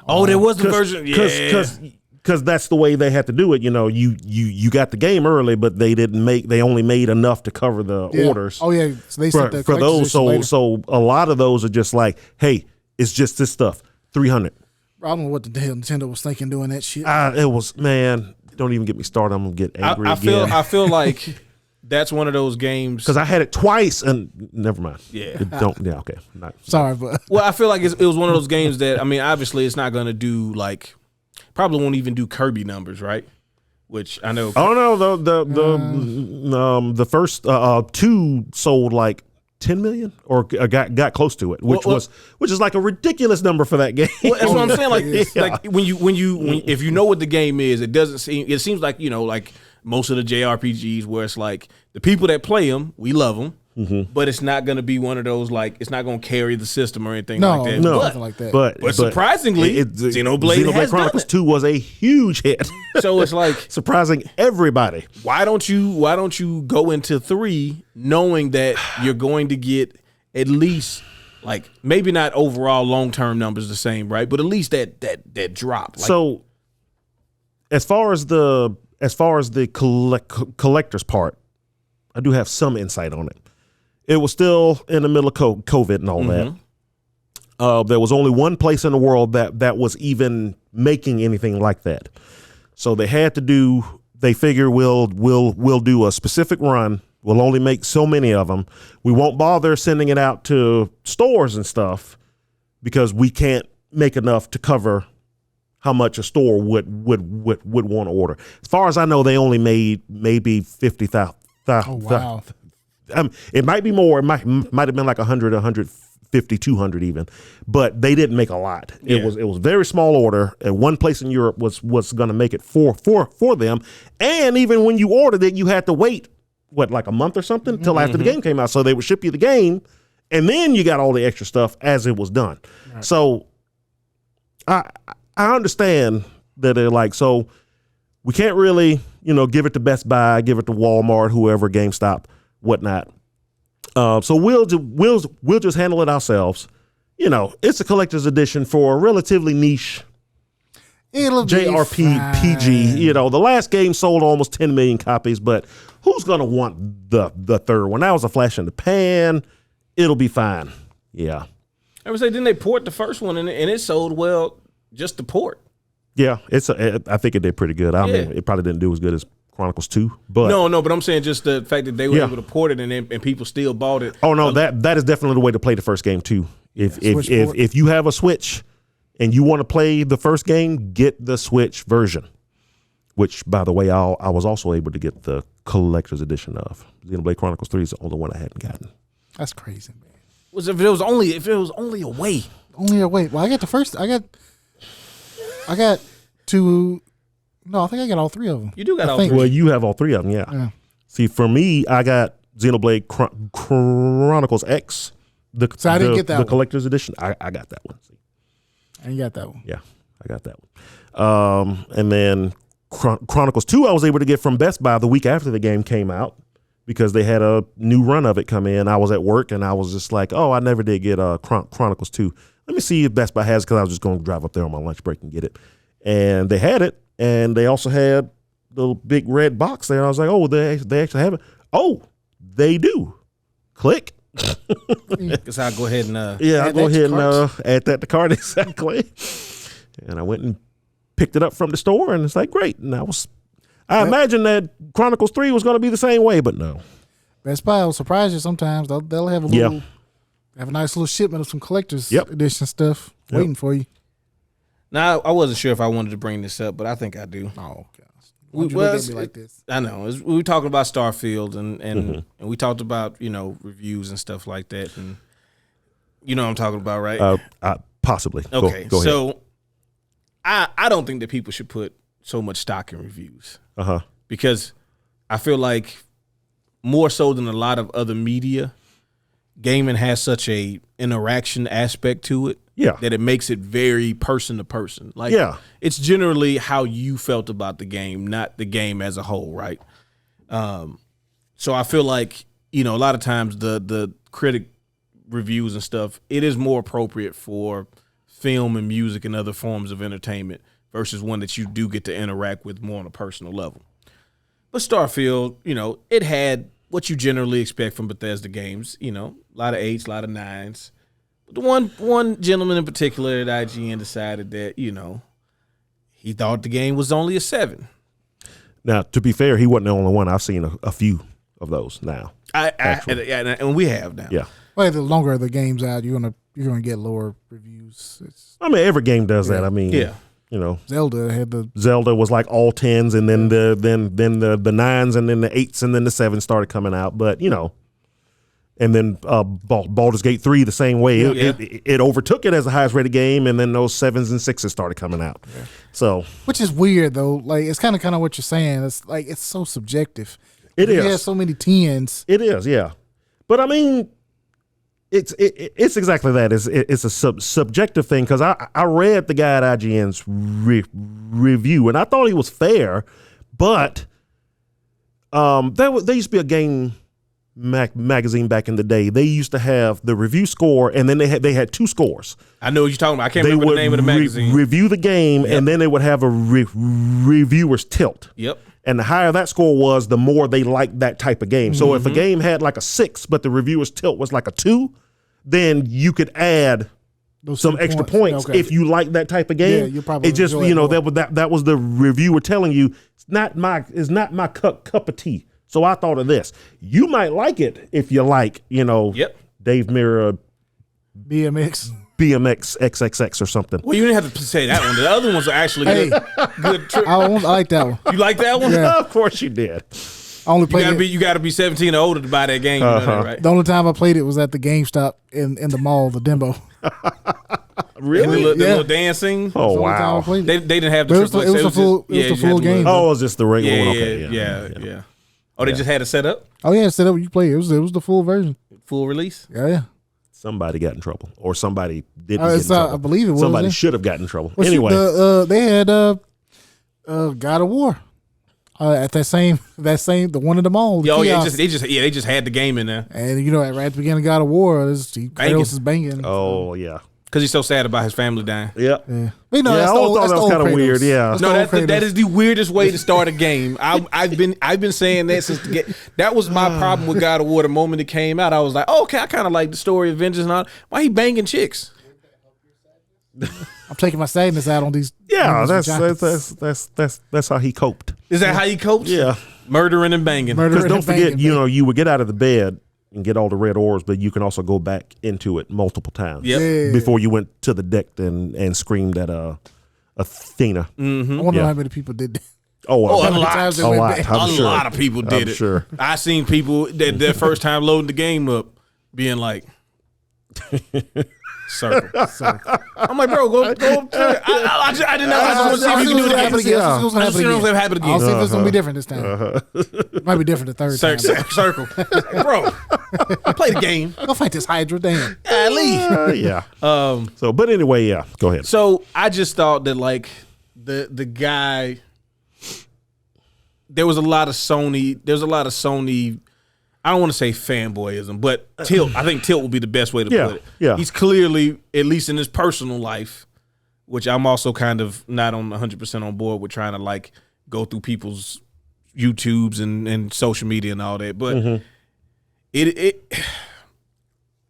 S2: Oh, there was the version. Yeah,
S4: because that's the way they had to do it. You got the game early, but they only made enough to cover the orders.
S3: Oh yeah, so they sent the
S4: for those. So a lot of those are just like, hey, it's just this stuff. 300.
S3: I don't know what the hell Nintendo was thinking doing that shit.
S4: It was, man. Don't even get me started. I'm gonna get angry again.
S2: I feel like that's one of those games
S4: because I had it twice and never mind.
S2: Yeah.
S4: Okay.
S3: Sorry, but
S2: well, I feel like it was one of those games that obviously it's not gonna do like probably won't even do Kirby numbers, right? Which I know.
S4: Oh no, the first 2 sold like 10 million or got close to it, which is like a ridiculous number for that game.
S2: Well, that's what I'm saying. Like, like when if you know what the game is, it seems like like most of the JRPGs where it's like the people that play them, we love them, but it's not going to be one of those like it's not going to carry the system or anything
S3: No,
S2: like that.
S3: no,
S2: But,
S3: nothing like that.
S2: but surprisingly, Xenoblade has
S4: Chronicles
S2: done
S4: 2 was a huge hit.
S2: it. So it's like
S4: Surprising everybody.
S2: why don't you go into 3 knowing that you're going to get at least like maybe not overall long-term numbers the same, right? But at least that drop. Like,
S4: So as far as the collector's part, I do have some insight on it. It was still in the middle of COVID and all that. There was only one place in the world that was even making anything like that. So they had to do. They figure we'll do a specific run. We'll only make so many of them. We won't bother sending it out to stores and stuff because we can't make enough to cover how much a store would want to order. As far as I know, they only made maybe 50,000.
S3: Oh, wow.
S4: It might be more. It might have been like 100, 150, 200 even, but they didn't make a lot. It was very small order, and one place in Europe was going to make it for them. And even when you ordered it, you had to wait like a month or something until after the game came out. So they would ship you the game, and then you got all the extra stuff as it was done. Right. So I understand that they're like, so we can't really give it to Best Buy, give it to Walmart, whoever, GameStop, whatnot. So we'll just handle it ourselves. It's a collector's edition for a relatively niche JRPG. The last game sold almost 10 million copies, but who's gonna want the third one? That was a flash in the pan. It'll be fine. Yeah.
S2: I would say, didn't they port the first one and it sold well? Just the port.
S4: Yeah, I think it did pretty good. I mean, it probably didn't do as good as Chronicles 2, but
S2: no, but I'm saying just the fact that they were able to port it and people still bought it.
S4: Oh no, that is definitely the way to play the first game too. If you have a Switch and you want to play the first game, get the Switch version. Which, by the way, I was also able to get the collector's edition of Xenoblade Chronicles 3 is the only one I hadn't gotten.
S3: That's crazy, man.
S2: If it was only a way.
S3: Only a way. Well, I got the first. I got two. No, I think I got all 3 of them.
S2: You do got all 3.
S4: Well, you have all 3 of them, yeah. See, for me, I got Xenoblade Chronicles X.
S3: So I didn't get that
S4: the
S3: one.
S4: collector's edition. I got that one. See?
S3: I ain't got that one.
S4: Yeah, I got that one. And then Chronicles 2, I was able to get from Best Buy the week after the game came out because they had a new run of it come in. I was at work and I was just like, oh, I never did get Chronicles 2. Let me see if Best Buy has it because I was just going to drive up there on my lunch break and get it. And they had it. And they also had the big red box there. I was like, oh, they actually have it. Oh, they do. Click.
S2: Guess I'll go ahead and
S4: I'll go ahead and add that to cart exactly. And I went and picked it up from the store, and it's like great. And I imagined that Chronicles 3 was going to be the same way, but no.
S3: Best Buy will surprise you sometimes. They'll have a nice little shipment of some collector's edition stuff waiting for you.
S2: Now, I wasn't sure if I wanted to bring this up, but I think I do.
S3: Oh, gosh. Why'd you look at me like this?
S2: I know. We were talking about Starfield, and we talked about, reviews and stuff like that. And you know what I'm talking about, right?
S4: Possibly.
S2: Okay.
S4: Go ahead.
S2: So I don't think that people should put so much stock in reviews. Because I feel like more so than a lot of other media, gaming has such a interaction aspect to it. That it makes it very person to person. Like, it's generally how you felt about the game, not the game as a whole, right? So I feel like, a lot of times the critic reviews and stuff, it is more appropriate for film and music and other forms of entertainment versus one that you do get to interact with more on a personal level. But Starfield, it had what you generally expect from Bethesda games, a lot of 8s, a lot of 9s. The one gentleman in particular at IGN decided that, he thought the game was only a 7.
S4: Now, to be fair, he wasn't the only one. I've seen a few of those now.
S2: And we have now.
S4: Yeah.
S3: Well, the longer the game's out, you're gonna get lower reviews.
S4: Every game does that. I mean, Zelda was like all 10s, and then the 9s, and then the 8s, and then the 7s started coming out. But and then Baldur's Gate 3 the same way. It overtook it as the highest rated game, and then those 7s and 6s started coming out. Yeah. So,
S3: which is weird though. Like, it's kind of what you're saying. It's like it's so subjective.
S4: It is.
S3: You have so many 10s.
S4: It is, yeah. But I mean, it's exactly that. It's a subjective thing because I read the guy at IGN's review and I thought he was fair, but there used to be a game magazine back in the day. They used to have the review score and then they had two scores.
S2: I know what you're talking about. I can't remember the name of the magazine.
S4: Review the game and then they would have a reviewer's tilt.
S2: Yep.
S4: And the higher that score was, the more they liked that type of game. So if a game had like a 6, but the reviewer's tilt was like a 2, then you could add some extra points if you like that type of game.
S3: Yeah, you probably
S4: it just that was the reviewer telling you it's not my cup of tea. So I thought of this. You might like it if you like, Dave Mirra
S3: BMX
S4: XXX or something.
S2: Well, you didn't have to say that one. The other ones are actually good.
S3: I like that one.
S2: You like that one?
S3: Yeah.
S4: Of course you did.
S3: I only played
S2: You got to be 17 or older to buy that game. You know that, right?
S3: The only time I played it was at the GameStop in the mall, the Dembo.
S2: Really? The little dancing.
S4: Oh wow!
S2: They didn't have the.
S3: It was the full game.
S4: Oh, it was just the regular one? Okay,
S2: yeah. Oh, they just had it set up.
S3: Oh yeah, set up. You play. It was the full version.
S2: Full release.
S3: Yeah.
S4: Somebody got in trouble, or somebody didn't get in trouble.
S3: I believe it was.
S4: Somebody should have gotten in trouble.
S3: Well,
S4: anyway,
S3: they had God of War at the one in the mall.
S2: Yo, they just had the game in there,
S3: and right at the beginning of God of War, Kratos is banging.
S4: Oh yeah,
S2: because he's so sad about his family dying.
S4: Yeah.
S3: But,
S4: I thought that was kind of weird. Yeah,
S2: that is the weirdest way to start a game. I've been saying that since that was my problem with God of War. The moment it came out, I was like, oh, okay, I kind of like the story of vengeance and all. Why he banging chicks?
S3: I'm taking my sadness out on these.
S4: Yeah, that's how he coped.
S2: Is that how he coped?
S4: Yeah,
S2: murdering and banging.
S4: Because don't forget, you would get out of the bed and get all the red orbs, but you can also go back into it multiple times.
S2: Yep.
S4: Before you went to the deck and screamed at Athena.
S3: I wonder how many people did that.
S4: Oh,
S2: a lot.
S4: A
S2: lot of people did it.
S4: Sure.
S2: I seen people that their first time loading the game up being like, circle. I'm like, bro, go. I didn't know. I just want to see if you can do it again.
S3: I just want to see
S2: happen again.
S3: I'll see if it's gonna be different this time. It might be different the third time.
S2: Circle, bro. Play the game.
S3: Go fight this Hydra. Damn.
S4: Yeah. But anyway, yeah. Go ahead.
S2: So I just thought that like the guy, there was a lot of Sony. There's a lot of Sony. I don't want to say fanboyism, but tilt. I think tilt would be the best way to put it.
S4: Yeah.
S2: He's clearly, at least in his personal life, which I'm also kind of not on 100% on board with trying to like go through people's YouTubes and social media and all that. But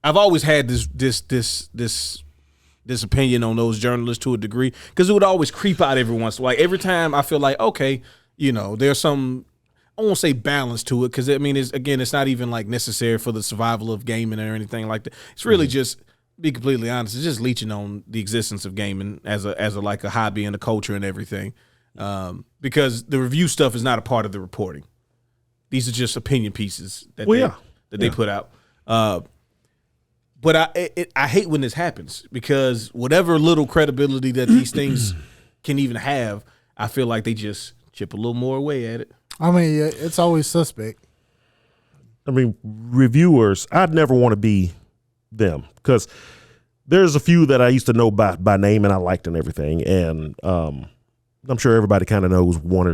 S2: I've always had this opinion on those journalists to a degree because it would always creep out every once in a while. Like every time I feel like, okay, there's some. I won't say balance to it because it's not even like necessary for the survival of gaming or anything like that. It's really just, be completely honest, it's just leeching on the existence of gaming as a like a hobby and a culture and everything. Because the review stuff is not a part of the reporting. These are just opinion pieces that they put out. But I hate when this happens because whatever little credibility that these things can even have, I feel like they just chip a little more away at it.
S3: I mean, it's always suspect.
S4: I mean, reviewers, I'd never want to be them because there's a few that I used to know by name and I liked and everything. And I'm sure everybody kind of knows one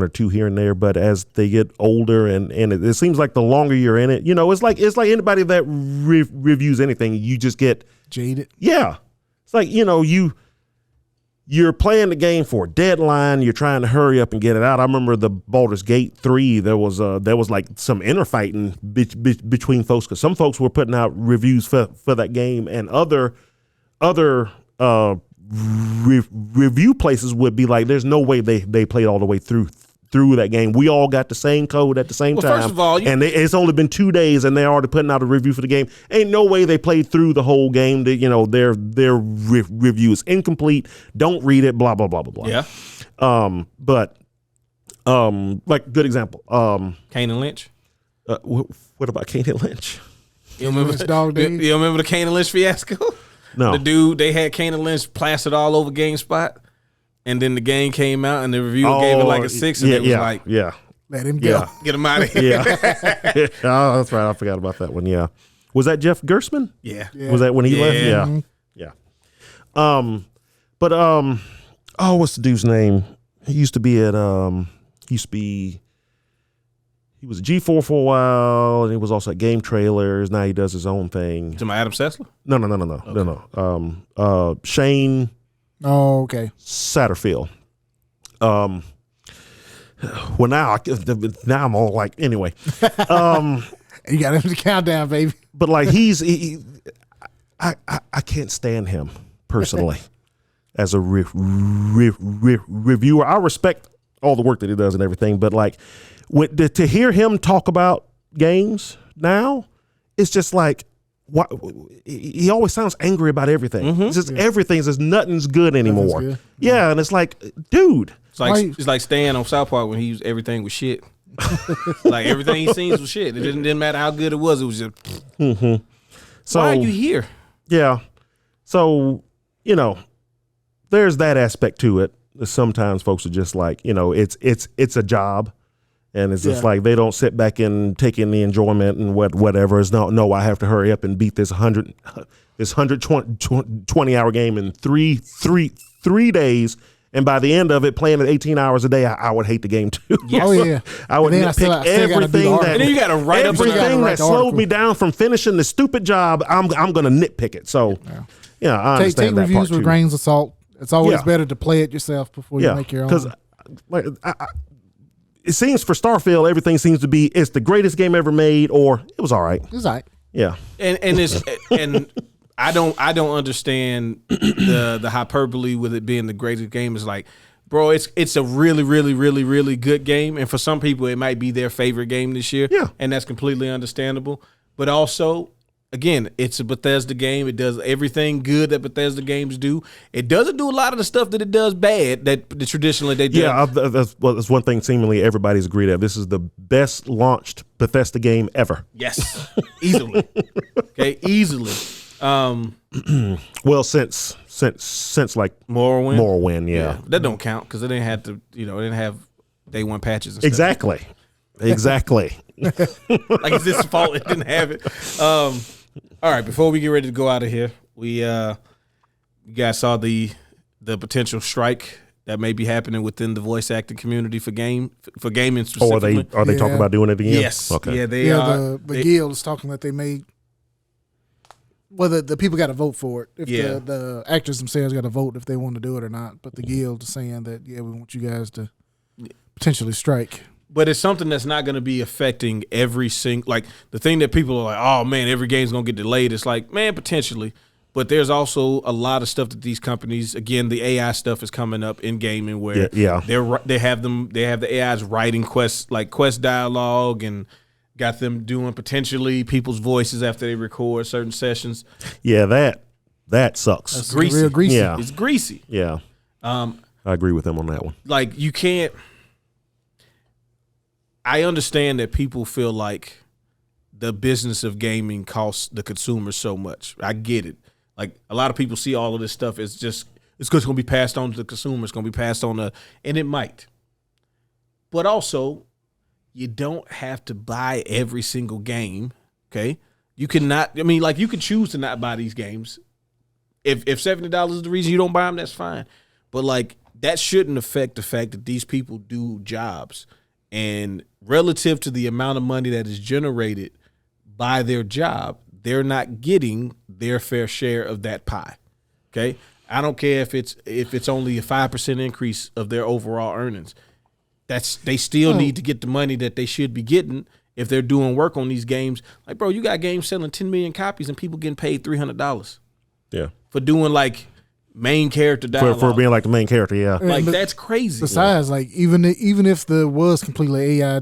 S4: or two here and there. But as they get older and it seems like the longer you're in it, it's like anybody that reviews anything, you just get
S3: jaded.
S4: Yeah. It's like, you're playing the game for a deadline. You're trying to hurry up and get it out. I remember the Baldur's Gate 3. There was like some inner fighting between folks because some folks were putting out reviews for that game, and other review places would be like, "There's no way they played all the way through that game. We all got the same code at the same time.
S2: First of all,
S4: and it's only been 2 days, and they're already putting out a review for the game. Ain't no way they played through the whole game. Their review is incomplete. Don't read it. Blah blah blah blah blah.
S2: Yeah.
S4: But like good example.
S2: Kane and Lynch.
S4: What about Kane and Lynch?
S2: You remember the Kane and Lynch fiasco?
S4: No.
S2: The dude, they had Kane and Lynch plastered all over GameSpot. And then the game came out, and the reviewer gave it like a 6, and it was like,
S3: Let him go.
S4: Yeah.
S2: Get him out of here.
S4: Yeah. Oh, that's right. I forgot about that one. Yeah. Was that Jeff Gersman?
S2: Yeah.
S4: Was that when he left? Yeah.
S3: Mhm.
S4: Yeah. What's the dude's name? He used to be at he was at G4 for a while, and he was also at Game Trailers. Now he does his own thing.
S2: To my Adam Sessler?
S4: No. Shane
S3: Oh, okay.
S4: Satterfield. Well, now I'm all like, anyway.
S3: You got him to countdown, baby.
S4: But like I can't stand him personally as a reviewer. I respect all the work that he does and everything, but like to hear him talk about games now, it's just like he always sounds angry about everything. It's just everything's just nothing's good anymore.
S3: Good.
S4: Yeah, and it's like, dude.
S2: It's like Stan on South Park when he used everything was shit. Like everything he seen was shit. It didn't matter how good it was. It was just.
S4: So
S2: why are you here?
S4: Yeah. So, there's that aspect to it. Sometimes folks are just like, it's a job, and it's just like they don't sit back and take in the enjoyment and whatever. It's no, I have to hurry up and beat this 120 hour game in three days. And by the end of it, playing it 18 hours a day, I would hate the game too.
S2: Yes.
S3: Oh yeah.
S4: I would
S3: And then
S4: nitpick
S3: I still gotta do the
S4: everything
S3: article.
S4: that
S2: And then you got to write up
S4: everything
S3: write
S4: that
S3: the
S4: slowed
S3: article.
S4: me down from finishing the stupid job. I'm going to nitpick it. So, I
S3: Take
S4: understand that
S3: reviews
S4: part
S3: with
S4: too.
S3: grains of salt. It's always
S4: Yeah.
S3: better to play it yourself before you make your own.
S4: Because it seems for Starfield, everything seems to be it's the greatest game ever made, or it was all right.
S3: It's all right.
S4: Yeah,
S2: And I don't understand the hyperbole with it being the greatest game. Is like, bro, it's a really, really, really, really good game, and for some people it might be their favorite game this year.
S4: Yeah.
S2: And that's completely understandable. But also, again, it's a Bethesda game. It does everything good that Bethesda games do. It doesn't do a lot of the stuff that it does bad that traditionally they do.
S4: yeah. That's one thing seemingly everybody's agreed at. This is the best launched Bethesda game ever.
S2: Yes, easily. Okay, easily.
S4: Well, since like
S2: Morrowind.
S4: yeah.
S2: That don't count because it didn't have to. It didn't have day one patches. And
S4: Exactly.
S2: Like it's this fault it didn't have it. All right, before we get ready to go out of here, you guys saw the potential strike that may be happening within the voice acting community for gaming specifically.
S4: Are they talking about doing it again?
S2: Yes.
S4: Okay.
S2: Yeah, they are.
S3: The guild is talking that they may. Well, the people got to vote for it. If
S2: Yeah.
S3: the actors themselves got to vote if they want to do it or not. But the guild is saying that we want you guys to potentially strike.
S2: But it's something that's not going to be affecting every single, like the thing that people are like, oh man, every game's going to get delayed. It's like, man, potentially. But there's also a lot of stuff that these companies, again, the AI stuff is coming up in gaming where they have the AIs writing quest dialogue and got them doing potentially people's voices after they record certain sessions.
S4: Yeah, that sucks.
S3: That's
S2: Greasy.
S3: real greasy.
S4: Yeah.
S2: It's greasy.
S4: Yeah. I agree with them on that one.
S2: Like you can't. I understand that people feel like the business of gaming costs the consumer so much. I get it. Like a lot of people see all of this stuff as it's going to be passed on to the consumer. It's going to be passed on and it might. But also, you don't have to buy every single game. Okay, you cannot. I mean, like you can choose to not buy these games. If $70 is the reason you don't buy them, that's fine. But like that shouldn't affect the fact that these people do jobs. And relative to the amount of money that is generated by their job, they're not getting their fair share of that pie. Okay? I don't care if it's only a 5% increase of their overall earnings. They still need to get the money that they should be getting if they're doing work on these games. Like, bro, you got games selling 10 million copies and people getting paid $300.
S4: Yeah.
S2: For doing like main character dialogue.
S4: For being like the main character, yeah.
S2: Like
S3: But
S2: that's crazy.
S3: Besides, like even if there was completely AI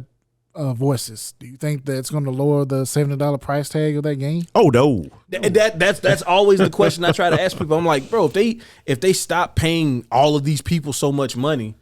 S3: voices, do you think that's going to lower the $70 price tag of that game?
S4: Oh no.
S2: That's always the question I try to ask people. I'm like, bro, if they stop paying all of these people so much money,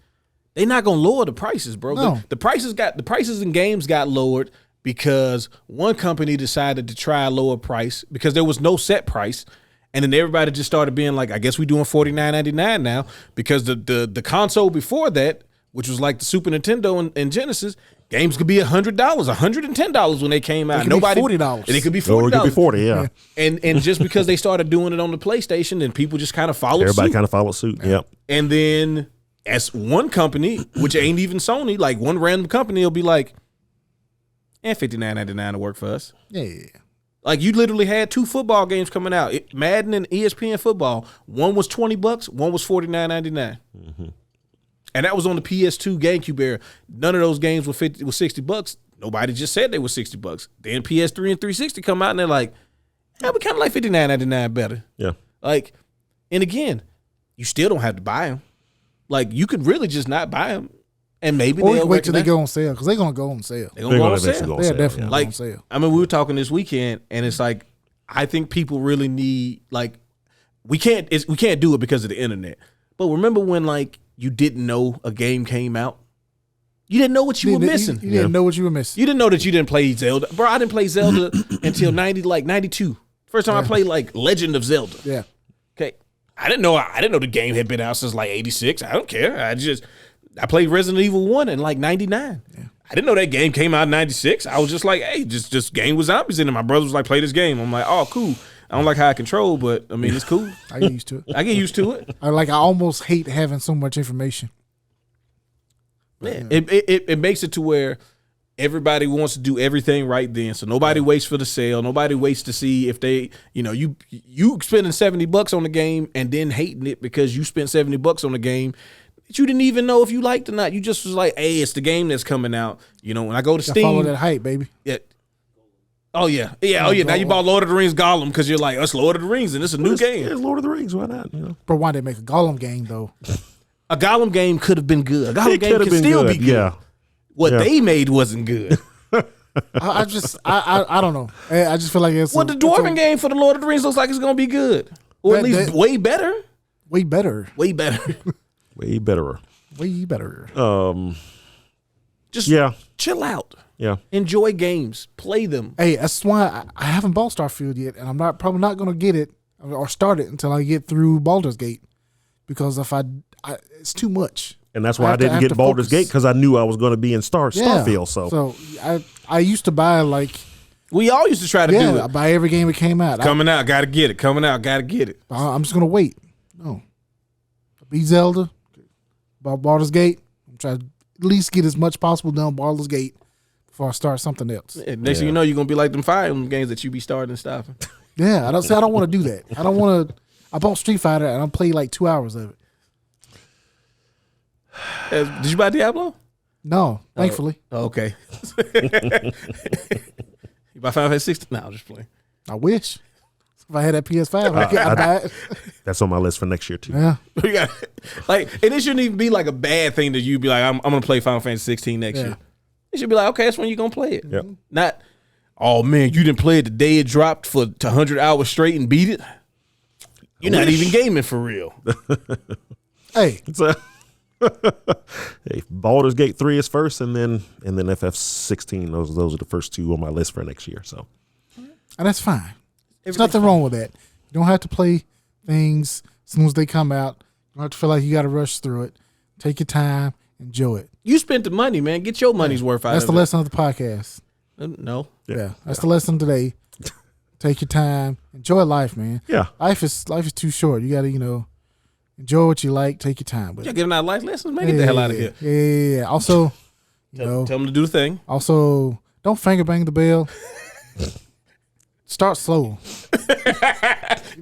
S2: they're not gonna lower the prices, bro.
S3: No.
S2: The prices in games got lowered because one company decided to try a lower price because there was no set price. And then everybody just started being like, I guess we're doing $49.99 now because the console before that, which was like the Super Nintendo and Genesis, Games could be $100, $110 when they came out.
S3: It could be $40.
S2: And it could be
S4: Or
S2: $40.
S4: it could be 40, yeah.
S2: And just because they started doing it on the PlayStation, then people just kind of followed
S4: Everybody
S2: suit.
S4: kind of followed suit. Yep.
S2: And then as one company, which ain't even Sony, like one random company will be like, $59.99 to work for us.
S3: Yeah.
S2: Like you literally had 2 football games coming out, Madden and ESPN football. One was $20, one was $49.99. And that was on the PS2 GameCube era. None of those games were $60. Nobody just said they were $60. Then PS3 and 360 come out and they're like, yeah, we kind of like $59.99 better.
S4: Yeah.
S2: Like, and again, you still don't have to buy them. Like, you could really just not buy them, and maybe
S3: Or
S2: they'll
S3: wait till they
S2: recognize-
S3: go on sale because they're gonna go on sale.
S2: They're gonna go on
S4: eventually
S2: sale.
S4: go on
S3: They're
S4: sale,
S3: definitely
S4: yeah.
S3: go on
S2: Like,
S3: sale.
S2: I mean, we were talking this weekend, and it's like, I think people really need, like, we can't do it because of the internet. But remember when, like, you didn't know a game came out? You didn't know what you were missing.
S3: You didn't know what you were missing.
S2: You didn't know that you didn't play Zelda. Bro, I didn't play Zelda until 92. First time I played like Legend of Zelda.
S3: Yeah.
S2: Okay. I didn't know the game had been out since like 86. I don't care. I played Resident Evil 1 in like 99. Yeah. I didn't know that game came out in 96. I was just like, hey, just game with zombies in it. My brother was like, play this game. I'm like, oh, cool. I don't like how I control, but I mean, it's cool.
S3: I get used to it.
S2: I get used to it.
S3: I almost hate having so much information.
S2: Yeah. It makes it to where everybody wants to do everything right then. So nobody waits for the sale. Nobody waits to see if they, you spending $70 on the game and then hating it because you spent $70 on the game that you didn't even know if you liked or not. You just was like, hey, it's the game that's coming out. When I go to Steam.
S3: Follow that hype, baby.
S2: Yeah. Oh yeah. Yeah. Oh yeah. Now you bought Lord of the Rings Gollum because you're like, it's Lord of the Rings and it's a new game.
S4: It's Lord of the Rings. Why not?
S3: But why they make a Gollum game though?
S2: A Gollum game could have been good. A Gollum game could still be good.
S4: Yeah.
S2: What they made wasn't good.
S3: I don't know. I just feel like it's
S2: The Dwarven game for the Lord of the Rings looks like it's gonna be good, or at least way better.
S3: Way better.
S2: Way better.
S4: Way better.
S3: Way better.
S2: Just chill out.
S4: Yeah.
S2: Enjoy games. Play them.
S3: Hey, that's why I haven't bought Starfield yet, and I'm probably not going to get it or start it until I get through Baldur's Gate, because if I it's too much.
S4: And that's why I didn't get Baldur's Gate, because I knew I was going to be in Starfield. So
S3: I used to buy
S2: we all used to try to do it.
S3: I buy every game that came out.
S2: Coming out, gotta get it. Coming out, gotta get it.
S3: I'm just gonna wait. No, beat Zelda, about Baldur's Gate. I'm trying to at least get as much possible done Baldur's Gate before I start something else.
S2: Yeah, next thing you know, you're gonna be like them Fire Emblem games that you be starting and stopping.
S3: Yeah, I don't want to do that. I don't want to. I bought Street Fighter and I played like 2 hours of it.
S2: Did you buy Diablo?
S3: No, thankfully.
S2: Oh, okay. You buy Final Fantasy 16? No, I'm just playing.
S3: I wish. If I had that PS5, I'd buy it.
S4: That's on my list for next year too.
S3: Yeah.
S2: You got, and it shouldn't even be like a bad thing that you be like, I'm gonna play Final Fantasy 16 next year. It should be like, okay, that's when you're gonna play it.
S4: Yep.
S2: Not, oh man, you didn't play it the day it dropped to 100 hours straight and beat it. You're not even gaming for real.
S3: Hey.
S4: Hey, Baldur's Gate 3 is first, and then FF16. Those are the first two on my list for next year. So,
S3: and that's fine. There's nothing wrong with that. You don't have to play things as soon as they come out. You don't have to feel like you got to rush through it. Take your time, enjoy it.
S2: You spent the money, man. Get your money's worth out of it.
S3: That's the lesson of the podcast.
S2: No.
S3: Yeah, that's the lesson today. Take your time, enjoy life, man.
S4: yeah.
S3: Life is too short. You got to, enjoy what you like. Take your time. But
S2: You're giving out life lessons, man. Get the hell out of here.
S3: Yeah. Also,
S2: Tell them to do the thing.
S3: Also, don't finger bang the bell. Start slow.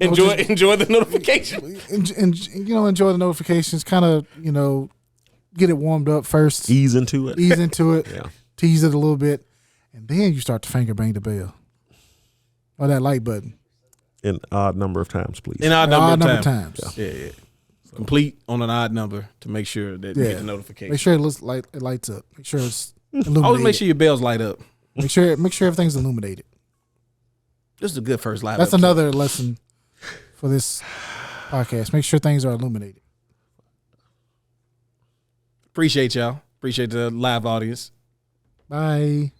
S2: Enjoy the notification.
S3: Enjoy the notifications. Kind of, get it warmed up first.
S4: Ease into it.
S3: Yeah. Tease it a little bit, and then you start to finger bang the bell or that like button.
S4: An odd number of times, please.
S2: An odd number of
S3: times.
S2: Yeah. Complete on an odd number to make sure that you get the notification.
S3: Make sure it lights up. Make sure it's illuminated.
S2: Always make sure your bells light up.
S3: Make sure everything's illuminated.
S2: This is a good first live.
S3: That's another lesson for this podcast. Make sure things are illuminated.
S2: Appreciate y'all. Appreciate the live audience.
S3: Bye.